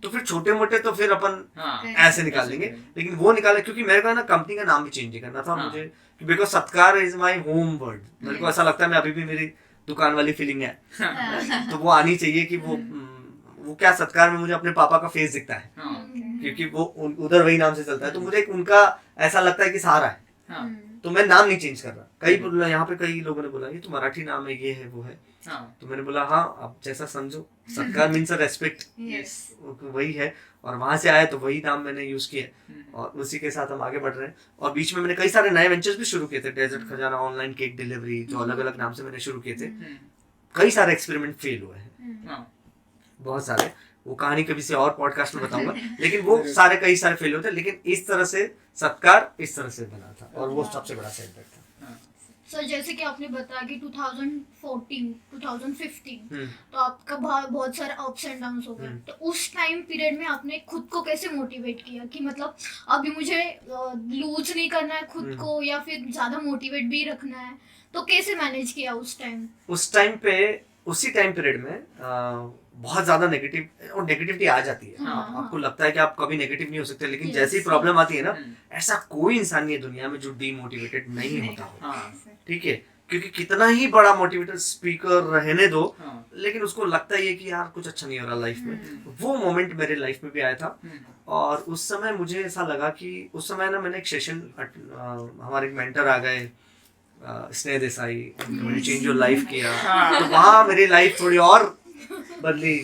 तो फिर छोटे मोटे तो फिर अपन ऐसे निकाल लेंगे, लेकिन वो निकाले, क्योंकि मेरे को ना कंपनी का नाम भी चेंज करना था मुझे, बिकॉज सत्कार इज माई होम वर्ड। मेरे को ऐसा लगता है मैं अभी भी मेरी दुकान वाली फीलिंग है, तो वो आनी चाहिए कि वो क्या, सत्कार में मुझे अपने पापा का फेस दिखता है, क्योंकि वो उधर वही नाम से चलता है, तो मुझे उनका ऐसा लगता है कि सहारा है। तो मैं नाम नहीं चेंज कर रहा। यहाँ पे कई लोगों ने बोला ये तो मराठी नाम है, ये है वो है, तो मैंने बोला हाँ अब जैसा समझो, सत्कार मीन्स रेस्पेक्ट, वही है, और वहां से आया तो वही नाम मैंने यूज किया, और उसी के साथ हम आगे बढ़ रहे हैं। और बीच में मैंने कई सारे नए वेंचर्स भी शुरू किए थे, डेजर्ट खजाना, ऑनलाइन केक डिलीवरी, जो अलग अलग नाम से मैंने शुरू किए थे। कई सारे एक्सपेरिमेंट फेल हुए हैं, बहुत सारे, वो कहानी कभी से और पॉडकास्ट में बताऊंगा, लेकिन वो सारे कई सारे फेल हुए थे, लेकिन इस तरह से सत्कार इस तरह से बना था, और वो सबसे बड़ा सेटबैक था। सर जैसे कि आपने बताया कि 2014, 2015 तो आपका बहुत सारे अप्स एंड डाउन्स हो गए, तो उस टाइम पीरियड में आपने खुद को कैसे मोटिवेट किया कि मतलब अभी मुझे लूज नहीं करना है खुद को, या फिर ज्यादा मोटिवेट भी रखना है, तो कैसे मैनेज किया उस टाइम? उस टाइम पे, उसी टाइम पीरियड में बहुत ज्यादा नेगेटिविटी आ जाती है। आपको लगता है कि आप कभी नेगेटिव नहीं हो सकते, लेकिन जैसी प्रॉब्लम आती है ना, ऐसा कोई इंसान नहीं है दुनिया में जो डीमोटिवेटेड नहीं होता हो, ठीक है, क्योंकि कितना ही बड़ा मोटिवेटर स्पीकर रहने दो, लेकिन उसको लगता ही है कि यार कुछ अच्छा नहीं हो रहा लाइफ में। वो मोमेंट मेरे लाइफ में भी आया था, और उस समय मुझे ऐसा लगा कि उस समय ना मैंने एक सेशन, हमारे एक मेंटर आ गए स्नेह देसाई, उन्होंने चेंज योर लाइफ किया, तो वहाँ मेरी लाइफ थोड़ी और बदली।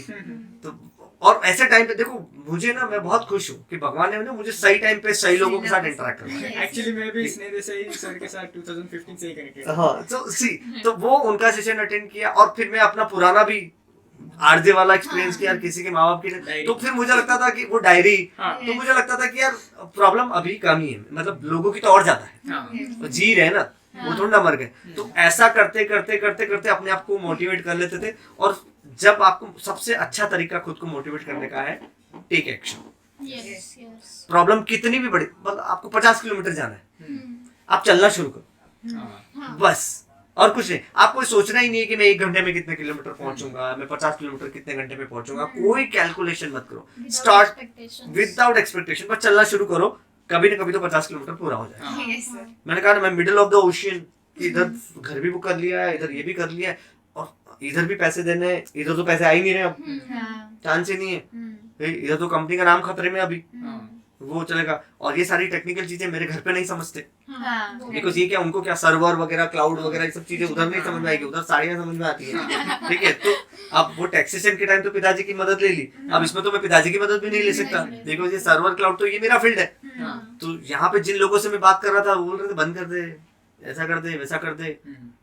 तो और ऐसे टाइम पे देखो मुझे ना, मैं बहुत खुश हूँ कि भगवान ने मुझे सही टाइम पे सही लोगों के साथ इंटरेक्ट करवाया। एक्चुअली मैं भी स्नेह देसाई सर के साथ 2015 से ही कनेक्टेड। हाँ, तो वो उनका सेशन अटेंड किया, और फिर मैं अपना पुराना भी आरजे वाला एक्सपीरियंस किया किसी के माँ बाप की, तो फिर मुझे लगता था कि वो डायरी, तो मुझे लगता था कि यार प्रॉब्लम अभी कम ही है, मतलब लोगों की तो और ज्यादा है, जी रहे ना, वो थोड़ा ना मर गए। तो ऐसा करते करते करते करते अपने आप को मोटिवेट कर लेते थे। और जब आपको सबसे अच्छा तरीका खुद को मोटिवेट करने का है, टेक एक्शन। प्रॉब्लम कितनी भी बड़ी, मतलब आपको 50 किलोमीटर जाना है, आप चलना शुरू करो, बस, और कुछ नहीं। आपको सोचना ही नहीं है कि मैं 1 घंटे में कितने किलोमीटर पहुंचूंगा, मैं 50 किलोमीटर कितने घंटे में पहुंचूंगा, कोई कैलकुलेशन मत करो, स्टार्ट विदाउट एक्सपेक्टेशन, बस चलना शुरू करो, कभी ना कभी तो 50 किलोमीटर पूरा हो जाएगा। मैंने कहा ना, मैं मिडिल ऑफ द ओशियन, इधर घर भी बुक कर लिया है, इधर ये भी कर लिया है, और इधर भी पैसे देने, इधर तो पैसे आ ही नहीं रहे, अब चांस ही नहीं है, इधर तो कंपनी का नाम खतरे में अभी, वो चलेगा। और ये सारी टेक्निकल चीजें मेरे घर पे नहीं समझते, बिकॉज ये क्या, उनको क्या सर्वर वगैरह, क्लाउड वगैरह, ये सब चीजें उधर नहीं समझ में आएगी, उधर साड़ियां समझ में आती है, ठीक है। तो अब वो टैक्सेशन के टाइम तो पिताजी की मदद ले ली, अब इसमें तो मैं पिताजी की मदद भी नहीं ले सकता, बिकॉज ये सर्वर क्लाउड तो ये मेरा फील्ड है। तो यहाँ पे जिन लोगों से मैं बात कर रहा था, वो बोल रहे थे बंद कर दे, ऐसा कर दे, वैसा कर दे,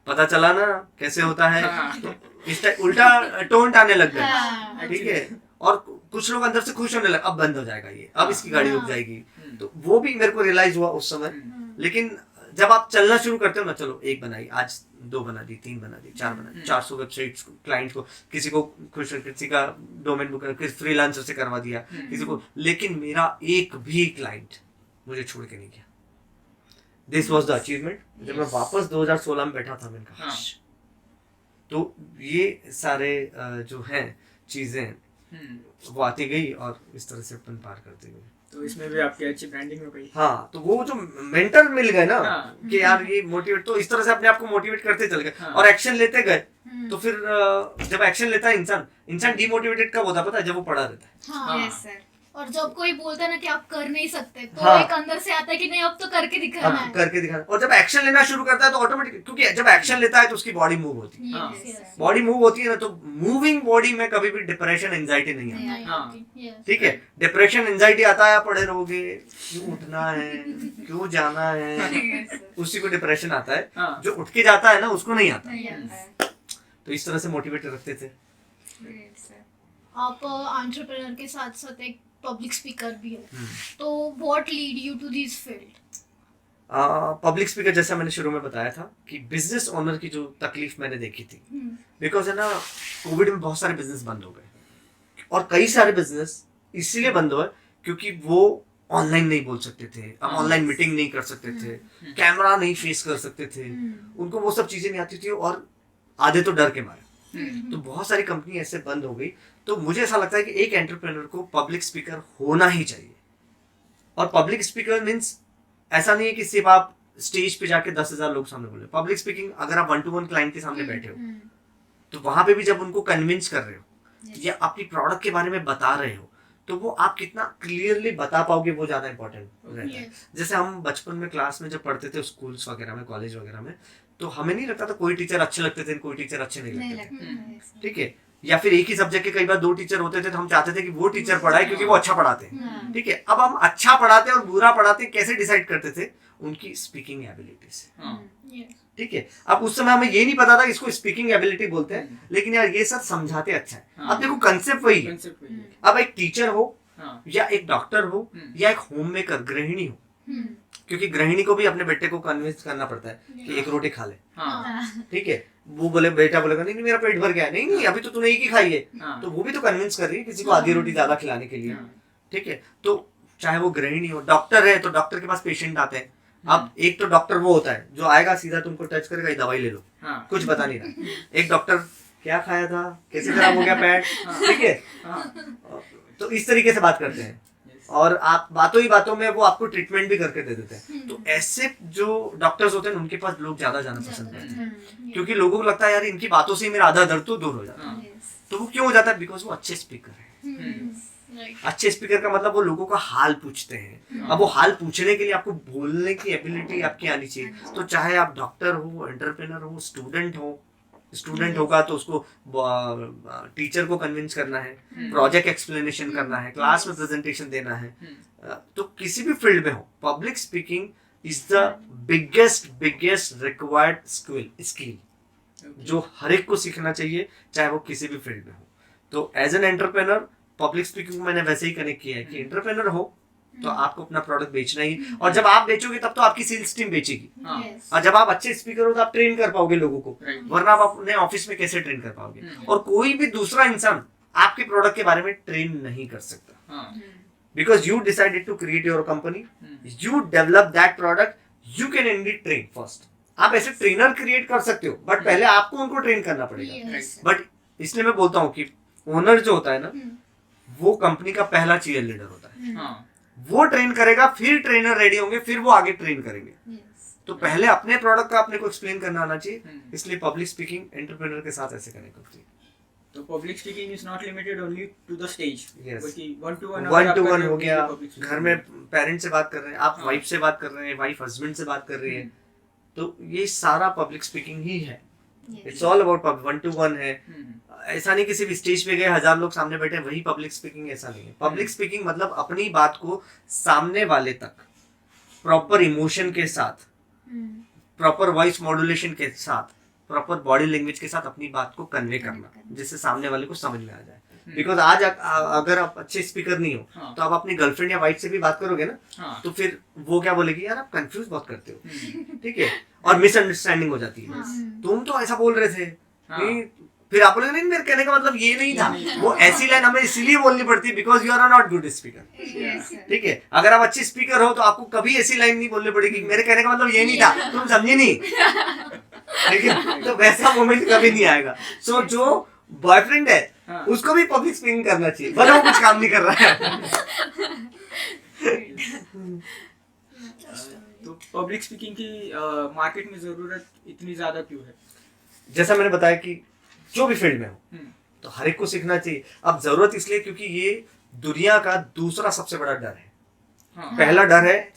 पता चला ना कैसे होता है, तो इस टाइम उल्टा टोंट आने लग गया, ठीक है। और कुछ लोग अंदर से खुश होने लगे, अब बंद हो जाएगा ये, अब इसकी गाड़ी रुक जाएगी, तो वो भी मेरे को रियलाइज हुआ उस समय। लेकिन जब आप चलना शुरू करते हो ना, चलो 1 बनाई, आज 2 बना दी, 3 बना दी, 4 बना दी, 400 वेबसाइट्स क्लाइंट को, किसी को खुश, किसी का डोमेन बुक, किसी फ्रीलांसर से करवा दिया, किसी को, लेकिन मेरा एक भी क्लाइंट मुझे छोड़ के नहीं गया। This was the achievement. जब मैं वापस 2016 में बैठा था, मैंने कहा तो ये सारे जो हैं चीजें वो आती गई और इस तरह से अपन पार करते गए। तो इसमें भी आपकी अच्छी ब्रांडिंग हो गई। हाँ, तो वो जो मेंटर मिल गए ना, हाँ। कि यार ये मोटिवेट, तो इस तरह से अपने आप को मोटिवेट करते चल गए। हाँ। और एक्शन लेते गए। तो फिर जब एक्शन लेता है इंसान डिमोटिवेटेड कब होता है पता है? जब वो पड़ा रहता है। हाँ। Yes sir. और जब कोई बोलता है ना कि आप कर नहीं सकते, तो हाँ। एक अंदर से आता है कि नहीं अब तो करके दिखाना अब है। करके दिखाना। और जब एक्शन लेना शुरू करता है तो ऑटोमेटिक, क्योंकि जब एक्शन लेता है तो उसकी बॉडी मूव होती है। हाँ। Yes, yes. बॉडी मूव होती है ना, तो मूविंग बॉडी में कभी भी डिप्रेशन एंजाइटी नहीं आती। नहीं हाँ। आती, yes. ठीक है, डिप्रेशन एंजाइटी आता है, पड़े रहोगे, क्यों उठना है, क्यों जाना है, उसी को डिप्रेशन आता है। हाँ। जो उठ के जाता है ना, उसको नहीं आता। नहीं आता है। तो इस तरह से मोटिवेट रखते थे। Great, sir. आप एंटरप्रेन्योर के साथ साथ एक पब्लिक स्पीकर भी है, तो what lead you to this field? Public speaker, जैसा मैंने शुरू में बताया था कि बिजनेस ओनर की जो तकलीफ मैंने देखी थी, बिकॉज है ना, कोविड में बहुत सारे बिजनेस बंद हो गए और कई सारे बिजनेस इसलिए बंद हुए क्योंकि वो ऑनलाइन नहीं बोल सकते थे, अब ऑनलाइन मीटिंग नहीं कर सकते थे, कैमरा नहीं फेस कर सकते थे, उनको वो सब चीजें नहीं आती थी, और आधे तो डर के मारे। तो बहुत सारी कंपनी ऐसे बंद हो गई। तो मुझे ऐसा लगता है कि एक एंटरप्रेन्योर को पब्लिक स्पीकर होना ही चाहिए। और पब्लिक स्पीकर मीन्स ऐसा नहीं है कि सिर्फ आप स्टेज पे जाके 10,000 लोग सामने बोले। पब्लिक स्पीकिंग, अगर आप 1-to-1 क्लाइंट के सामने बैठे हो, तो वहां पे भी जब उनको कन्विंस कर रहे हो या अपनी प्रोडक्ट के बारे में बता रहे हो, तो वो आप कितना क्लियरली बता पाओगे, वो ज्यादा इंपॉर्टेंट रहता है। जैसे हम बचपन में क्लास में जब पढ़ते थे, स्कूल्स वगैरह में, कॉलेज वगैरह में, तो हमें नहीं लगता था कोई टीचर अच्छे लगते थे, कोई टीचर अच्छे नहीं नहीं लगते थे। लगता है, sir. ठीक है, या फिर एक ही सब्जेक्ट के कई बार 2 टीचर होते थे, तो हम चाहते थे कि वो टीचर पढ़ाए क्योंकि वो अच्छा पढ़ाते हैं। ठीक है, अब हम अच्छा पढ़ाते और बुरा पढ़ाते कैसे डिसाइड करते थे? उनकी स्पीकिंग एबिलिटी से। Yes. ठीक है, अब उस समय हमें ये नहीं पता था इसको स्पीकिंग एबिलिटी बोलते हैं, लेकिन यार ये सब समझाते अच्छा है। अब देखो कंसेप्ट वही है। Concept वही है। अब एक टीचर हो, हाँ। या एक डॉक्टर हो, या एक होम मेकर, गृहिणी हो, क्योंकि गृहिणी को भी अपने बेटे को कन्विंस करना पड़ता है कि एक रोटी खा ले। हाँ। ठीक है, वो बोले, बेटा बोलेगा नहीं नहीं मेरा पेट भर गया है, नहीं नहीं अभी तो तूने एक ही खाई है, हाँ। तो वो भी तो कन्विंस कर रही है किसी को आधी रोटी ज्यादा खिलाने के लिए। हाँ। ठीक है, तो चाहे वो गृहिणी हो, डॉक्टर है तो डॉक्टर के पास पेशेंट आते हैं। अब एक तो डॉक्टर वो होता है जो आएगा सीधा तुमको टच करेगा, ये दवाई ले लो, हाँ। कुछ बता नहीं रहा। एक डॉक्टर, क्या खाया था, कैसे खराब हो गया पेट, ठीक है, तो इस तरीके से बात करते हैं। और आप बातों ही बातों में वो आपको ट्रीटमेंट भी करके दे देते हैं। तो ऐसे जो डॉक्टर्स होते हैं उनके पास लोग ज्यादा जाना पसंद करते हैं, क्योंकि लोगों को लगता है यार इनकी बातों से ही मेरा आधा दर्द तो दूर हो जाता है। Yes. तो वो क्यों हो जाता है? बिकॉज वो अच्छे स्पीकर है। Right. अच्छे स्पीकर का मतलब वो लोगों का हाल पूछते हैं। अब वो हाल पूछने के लिए आपको बोलने की एबिलिटी आपकी आनी चाहिए। तो चाहे आप डॉक्टर हो, एंटरप्रेन्योर हो, स्टूडेंट होगा तो उसको टीचर को कन्विंस करना है, प्रोजेक्ट एक्सप्लेनेशन करना है, क्लास में प्रेजेंटेशन देना है। तो किसी भी फील्ड में हो, public speaking is the biggest required skill जो हर एक को सीखना चाहिए, चाहे वो किसी भी फील्ड में हो। तो as an entrepreneur public speaking को मैंने वैसे ही कनेक्ट किया है कि एंटरप्रेन्योर हो तो आपको अपना प्रोडक्ट बेचना ही, और जब आप बेचोगे तब तो आपकी सेल्स टीम बेचेगी। Yes. और जब आप अच्छे स्पीकर हो तो आप ट्रेन कर पाओगे लोगों को, Right. वरना आप अपने ऑफिस में कैसे ट्रेन कर पाओगे? और कोई भी दूसरा इंसान आपके प्रोडक्ट के बारे में ट्रेन नहीं कर सकता, हाँ। Because you decided to create your company, you develop that product, you can indeed train first. आप ऐसे ट्रेनर क्रिएट कर सकते हो, बट पहले आपको उनको ट्रेन करना पड़ेगा। Yes. बट इसलिए मैं बोलता हूँ कि ओनर जो होता है ना, वो कंपनी का पहला चीयर लीडर होता है। हाँ। वो ट्रेन करेगा, फिर ट्रेनर रेडी होंगे, फिर वो आगे ट्रेन करेंगे। Yes. तो पहले अपने प्रोडक्ट का अपने को एक्सप्लेन करना आना चाहिए। इसलिए पब्लिक स्पीकिंग एंटरप्रेन्योर के साथ ऐसे कनेक्ट होती है। तो public speaking is not limited only to the stage. Yes. बल्कि 1-to-1 1-to-1 हो गया, घर में पेरेंट्स से बात कर रहे हैं, आप हाँ। वाइफ से बात कर रहे हैं, वाइफ हस्बैंड से बात कर रही है, तो ये सारा पब्लिक स्पीकिंग ही है। Yes. It's all about 1-to-1 है। ऐसा नहीं कि सिर्फ स्टेज पे गए 1000 लोग सामने बैठे वही पब्लिक स्पीकिंग, ऐसा नहीं है। पब्लिक स्पीकिंग मतलब अपनी बात को सामने वाले तक प्रॉपर इमोशन के साथ, प्रॉपर वॉइस मॉड्यूलेशन के साथ, प्रॉपर बॉडी लैंग्वेज के साथ अपनी बात को कन्वे करना, जिससे सामने वाले को समझ में आ जाए। बिकॉज आज अगर आप अच्छे स्पीकर नहीं हो हाँ। तो आप अपनी गर्लफ्रेंड या वाइफ से भी बात करोगे ना, हाँ। तो फिर वो क्या बोलेगी, यार आप कंफ्यूज बहुत करते हो, ठीक है, और मिसअंडरस्टैंडिंग हो जाती है, तुम तो ऐसा बोल रहे थे, नहीं, फिर आप बोलेंगे नहीं, मेरे कहने का मतलब ये नहीं था। वो ऐसी लाइन हमें इसीलिए बोलनी पड़ती है because you are not good speaker, Yes, sir. ठीक है। अगर आप अच्छे स्पीकर हो तो आपको कभी ऐसी लाइन नहीं बोलनी पड़ेगी, मेरे कहने का मतलब ये नहीं था, तुम समझे नहीं, ठीक है, तो वैसा मोमेंट कभी नहीं आएगा। सो जो बॉयफ्रेंड है हाँ। उसको भी पब्लिक स्पीकिंग करना चाहिए, भले वो कुछ काम नहीं कर रहा है। तो पब्लिक स्पीकिंग की मार्केट में जरूरत इतनी ज्यादा क्यों है? जैसा मैंने बताया कि जो भी फील्ड में हो हम्म, तो हर एक को सीखना चाहिए। अब जरूरत इसलिए क्योंकि ये दुनिया का दूसरा सबसे बड़ा डर है। हाँ, पहला डर है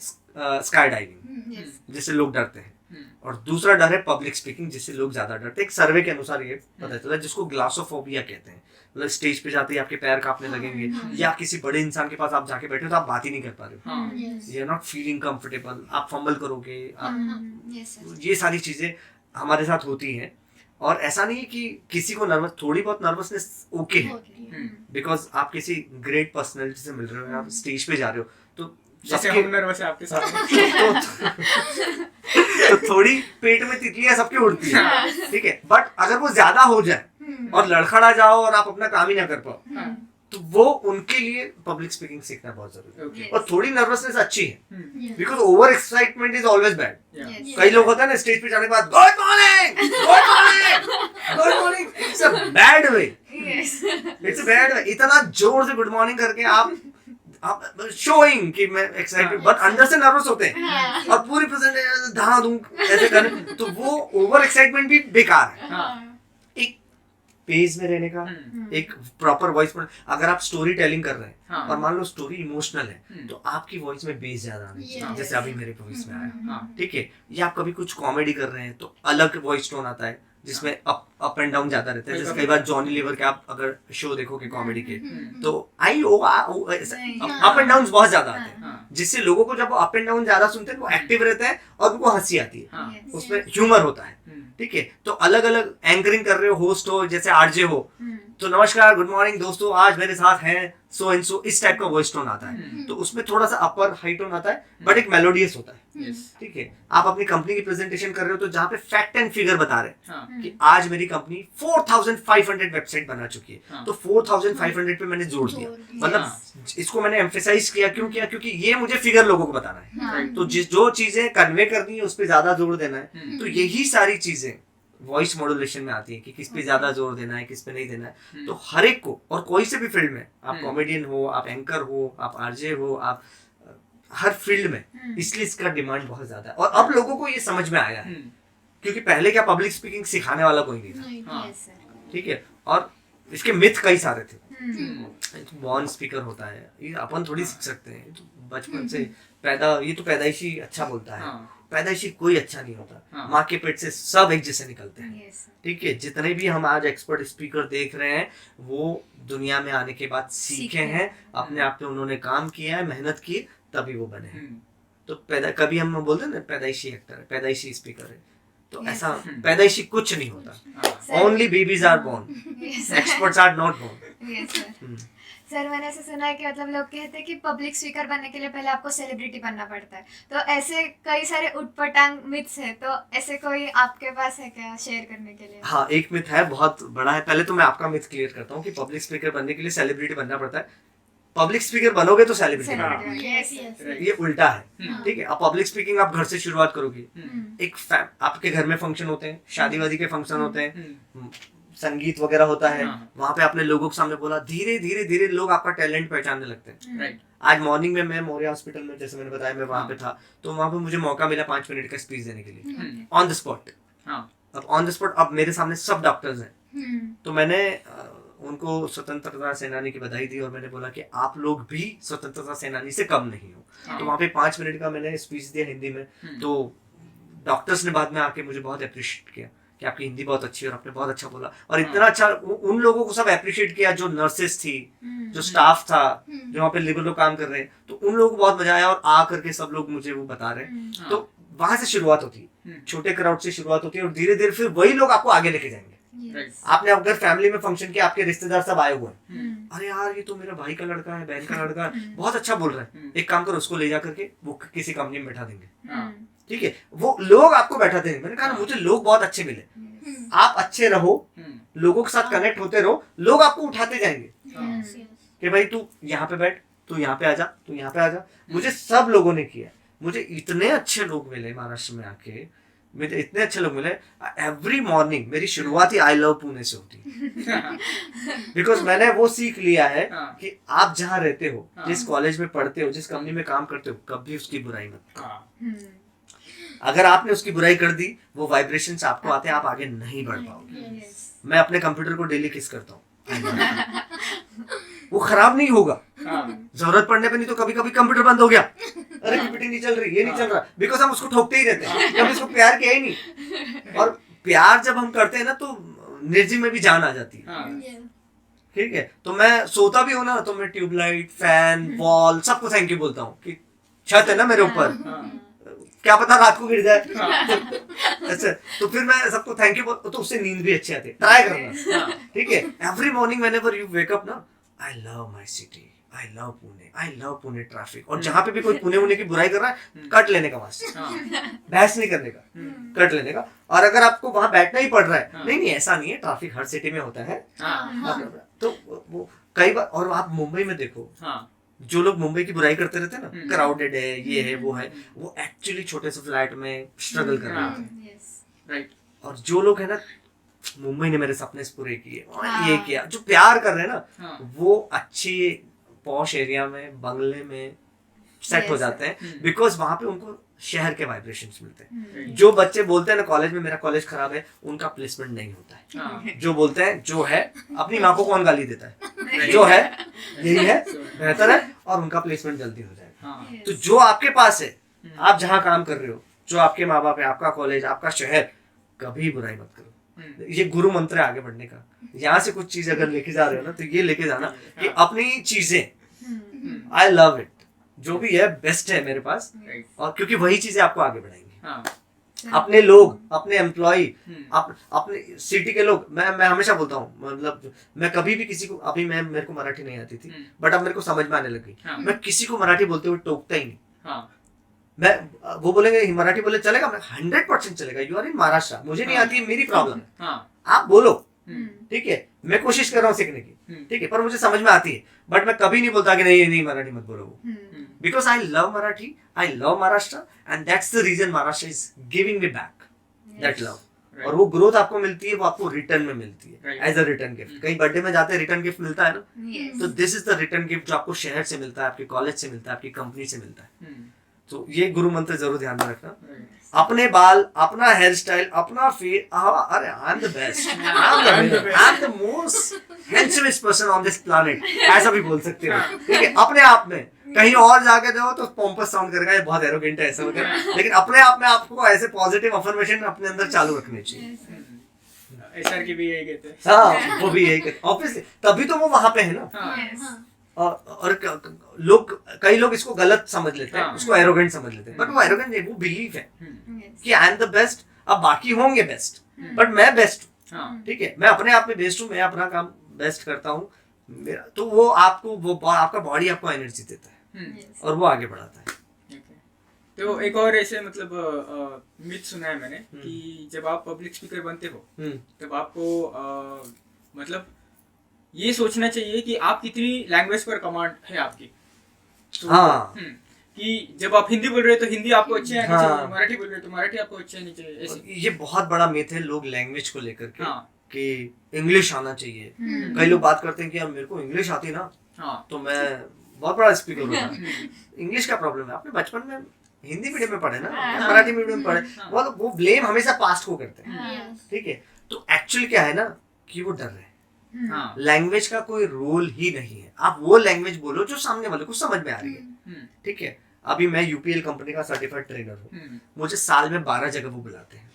स्काई डाइविंग, Yes. जिससे लोग डरते हैं, हम्म, और दूसरा डर है पब्लिक स्पीकिंग, जिससे लोग ज्यादा डरते हैं। एक सर्वे के अनुसार ये पता चला, जिसको ग्लासोफोबिया कहते हैं, मतलब स्टेज पे जाते ही आपके पैर कांपने लगेंगे, या किसी बड़े इंसान के पास आप जाके बैठे हो तो आप बात ही नहीं कर पा रहे हो, हाँ, you are not feeling comfortable, आप फंबल करोगे, आप Yes, sir. ये सारी चीजें हमारे साथ होती हैं। और ऐसा नहीं है कि किसी को नर्वस, थोड़ी बहुत नर्वसनेस ओके है, हम्म, बिकॉज आप किसी ग्रेट पर्सनैलिटी से मिल रहे हो, आप स्टेज पे जा रहे हो, तो जैसे सबके हम नर्वस है आपके साथ। तो थोड़ी पेट में तितलियां सबके उड़ती है, ठीक है, बट अगर वो ज्यादा हो जाए और लड़खड़ा जाओ और आप अपना काम ही ना कर पाओ, हाँ, तो वो उनके लिए पब्लिक स्पीकिंग सीखना बहुत जरूरी है। ओके, और थोड़ी नर्वसनेस अच्छी है, hmm, because over excitement is always bad. yeah, Yes. कई लोग होता है ना, स्टेज पे जाने के बाद good morning, good morning, good morning, it's a bad way, Yes. It's a bad way. इतना जोर से गुड मॉर्निंग करके आप शोइंग कि मैं एक्साइटेड, बट अंदर से नर्वस होते हैं, और पूरी प्रेजेंटेशन धा दूं ऐसे करने, तो वो ओवर एक्साइटमेंट भी बेकार है। हाँ, एक पेज में रहने का, हम्म, एक प्रॉपर वॉइस में, अगर आप स्टोरी टेलिंग कर रहे हैं हाँ। और मान लो स्टोरी इमोशनल है, हम्म। तो आपकी वॉइस में बेस ज्यादा आनी चाहिए, Yes. जैसे अभी मेरे वॉइस में आया, हाँ, ठीक है। या आप कभी कुछ कॉमेडी कर रहे हैं तो अलग वॉइस टोन आता है, जिसमें अप एंड डाउन ज्यादा रहता है। जैसे कई बार जॉनी लीवर के आप अगर शो देखोगे कॉमेडी के, तो आई ओ अप एंड डाउन बहुत ज्यादा आते हैं, हाँ, जिससे लोगों को जब वो अप एंड डाउन ज्यादा सुनते हैं वो एक्टिव रहते हैं और उनको हंसी आती है, हाँ, Yes. उसमें ह्यूमर होता है, हम्म, ठीक है। तो अलग अलग एंकरिंग कर रहे हो, होस्ट हो, जैसे आरजे हो, तो नमस्कार, गुड मॉर्निंग दोस्तों, आज मेरे साथ हैं सो एंड सो, इस टाइप का वॉइस टोन आता है। तो उसमें थोड़ा सा अपर हाई टोन आता है, बट एक मेलोडियस होता है, yes, ठीक है। आप अपनी कंपनी की प्रेजेंटेशन कर रहे हो तो जहाँ पे फैक्ट एंड फिगर बता रहे हैं हाँ, कि आज मेरी कंपनी 4500 वेबसाइट बना चुकी है, हाँ। तो 4500 पे मैंने जोड़ दिया, मतलब इसको मैंने एम्फेसाइज किया, क्यों किया, क्योंकि ये मुझे फिगर लोगों को बताना है, right, तो जो चीजें कन्वे करनी है उस पर ज्यादा जोर देना है। हम्म, तो यही सारी चीजें वॉइस मॉड्यूलेशन में आती है कि किस पे ज्यादा जोर देना है, किस पे नहीं देना है। तो हर एक को, और कोई से भी फील्ड में, आप हम्म। कॉमेडियन हो, आप एंकर हो, आप आरजे हो, आप हर फील्ड में, इसलिए इसका डिमांड बहुत ज्यादा है। और अब लोगों को ये समझ में आया है, हम्म, क्योंकि पहले क्या पब्लिक स्पीकिंग सिखाने वाला कोई नहीं था, हाँ, Yes, sir. ठीक है। और इसके मिथ कई सारे थे, हम्म, बॉर्न स्पीकर होता है, ये अपन थोड़ी सीख सकते हैं, ये तो बचपन से पैदा, ये तो पैदाइशी अच्छा बोलता है, हाँ, पैदाइशी कोई अच्छा नहीं होता, हाँ। माँ के पेट से सब एक जैसे निकलते हैं, Yes, sir. ठीक है। जितने भी हम आज एक्सपर्ट स्पीकर देख रहे हैं, वो दुनिया में आने के बाद सीखे सीखे हैं, अपने आप पे उन्होंने काम किया है, मेहनत की, तभी वो बने हैं। हम्म, तो कभी हम बोलते हैं ना पैदाइशी एक्टर है, पैदाइशी स्पीकर है, तो Yes. ऐसा पैदाइशी कुछ नहीं होता, हाँ, Sir. Only babies are born, Yes, sir. Experts are not born. Yes, sir. Sir, मैंने ऐसा सुना है कि मतलब लोग कहते हैं कि पब्लिक स्पीकर बनने के लिए पहले आपको सेलिब्रिटी बनना पड़ता है, तो ऐसे कई सारे उटपटांग मिथ्स है, तो ऐसे कोई आपके पास है क्या शेयर करने के लिए? हाँ, एक मिथ है, बहुत बड़ा है। पहले तो मैं आपका मिथ क्लियर करता हूँ कि पब्लिक स्पीकर बनने के लिए सेलिब्रिटी बनना पड़ता है। पब्लिक स्पीकर बनोगे तो सेलिब्रिटी बनोगे, Celebrity, yes, Yes, sir. yes. ये उल्टा है, हम्म, ठीक है। अब पब्लिक स्पीकिंग आप घर से शुरुआत करोगे, एक आपके घर में फंक्शन होते हैं, शादी वादी के फंक्शन होते हैं, हम्म, संगीत वगैरह होता है, हाँ। वहां पे आपने लोगों के सामने बोला, धीरे धीरे धीरे लोग आपका टैलेंट पहचानने लगते हैं। right, आज मॉर्निंग में मैं मौर्य हॉस्पिटल में, जैसे मैंने बताया, मैं वहां पे था, तो वहां पे मुझे मौका मिला 5 मिनट का स्पीच देने के लिए, हम्म, ऑन द स्पॉट। हाँ, अब ऑन द स्पॉट, अब मेरे सामने सब डॉक्टर्स हैं, तो मैंने उनको स्वतंत्रता सेनानी की बधाई दी, और मैंने बोला कि आप लोग भी स्वतंत्रता सेनानी से कम नहीं हो। हाँ। तो वहां पे 5 मिनट का मैंने स्पीच दिया हिंदी में, तो डॉक्टर्स ने बाद में आके मुझे बहुत अप्रिशिएट किया कि आपकी हिंदी बहुत अच्छी है और आपने बहुत अच्छा बोला, और इतना अच्छा उन लोगों को सब अप्रिशिएट किया, जो नर्सेस थी, जो स्टाफ था, जो वहाँ पे लेबर लोग काम कर रहे हैं, तो उन लोगों को बहुत मजा आया, और आ करके सब लोग मुझे वो बता रहे हैं। हाँ, तो वहां से शुरुआत होती है, छोटे क्राउड से शुरुआत होती है, और धीरे धीरे फिर वही लोग आपको आगे लेके जाएंगे। Right. आपने अगर फैमिली में फंक्शन किया, आपके रिश्तेदार सब आए हुए हैं, अरे यार ये तो मेरा भाई का लड़का है, बहन का लड़का है, बहुत अच्छा बोल रहा है, एक काम करो उसको ले जा करके वो किसी कंपनी में बैठा देंगे, ठीक है, वो लोग आपको बैठा देंगे। मैंने कहा ना, मुझे लोग बहुत अच्छे मिले, आप अच्छे रहो, लोगों के साथ कनेक्ट होते रहो, लोग आपको उठाते जाएंगे कि भाई तू यहाँ पे बैठ, तू यहाँ पे आजा, तू यहाँ पे आजा। मुझे सब लोगों ने किया, मुझे इतने अच्छे लोग मिले महाराष्ट्र में आके, मुझे इतने अच्छे लोग मिले। एवरी मॉर्निंग मेरी शुरुआत ही आई लव पुणे से होती है, बिकॉज मैंने वो सीख लिया है कि आप जहाँ रहते हो, जिस कॉलेज में पढ़ते हो, जिस कंपनी में काम करते हो, कभी उसकी बुराई मत करो। अगर आपने उसकी बुराई कर दी, वो वाइब्रेशंस आपको आते हैं, आप आगे नहीं बढ़ पाओगे। मैं अपने कंप्यूटर को डेली किस करता हूँ, वो खराब नहीं होगा, जरूरत पड़ने पे, नहीं तो कभी कभी कंप्यूटर बंद हो गया, अरे पीपीटी नहीं चल रही, ये नहीं चल रहा, बिकॉज हम उसको ठोकते ही रहते हैं, कभी उसको प्यार किया ही नहीं। और प्यार जब हम करते हैं ना, तो निर्जीव में भी जान आ जाती है, ठीक है। तो मैं सोता भी हूँ ना, तो मैं ट्यूबलाइट, फैन, वॉल, सबको थैंक यू बोलता हूँ कि छत है ना मेरे ऊपर, क्या पता रात को गिर जाए। अच्छा, तो फिर मैं सबको थैंक यू बोल, तो उससे नींद भी अच्छी आती है, ट्राई करना, ठीक है। Every morning whenever you wake up ना, I love my city, I love Pune, I love Pune traffic. और जहां पे भी कोई पुणे की बुराई कर रहा है, कट लेने का, वहां से बहस नहीं करने का, कट लेने का। और अगर आपको वहां बैठना ही पड़ रहा है, नहीं ऐसा नहीं है, ट्रैफिक हर सिटी में होता है, तो वो कई बार। और आप मुंबई में देखो, जो लोग मुंबई की बुराई करते रहते हैं ना, क्राउडेड है, ये है, वो है, वो एक्चुअली छोटे से फ्लैट में स्ट्रगल कर रहे हैं, राइट। और जो लोग है ना, मुंबई ने मेरे सपने पूरे किए, ये किया, जो प्यार कर रहे हैं ना, वो अच्छी पॉश एरिया में, बंगले में सेट हो जाते हैं, बिकॉज वहां पे उनको शहर के वाइब्रेशंस मिलते हैं। जो बच्चे बोलते हैं ना कॉलेज में मेरा कॉलेज खराब है, उनका प्लेसमेंट नहीं होता है। जो बोलते हैं जो है, अपनी माँ को कौन गाली देता है, जो है यही है, बेहतर है, और उनका प्लेसमेंट जल्दी हो जाएगा। तो जो आपके पास है, आप जहाँ काम कर रहे हो, जो आपके माँ बाप है, आपका कॉलेज, आपका शहर, कभी बुराई मत करो। ये गुरु मंत्र है आगे बढ़ने का। यहाँ से कुछ चीज अगर लेके जा रहे हो ना, तो ये लेके जाना कि अपनी चीजें, आई लव इट, जो भी है बेस्ट है मेरे पास, और क्योंकि वही चीजें आपको आगे बढ़ाएंगी। अपने लोग, अपने एम्प्लॉय, अपने सिटी के लोग, मैं हमेशा बोलता हूँ, मतलब मैं कभी भी किसी को, अभी मेरे को मराठी नहीं आती थी, बट अब मेरे को समझ में आने लगी, मैं किसी को मराठी बोलते हुए टोकता ही नहीं। मैं, वो बोलेंगे मराठी बोले चलेगा, मैं 100% चलेगा, यू आर इन महाराष्ट्र, मुझे नहीं आती है, मेरी प्रॉब्लम है, आप बोलो, ठीक है, मैं कोशिश कर रहा हूँ सीखने की, ठीक है, पर मुझे समझ में आती है, बट मैं कभी नहीं बोलता कि नहीं मराठी मत बोलो, because I love Marathi, I love Maharashtra, and that's the reason Maharashtra is giving me back that love. और वो ग्रोथ आपको मिलती है, वो आपको रिटर्न में मिलती है, एज अ रिटर्न गिफ्ट। कहीं बर्थडे में जाते हैं, रिटर्न गिफ्ट मिलता है ना, तो this is the return gift जो आपको शहर से मिलता है, आपके कॉलेज से मिलता है, आपकी कंपनी से मिलता है। तो ये गुरु मंत्र जरूर ध्यान में रखना। अपने बाल, अपना हेयर स्टाइल, अपना फेस, अरे I am the best, I am the most हैंडसमेस्ट person on this planet, ऐसा भी बोल सकते हो, ठीक है। अपने आप में कहीं और जाके जाओ तो पोम्पस साउंड करेगा, ये बहुत एरोगेंट है, ऐसा वगैरह, लेकिन अपने आप में आपको ऐसे पॉजिटिव अफर्मेशन अपने अंदर चालू रखने चाहिए। सर की भी यही कहते हैं, हाँ, वो भी यही कहते हैं, ऑब्वियसली, तभी तो वो वहां पे है ना। और कई लोग इसको गलत समझ लेते हैं, उसको एरोगेंट समझ लेते हैं, बट वो एरोगेंट नहीं, वो बिलीफ है कि आई एम द बेस्ट। अब बाकी होंगे बेस्ट, बट मैं बेस्ट हूँ, ठीक है, मैं अपने आप में बेस्ट हूँ, मैं अपना काम बेस्ट करता हूँ मेरा, तो वो आपको, वो आपका बॉडी आपको एनर्जी देता है और वो आगे बढ़ाता है। तो एक और ऐसे मतलब मिथ सुना है मैंने कि जब आप पब्लिक स्पीकर बनते हो, तब आपको मतलब ये सोचना चाहिए कि आप कितनी लैंग्वेज पर कमांड है आपकी। तो, हाँ, कि जब आप हिंदी बोल रहे हो तो हिंदी आपको अच्छी आनी चाहिए, मराठी बोल रहे हो तो मराठी आपको अच्छी आनी चाहिए, ऐसे। ये बहुत बड़ा मिथ है लोग लैंग्वेज को लेकर के, कि इंग्लिश आना चाहिए। कई लोग बात करते हैं कि यार मेरे को इंग्लिश आती ना, तो मैं बहुत बड़ा स्पीकर होगा। इंग्लिश का प्रॉब्लम है, आपने बचपन में हिंदी मीडियम में पढ़े ना, मराठी मीडियम में पढ़े, वो ब्लेम हमेशा पास्ट को करते हैं, ठीक है। तो एक्चुअल क्या है ना, कि वो डर रहे हैं। लैंग्वेज का कोई रोल ही नहीं है, आप वो लैंग्वेज बोलो जो सामने वाले को समझ में आ रही है, ठीक है। अभी मैं यूपीएल कंपनी का सर्टिफाइड ट्रेनर हूँ, मुझे साल में 12 जगह वो बुलाते हैं,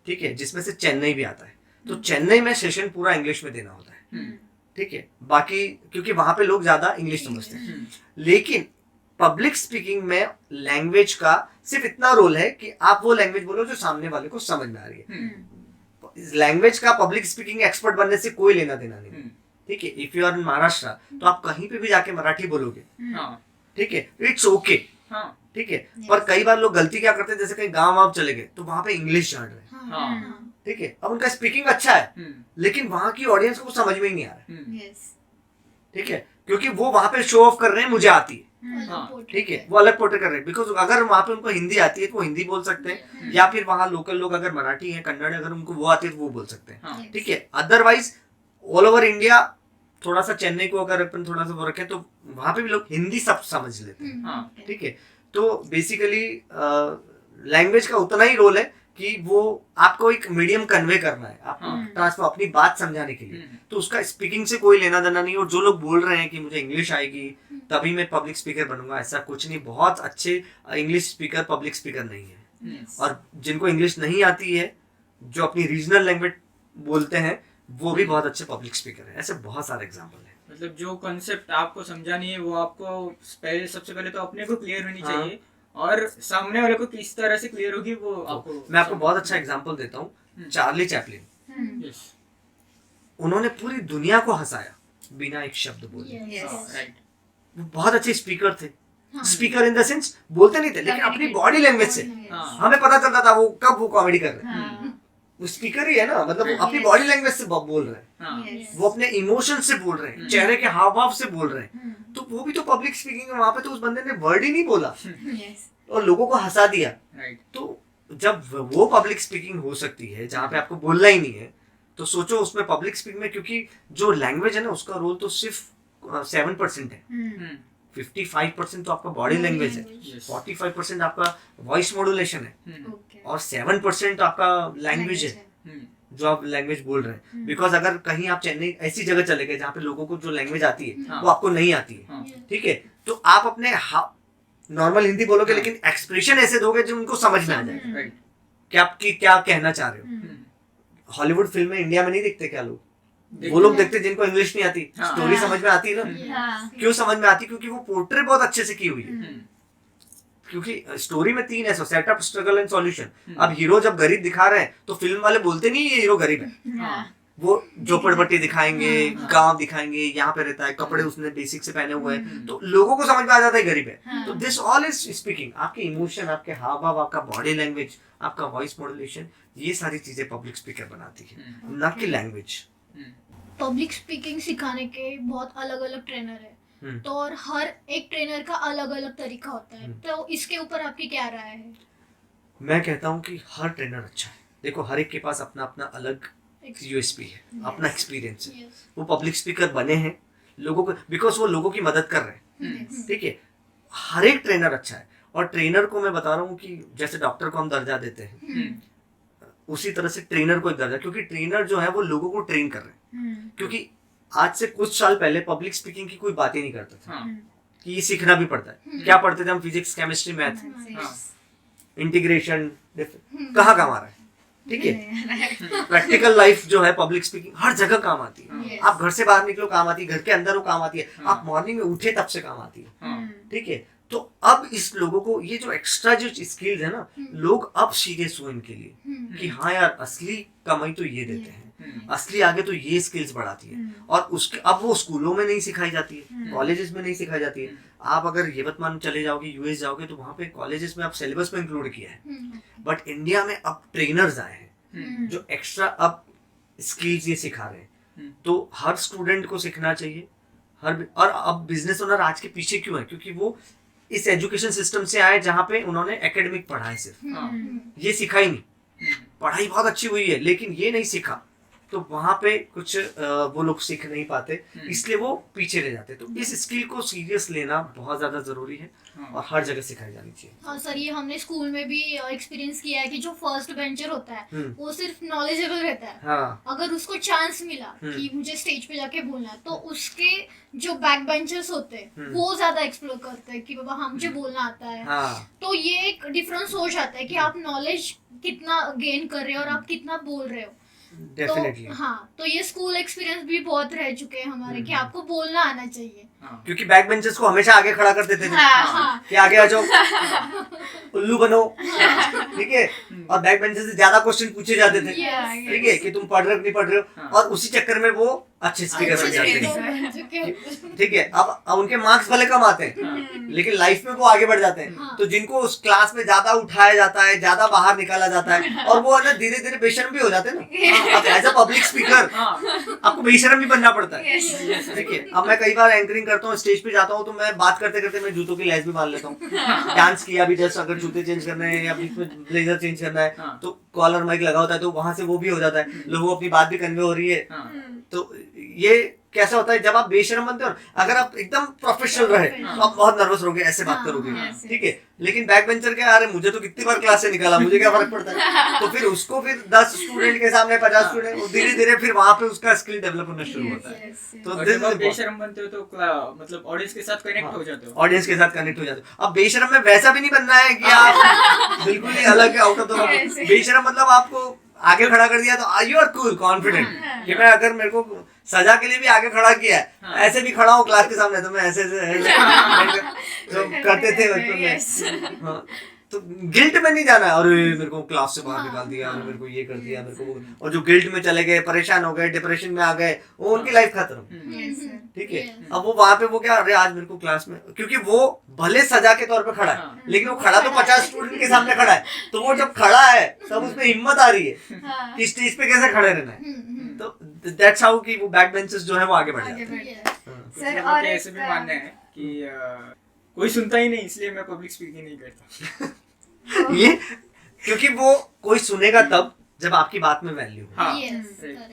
ठीक है, जिसमें से चेन्नई भी आता है। तो चेन्नई में सेशन पूरा इंग्लिश में देना होता है, ठीक है, बाकी क्योंकि वहां पे लोग ज्यादा इंग्लिश समझते हैं। लेकिन पब्लिक स्पीकिंग में लैंग्वेज का सिर्फ इतना रोल है कि आप वो लैंग्वेज बोलो जो सामने वाले को समझ में आ रही है। लैंग्वेज का पब्लिक स्पीकिंग एक्सपर्ट बनने से कोई लेना देना नहीं, ठीक है। If you are in Maharashtra तो आप कहीं पे भी जाके मराठी बोलोगे, ठीक है, इट्स ओके, ठीक है। पर कई बार लोग गलती क्या करते हैं, जैसे कहीं गाँव वाँव चले गए तो वहां पे इंग्लिश जान रहे हैं, ठीक है। अब उनका स्पीकिंग अच्छा है लेकिन वहां की ऑडियंस को समझ में ही नहीं आ रहा है, ठीक है, क्योंकि वो वहां पे शो ऑफ कर रहे हैं मुझे आती है, ठीक है, वो अलग पोर्ट्रे कर रहे हैं। बिकॉज अगर वहां पे उनको हिंदी आती है तो वो हिंदी बोल सकते हैं, या फिर वहां लोकल लोग अगर मराठी है, कन्नड़ है, अगर उनको वो आती है तो वो बोल सकते हैं, ठीक है। अदरवाइज ऑल ओवर इंडिया, थोड़ा सा चेन्नई को अगर अपन थोड़ा सा वो रखें तो वहां पे भी लोग हिंदी सब समझ लेते हैं, ठीक है। तो बेसिकली लैंग्वेज का उतना ही रोल है कि वो आपको एक मीडियम कन्वे करना है, आपको ट्रांसफर अपनी बात समझाने के लिए, तो उसका स्पीकिंग से कोई लेना देना नहीं। और जो लोग बोल रहे हैं कि मुझे इंग्लिश आएगी तभी मैं पब्लिक स्पीकर बनूंगा, ऐसा कुछ नहीं। बहुत अच्छे इंग्लिश स्पीकर पब्लिक स्पीकर नहीं है, और जिनको इंग्लिश नहीं आती है, जो अपनी रीजनल लैंग्वेज बोलते हैं, वो भी बहुत अच्छे पब्लिक स्पीकर है। ऐसे बहुत सारे एग्जाम्पल है। मतलब जो कॉन्सेप्ट आपको समझानी है वो आपको पहले, सबसे पहले तो अपने को क्लियर होनी चाहिए, और सामने वाले को किस तरह से क्लियर होगी वो आपको। मैं आपको बहुत अच्छा एग्जांपल देता हूँ, चार्ली चैपलिन, उन्होंने पूरी दुनिया को हंसाया बिना एक शब्द बोले। वो बहुत अच्छे स्पीकर थे, स्पीकर इन द सेंस बोलते नहीं थे, लेकिन अपनी बॉडी लैंग्वेज से हमें पता चलता था वो कब वो कॉमेडी कर रहे हैं। वो स्पीकर ही है ना, मतलब वो अपनी बॉडी लैंग्वेज से बोल रहे हैं, वो अपने इमोशन से बोल रहे हैं, चेहरे के हाव भाव से बोल रहे हैं। तो वो भी तो पब्लिक स्पीकिंग है, वहां पे तो उस बंदे ने वर्ड ही नहीं बोला और लोगों को हंसा दिया। तो जब वो पब्लिक स्पीकिंग हो सकती है जहाँ पे आपको बोलना ही नहीं है, तो सोचो उसमें पब्लिक स्पीकिंग में, क्योंकि जो लैंग्वेज है ना उसका रोल तो सिर्फ 7% है, 55% तो आपका बॉडी लैंग्वेज है, 45% आपका वॉइस मॉड्यूलेशन है, और 7% आपका लैंग्वेज है जो आप लैंग्वेज बोल रहे हैं। बिकॉज अगर कहीं आप चेन्नई ऐसी जगह चले गए जहाँ पे लोगों को जो लैंग्वेज आती है वो आपको नहीं आती है, ठीक है, तो आप अपने नॉर्मल हिंदी बोलोगे लेकिन एक्सप्रेशन ऐसे दोगे जो उनको समझ में आ जाएगा कि आप क्या कहना चाह रहे हो। हॉलीवुड फिल्में इंडिया में नहीं देखते क्या लोग? वो लोग देखते जिनको इंग्लिश नहीं आती, स्टोरी समझ में आती है ना। क्यों समझ में आती? क्योंकि वो पोर्ट्रे बहुत अच्छे से की हुई है। क्योंकि स्टोरी में 3 ऐसा सेटअप, स्ट्रगल एंड सॉल्यूशन। अब हीरो जब गरीब दिखा रहे हैं तो फिल्म वाले बोलते नहीं ये हीरो गरीब है, वो झोपड़पट्टी दिखाएंगे, गांव दिखाएंगे, यहाँ पे रहता है, कपड़े उसने बेसिक से पहने हुए हैं, तो लोगों को समझ में आ जाता है गरीब है। तो दिस ऑल इज स्पीकिंग, आपके इमोशन, आपके हाव भाव, आपका बॉडी लैंग्वेज, आपका वॉइस मॉड्यूलेशन, ये सारी चीजें पब्लिक स्पीकर बनाती है, ना कि लैंग्वेज। पब्लिक स्पीकिंग सिखाने के बहुत अलग अलग ट्रेनर है, तो और हर एक ट्रेनर का अलग अलग तरीका होता है, तो इसके ऊपर आपकी क्या राय है? मैं कहता हूँ कि हर ट्रेनर अच्छा है। देखो, हर एक के पास अपना अपना अलग यूएसपी है, अपना एक्सपीरियंस है। वो पब्लिक स्पीकर बने हैं लोगों को, बिकॉज वो लोगों की मदद कर रहे हैं, ठीक है। हर एक ट्रेनर अच्छा है, और ट्रेनर को मैं बता रहा हूँ कि जैसे डॉक्टर को हम दर्जा देते हैं, उसी तरह से ट्रेनर को एक दर्जा, क्योंकि ट्रेनर जो है वो लोगों को ट्रेन कर रहे हैं। क्योंकि आज से कुछ साल पहले पब्लिक स्पीकिंग की कोई बात ही नहीं करता था, कि ये सीखना भी पड़ता है। क्या पढ़ते थे हम? फिजिक्स, केमिस्ट्री, मैथ, इंटीग्रेशन, कहाँ काम आ रहा है, ठीक है। प्रैक्टिकल लाइफ जो है पब्लिक स्पीकिंग हर जगह काम आती है। आप घर से बाहर निकलो काम आती है, घर के अंदर वो काम आती है, आप मॉर्निंग में उठे तब से काम आती है, ठीक है। तो अब इस लोगों को ये जो एक्स्ट्रा जो स्किल्स है ना, लोग अब सीरियस हुए इनके लिए कि हाँ यार, असली कमाई तो ये देते हैं, असली आगे तो ये स्किल्स बढ़ाती है। और उसके अब वो स्कूलों में नहीं सिखाई जाती है, कॉलेजेस में नहीं सिखाई जाती है। आप अगर यवतमाल चले जाओगे, यूएस जाओगे, तो वहाँ पे कॉलेजेस में आप सिलेबस में इंक्लूड किया है। बट इंडिया में अब ट्रेनर्स आए हैं जो एक्स्ट्रा अब स्किल्स ये सिखा रहे हैं। तो हर स्टूडेंट को सीखना चाहिए। और अब बिजनेस ओनर आज के पीछे क्यों है? क्योंकि वो इस एजुकेशन सिस्टम से आए जहाँ पे उन्होंने एकेडमिक पढ़ा है, सिर्फ ये सिखा ही नहीं। पढ़ाई बहुत अच्छी हुई है लेकिन ये नहीं सीखा, तो वहां पे कुछ वो लोग सीख नहीं पाते, इसलिए वो पीछे रह जाते। तो इस स्किल को सीरियस लेना बहुत ज्यादा जरूरी है और हर जगह सिखाई जानी चाहिए। हाँ सर, ये हमने स्कूल में भी एक्सपीरियंस किया है कि जो फर्स्ट बेंचर होता है वो सिर्फ नॉलेजेबल रहता है। हाँ। अगर उसको चांस मिला कि मुझे स्टेज पे जाके बोलना है, तो उसके जो बैक बेंचर्स होते हैं वो ज्यादा एक्सप्लोर करते हैं कि बाबा हाँ मुझे बोलना आता है। हाँ। तो ये एक डिफरेंस हो जाता है कि आप नॉलेज कितना गेन कर रहे हो और आप कितना बोल रहे हो। डेफिनेटली। तो हाँ, तो ये स्कूल एक्सपीरियंस भी बहुत रह चुके हैं हमारे कि आपको बोलना आना चाहिए। क्योंकि बैक बेंचर्स को हमेशा आगे खड़ा कर देते थे कि आगे आ जाओ, उल्लू बनो, ठीक है, और बैक बेंचर से ज्यादा क्वेश्चन पूछे जाते थे, Yes. ठीक है, कि तुम पढ़ रहे हो कि नहीं पढ़ रहे हो, हाँ। और उसी चक्कर में वो अच्छे स्पीकर बन जाते हैं, बन चुके हैं। ठीक है। अब उनके मार्क्स भले कम आते हैं, लेकिन लाइफ में वो आगे बढ़ जाते हैं। हाँ। तो जिनको उस क्लास में ज्यादा उठाया जाता है, ज्यादा बाहर निकाला जाता है, और वो है ना धीरे धीरे बेशर्म भी हो जाते हैं ना। अब एज अ पब्लिक स्पीकर आपको बेशर्म भी बनना पड़ता है, ठीक है। अब मैं कई बार एंकरिंग करता हूँ, स्टेज पे जाता हूँ, तो मैं बात करते करते मैं जूतों की लेस भी मान लेता हूँ। डांस किया भी, जस्ट अगर जूते चेंज करने हैं या बीच में ब्लेजर चेंज करना है, हाँ। तो कॉलर माइक लगा होता है, तो वहां से वो भी हो जाता है, लोगों को अपनी बात भी कन्वे हो रही है। तो ये कैसा होता है जब आप बेशर्म बनते हो, अगर आप एकदम प्रोफेशनल रहे तो आप बहुत नर्वस रहोगे, ऐसे बात करोगे, yes, ठीक है। लेकिन बैक बेंचर क्या, अरे मुझे तो कितनी बार क्लास से निकाला, मुझे क्या फर्क पड़ता है। तो फिर उसको फिर 10 स्टूडेंट के सामने 50 स्टूडेंट, धीरे धीरे फिर वहां पे उसका स्किल डेवलप होना शुरू होता है। तो और this जब is आप important. बेशर्म बनते हो तो मतलब ऑडियंस के साथ कनेक्ट हो जाते हो। ऑडियंस के साथ कनेक्ट हो जाते हो। अब बेशरम में वैसा भी नहीं बनना है कि आप बिल्कुल ही अलग आउट ऑफ द बॉक्स। बेशरम मतलब आपको आगे खड़ा कर दिया तो यू आर कूल कॉन्फिडेंट कि मैं अगर मेरे को सजा के लिए भी आगे खड़ा किया है, ऐसे भी खड़ा हूँ क्लास के सामने, तो मैं ऐसे जो करते थे बचपन में, हाँ, तो गिल्ट में नहीं जाना है, अरे मेरे को क्लास से बाहर निकाल दिया, अरे मेरे को ये कर दिया, मेरे को, और जो गिल्ट में चले गए, परेशान हो गए, डिप्रेशन में आ गए, वो उनकी लाइफ खत्म, ठीक है। अब वो वहां पे वो क्या, अरे आज मेरे को क्लास में, क्योंकि वो भले सजा के तौर पे खड़ा है, लेकिन वो खड़ा तो 50 स्टूडेंट के सामने खड़ा है, तो वो जब खड़ा है तब उसमें हिम्मत आ रही है कि स्टेज पे कैसे खड़े रहना है। तो दैट्स हाउ कि वो बैक बेंचेस जो है वो आगे बढ़ जाते हैं। सर और और ऐसे भी मानना है कि कोई सुनता ही नहीं, इसलिए मैं पब्लिक स्पीकिंग नहीं करता। ये क्योंकि वो कोई सुनेगा तब जब आपकी बात में वैल्यू हो, हाँ,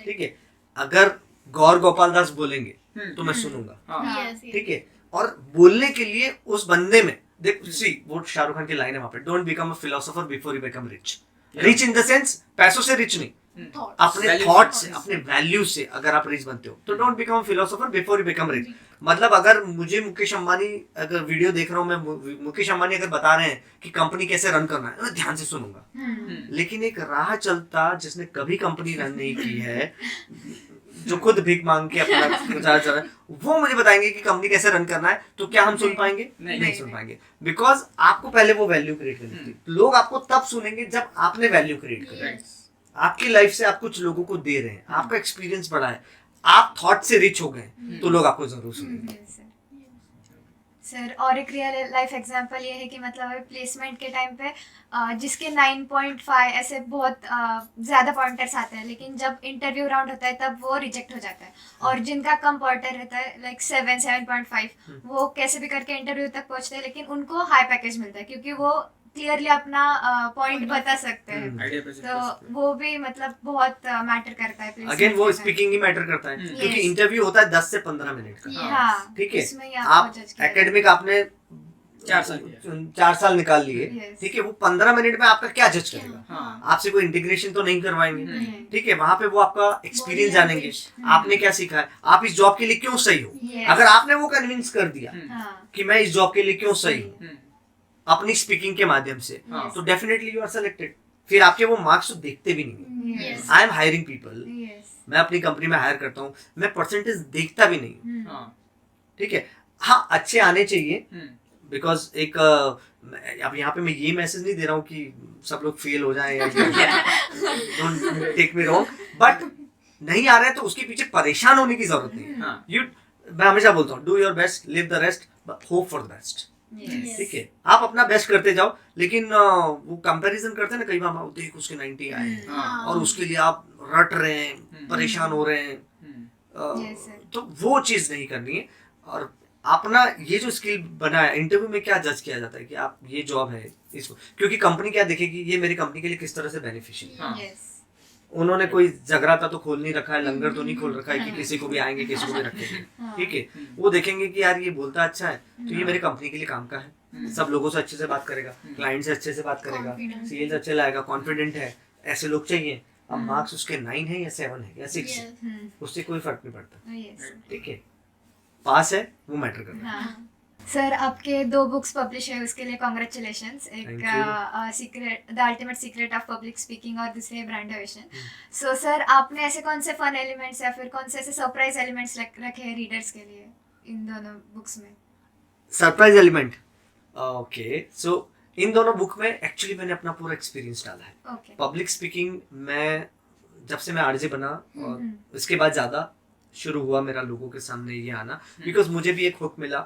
ठीक है। अगर गौर गोपाल दास बोलेंगे तो मैं सुनूंगा, हाँ, ठीक है। और बोलने के लिए उस बंदे में देख, सी वो शाहरुख खान की लाइन है वहां पे, don't become a philosopher before you become rich. Rich in the sense पैसों से रिच नहीं, अपने Values थॉट से, से, अपने वैल्यू से अगर आप रिच बनते हो तो don't become philosopher before you become rich. मतलब अगर मुझे मुकेश अंबानी, अगर वीडियो देख रहा हूँ मैं, मुकेश अंबानी अगर बता रहे हैं कि कंपनी कैसे रन करना है, मैं ध्यान से सुनूंगा। लेकिन एक राह चलता जिसने कभी कंपनी रन नहीं की है, जो खुद भीख मांग के अपना गुजारा चल रहा है, वो मुझे बताएंगे कि कंपनी कैसे रन करना है, तो क्या हम सुन पाएंगे? नहीं सुन पाएंगे, बिकॉज आपको पहले वो वैल्यू क्रिएट करनी थी। लोग आपको तब सुनेंगे जब आपने वैल्यू क्रिएट करी, आपकी लाइफ से आप कुछ लोगों को दे रहे हैं, आपका एक्सपीरियंस बढ़ा है, आप थॉट से रिच हो गए, तो लोग आपको जरूर सुनेंगे। सर और एक रियल लाइफ एग्जांपल ये है कि मतलब अभी प्लेसमेंट के टाइम पे जिसके 9.5 ऐसे बहुत ज़्यादा पॉइंटर्स आते हैं, लेकिन जब इंटरव्यू राउंड होता है तब वो रिजेक्ट हो जाता है। और जिनका कम पॉइंटर रहता है लाइक 7.5 वो कैसे भी करके इंटरव्यू तक पहुंचते हैं, लेकिन उनको हाई पैकेज मिलता है क्योंकि वो क्लियरली अपना पॉइंट बता सकते हैं। आइडिया प्रेजेंट कर तो सकते वो भी मतलब बहुत मैटर करता है placement अगेन वो के time। स्पीकिंग ही मैटर करता है, क्योंकि Yes. इंटरव्यू होता है 10 से 15 मिनट का, हाँ, ठीक उसमें ही है। आपको आप judge किया एकेडमिक आपने 4 साल किया। 4 साल निकाल लिए, Yes. ठीक है। वो 15 मिनट में आपका क्या जज करेगा? हाँ, आपसे कोई इंटीग्रेशन तो नहीं करवाएंगे, नहीं। ठीक है। वहां पे वो आपका एक्सपीरियंस Body जानेंगे, language, आपने क्या सीखा है, आप इस जॉब के लिए क्यों सही हो। Yes. अगर आपने वो कन्विंस कर दिया हाँ, कि मैं इस जॉब के लिए क्यों सही हूँ हम्म, अपनी स्पीकिंग के माध्यम से, हाँ। तो डेफिनेटली यू आर सिलेक्टेड। फिर आपके वो मार्क्स तो देखते भी नहीं। Yes. I am hiring people, yes, मैं अपनी कंपनी में हायर करता हूँ, मैं परसेंटेज देखता भी नहीं, हाँ, ठीक है। हाँ, अच्छे आने चाहिए, हम्म, बिकॉज एक अब यहाँ पे मैं ये मैसेज नहीं दे रहा हूँ कि सब लोग फेल हो जाएं या don't take me wrong, but नहीं आ रहे हैं तो उसके पीछे परेशान होने की जरूरत नहीं है। हाँ, मैं हमेशा बोलता हूँ, do your best, live the rest, hope for the best, yes, ठीक है। आप अपना बेस्ट करते जाओ, लेकिन वो कंपैरिजन करते हैं ना कई बार, देख उसके 90 आए हैं, हाँ, और उसके लिए आप रट रहे हैं, परेशान हो रहे हैं, Yes, sir. तो वो चीज नहीं करनी है। और अपना ये जो स्किल बना है, इंटरव्यू में क्या जज किया जाता है कि आप ये जॉब है इसको, क्योंकि कंपनी क्या देखेगी, ये मेरी कंपनी के लिए किस तरह से बेनिफिशियल है। हाँ, yes, उन्होंने कोई जगराता तो खोल नहीं रखा है, लंगर तो नहीं खोल रखा है कि किसी को भी आएंगे किसी को भी रखेंगे, ठीक है। वो देखेंगे कि यार ये बोलता अच्छा है, तो ये मेरी कंपनी के लिए काम का है, सब लोगों से अच्छे से बात करेगा, क्लाइंट से अच्छे से बात करेगा, Confident. सेल्स अच्छे लाएगा, कॉन्फिडेंट है, ऐसे लोग चाहिए। अब मार्क्स उसके 9 है या 7 है या 6 है, उससे कोई फर्क नहीं पड़ता, yes. ठीक है। पास है वो मैटर करता है। हाँ। सर आपके 2 बुक्स पब्लिश है, उसके लिए कॉन्ग्रेचुलेशंस। एक Thank secret the ultimate secret of public speaking और दूसरे ब्रांड एविएशन। सो सर आपने ऐसे कौन से फन एलिमेंट्स या फिर कौन से ऐसे सरप्राइज एलिमेंट्स रखे हैं रीडर्स के लिए इन दोनों बुक्स में? Surprise element, okay. सो इन दोनों बुक में एक्चुअली मैंने अपना पूरा एक्सपीरियंस डाला है। ओके पब्लिक स्पीकिंग मैं जब से मैं आरजे बना और उसके बाद ज़्यादा शुरू हुआ मेरा लोगों के सामने ये आना, बिकॉज मुझे भी एक हुक मिला,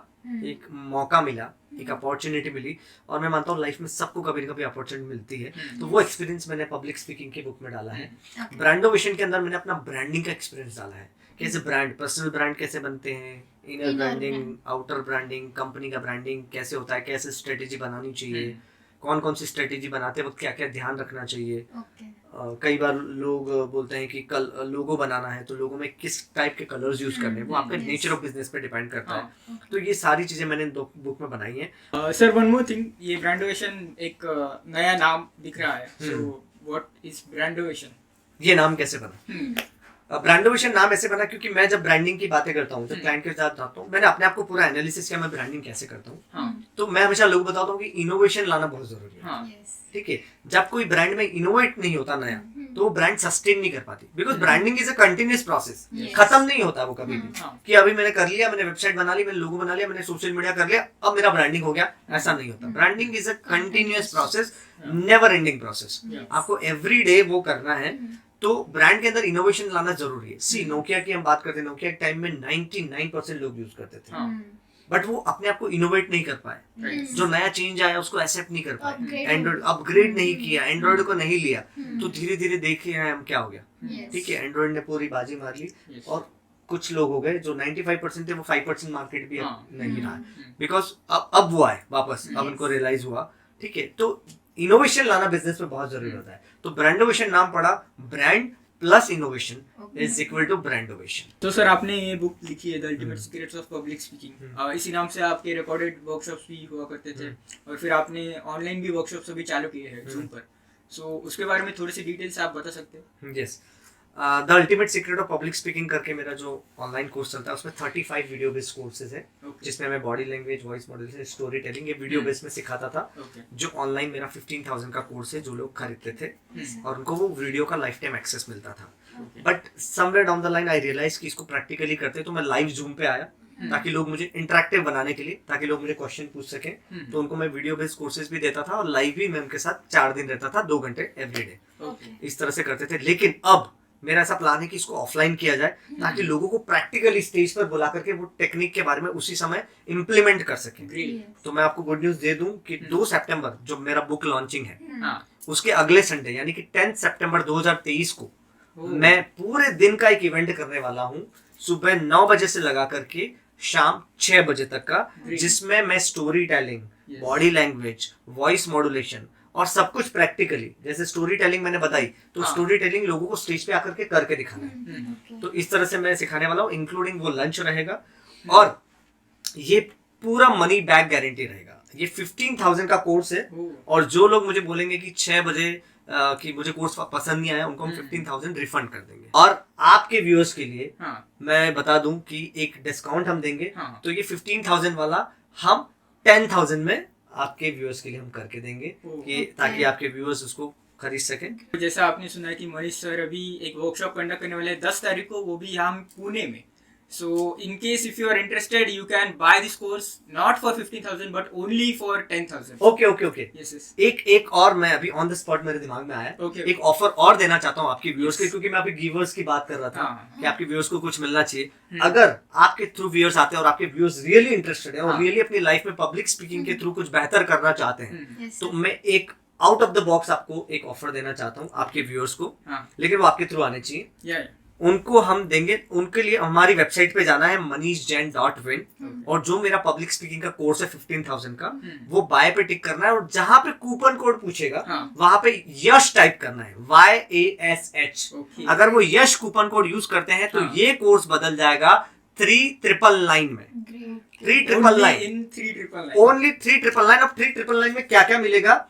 एक मौका मिला, एक अपॉर्चुनिटी मिली, और मैं मानता हूँ लाइफ में सबको कभी ना कभी अपॉर्चुनिटी मिलती है। तो वो एक्सपीरियंस मैंने पब्लिक स्पीकिंग की बुक में डाला है। ब्रांडोवेशन के अंदर मैंने अपना ब्रांडिंग का एक्सपीरियंस डाला है, कैसे ब्रांड, पर्सनल ब्रांड कैसे बनते हैं, inner branding, outer branding, company का ब्रांडिंग कैसे होता है, कैसे स्ट्रेटेजी बनानी चाहिए, कौन कौन सी स्ट्रेटेजी बनाते वक्त क्या क्या ध्यान रखना चाहिए। ओके कई बार लोग बोलते हैं कि कल लोगो बनाना है तो लोगो में किस टाइप के कलर्स यूज करने हैं, वो आपके नेचर ऑफ बिजनेस पे डिपेंड करता है। तो ये सारी चीजें मैंने दो बुक में बनाई हैं। सर वन मोर थिंग, ये ब्रांडोवेशन एक नया नाम दिख रहा है, सो व्हाट इज ब्रांडोवेशन? ये नाम कैसे बना? ब्रांडोवेशन नाम ऐसे बना क्योंकि मैं जब ब्रांडिंग की बातें करता हूँ, जब क्लाइंट के साथ जाता हूँ, मैंने अपने आप को पूरा एनालिसिस किया मैं ब्रांडिंग कैसे करता हूँ। तो मैं हमेशा लोग बताता हूँ कि इनोवेशन लाना बहुत जरूरी है। यस ठीक है, जब कोई ब्रांड में इनोवेट नहीं होता नया, तो वो ब्रांड सस्टेन नहीं कर पाती, because branding is a continuous process, खत्म नहीं होता वो कभी भी कि अभी मैंने कर लिया, मैंने वेबसाइट बना ली, मैंने लोगो बना लिया, मैंने सोशल मीडिया कर लिया, अब मेरा ब्रांडिंग हो गया, ऐसा नहीं होता। Branding is a continuous process, never ending process. आपको एवरी डे वो करना है। तो ब्रांड के अंदर इनोवेशन लाना जरूरी है। सी नोकिया की हम बात करते हैं, नोकिया के टाइम में 99% लोग यूज करते थे, बट वो अपने आप को इनोवेट नहीं कर पाए। जो नया चेंज आया उसको एक्सेप्ट नहीं कर पाए, एंड्रॉइड अपग्रेड नहीं किया, एंड्रॉइड को नहीं लिया, तो धीरे धीरे देखिए हम क्या हो गया। ठीक है, एंड्रॉइड ने पूरी बाजी मार ली, और कुछ लोग हो गए जो 95% थे, वो 5% मार्केट भी अब नहीं रहा, बिकॉज अब वो आए वापस, अब उनको रियलाइज हुआ। ठीक है, तो इनोवेशन लाना बिजनेस में बहुत जरूरी होता है। तो ब्रांडोवेशन नाम पड़ा, brand plus innovation is equal to brandovation. तो सर आपने ये बुक लिखी है the ultimate secrets of public speaking, इसी नाम से आपके रिकॉर्डेड वर्कशॉप्स भी हुआ करते थे, और फिर आपने ऑनलाइन भी वर्कशॉप्स अभी चालू किए हैं जूम पर, सो उसके बारे में थोड़ी सी डिटेल्स आप बता सकते हैं? Yes, the ultimate secret of public speaking करके मेरा जो ऑनलाइन कोर्स चलता है, उसमें 35 वीडियो बेस्ड कोर्सेज है, जिसमें मैं body language, voice modulation, story telling, ये वीडियो बेस्ड में सिखाता था। जो ऑनलाइन मेरा 15,000 का कोर्स है, जो लोग खरीदते थे और उनको वो वीडियो का लाइफ टाइम एक्सेस मिलता था। But somewhere down the line I realise कि इसको प्रैक्टिकली करते, तो मैं लाइव जूम पे आया, ताकि लोग मुझे इंटरेक्टिव बनाने के लिए, ताकि लोग मुझे क्वेश्चन पूछ सकें। तो उनको मैं वीडियो बेस्ड कोर्सेज भी देता था, और लाइव भी मैं उनके साथ 4 दिन रहता था, 2 घंटे एवरी डे, इस तरह से करते थे। लेकिन अब मेरा ऐसा प्लान है कि इसको ऑफलाइन किया जाए, ताकि लोगों को प्रैक्टिकली स्टेज पर बुला करके वो टेक्निक के बारे में उसी समय इम्प्लीमेंट कर सकें। तो मैं आपको गुड न्यूज दे दूं कि 2 सितंबर जो मेरा बुक लॉन्चिंग है, उसके अगले संडे यानी कि 10 सितंबर 2023 को मैं पूरे दिन का एक इवेंट करने वाला हूं, सुबह 9 बजे से लगा करके शाम 6 बजे तक का, जिसमें मैं story telling, body language, voice modulation और सब कुछ प्रैक्टिकली, जैसे स्टोरी टेलिंग मैंने बताई, तो स्टोरी टेलिंग लोगों को स्टेज पे आकर के करके दिखाना है। तो इस तरह से मैं सिखाने वाला हूँ, इंक्लूडिंग वो लंच रहेगा, और ये पूरा मनी बैक गारंटी रहेगा। ये 15,000 का कोर्स है, और जो लोग मुझे बोलेंगे कि 6 बजे कि मुझे कोर्स पसंद नहीं आया, उनको हम 15,000 रिफंड कर देंगे। और आपके व्यूअर्स के लिए मैं बता दूं कि एक डिस्काउंट हम देंगे, तो ये 15,000 वाला हम 10,000 में आपके व्यूअर्स के लिए हम करके देंगे, कि ताकि आपके व्यूअर्स उसको खरीद सकें। जैसा आपने सुना है कि मनीष सर अभी एक वर्कशॉप कंडक्ट करने वाले हैं 10 तारीख को, वो भी यहाँ पुणे में। So in case if you are interested, you can buy this course not for 15,000 but only for 10,000. Okay. Yes. एक और मैं अभी ऑन द स्पॉट मेरे दिमाग में आया, एक ऑफर और देना चाहता हूँ आपके व्यूअर्स के, क्योंकि मैं अभी गिवर्स की बात कर रहा था कि आपके व्यूअर्स को कुछ मिलना चाहिए। अगर आपके थ्रू व्यूअर्स आते हैं और आपके व्यूअर्स रियली इंटरेस्टेड है और रियली अपनी लाइफ में पब्लिक स्पीकिंग के थ्रू कुछ बेहतर करना चाहते हैं, तो मैं एक आउट ऑफ द बॉक्स आपको एक ऑफर देना चाहता हूँ आपके व्यूअर्स को, लेकिन वो आपके थ्रू आने चाहिए। उनको हम देंगे, उनके लिए हमारी वेबसाइट पे जाना है manishjain.win, और जो मेरा पब्लिक स्पीकिंग का कोर्स है 15,000 का, वो बाय पे टिक करना है, और जहां पे कूपन कोड पूछेगा वहां पे यश टाइप करना है, YASH। अगर वो यश कूपन कोड यूज करते हैं तो ये कोर्स बदल जाएगा 3,999 में। 3,999 ओनली 3,999। अब 3,999 में क्या क्या मिलेगा?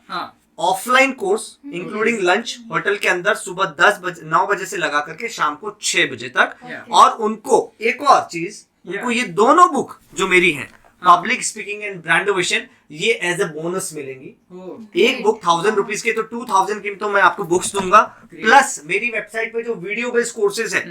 Offline course including lunch hotel के अंदर, सुबह 9 बजे से लगा करके शाम को 6 बजे तक। और उनको एक और चीज, उनको ये दोनों बुक जो मेरी हैं, पब्लिक स्पीकिंग एंड ब्रांडोवेशन, ये एज ए बोनस मिलेंगी। एक बुक 1,000 रुपीज की, तो 2,000 की तो मैं आपको बुक्स दूंगा, प्लस मेरी वेबसाइट पे जो वीडियो बेस्ड कोर्सेज है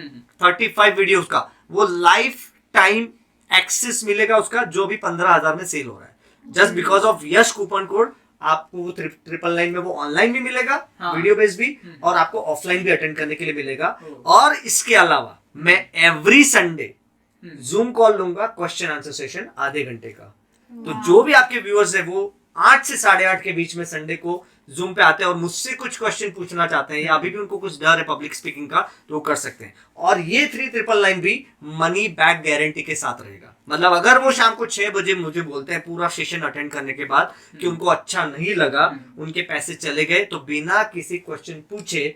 35 वीडियोस का, वो लाइफ टाइम एक्सेस मिलेगा उसका, जो भी 15,000 में सेल हो रहा है, just because of Yash coupon code आपको वो 999 में वो ऑनलाइन भी मिलेगा, हाँ। वीडियो बेस्ड भी, और आपको ऑफलाइन भी अटेंड करने के लिए मिलेगा। और इसके अलावा मैं एवरी संडे जूम कॉल लूंगा, क्वेश्चन आंसर सेशन आधे घंटे का। तो जो भी आपके व्यूअर्स है वो 8 से 8:30 के बीच में संडे को जूम पे आते हैं और मुझसे कुछ क्वेश्चन पूछना चाहते हैं या अभी भी उनको कुछ डर है पब्लिक स्पीकिंग का, तो वो कर सकते हैं। और ये 3999 भी मनी बैक गारंटी के साथ रहेगा। मतलब अगर वो शाम को 6 बजे मुझे बोलते हैं पूरा सेशन अटेंड करने के बाद कि उनको अच्छा नहीं लगा, उनके पैसे चले गए, तो बिना किसी क्वेश्चन पूछे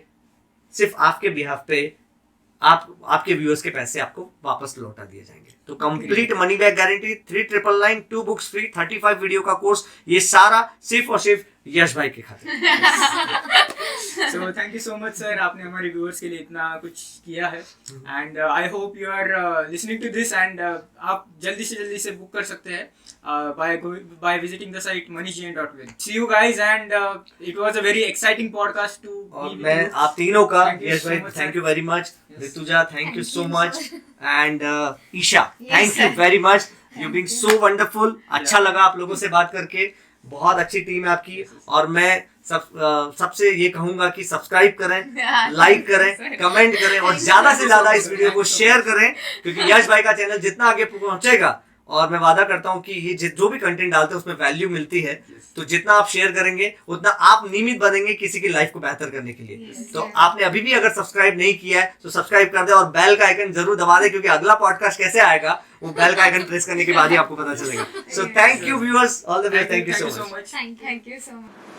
सिर्फ आपके बिहाफ पे आपके व्यूअर्स के पैसे आपको वापस लौटा दिए जाएंगे। तो complete money back guarantee, 3999, 2 books free, 35 video का कोर्स, ये सारा सिर्फ और सिर्फ यश भाई के खाते। So thank you so much sir, आपने हमारे व्यूअर्स के लिए इतना कुछ किया है and I hope you are listening to this and आप जल्दी से बुक कर सकते हैं by visiting the site moneychain.with. See you guys and it was a very exciting podcast to और be with मैं you. आप तीनों का Thank you यश so भाई much, thank sir. You very much, Rutuja thank you so much, and Isha Yes, thank you sir. Very much, you being so wonderful. अच्छा लगा आप लोगों से बात करके, बहुत अच्छी टीम है आपकी। और मैं सबसे ये कहूंगा कि सब्सक्राइब करें, लाइक करें, कमेंट करें और ज्यादा से ज्यादा इस वीडियो को शेयर करें, क्योंकि यश भाई का चैनल जितना आगे पहुंचेगा, और मैं वादा करता हूं कि ये जो भी कंटेंट डालते हैं उसमें वैल्यू मिलती है, तो जितना आप शेयर करेंगे उतना आप नियमित बनेंगे किसी की लाइफ को बेहतर करने के लिए। तो आपने अभी भी अगर सब्सक्राइब नहीं किया है तो सब्सक्राइब कर दे और बेल का आइकन जरूर दबा दे, क्योंकि अगला पॉडकास्ट कैसे आएगा वो बेल का आइकन प्रेस करने के बाद ही आपको पता चलेगा। सो thank you viewers, all the way, thank you so much. Thank you. Thank you so much.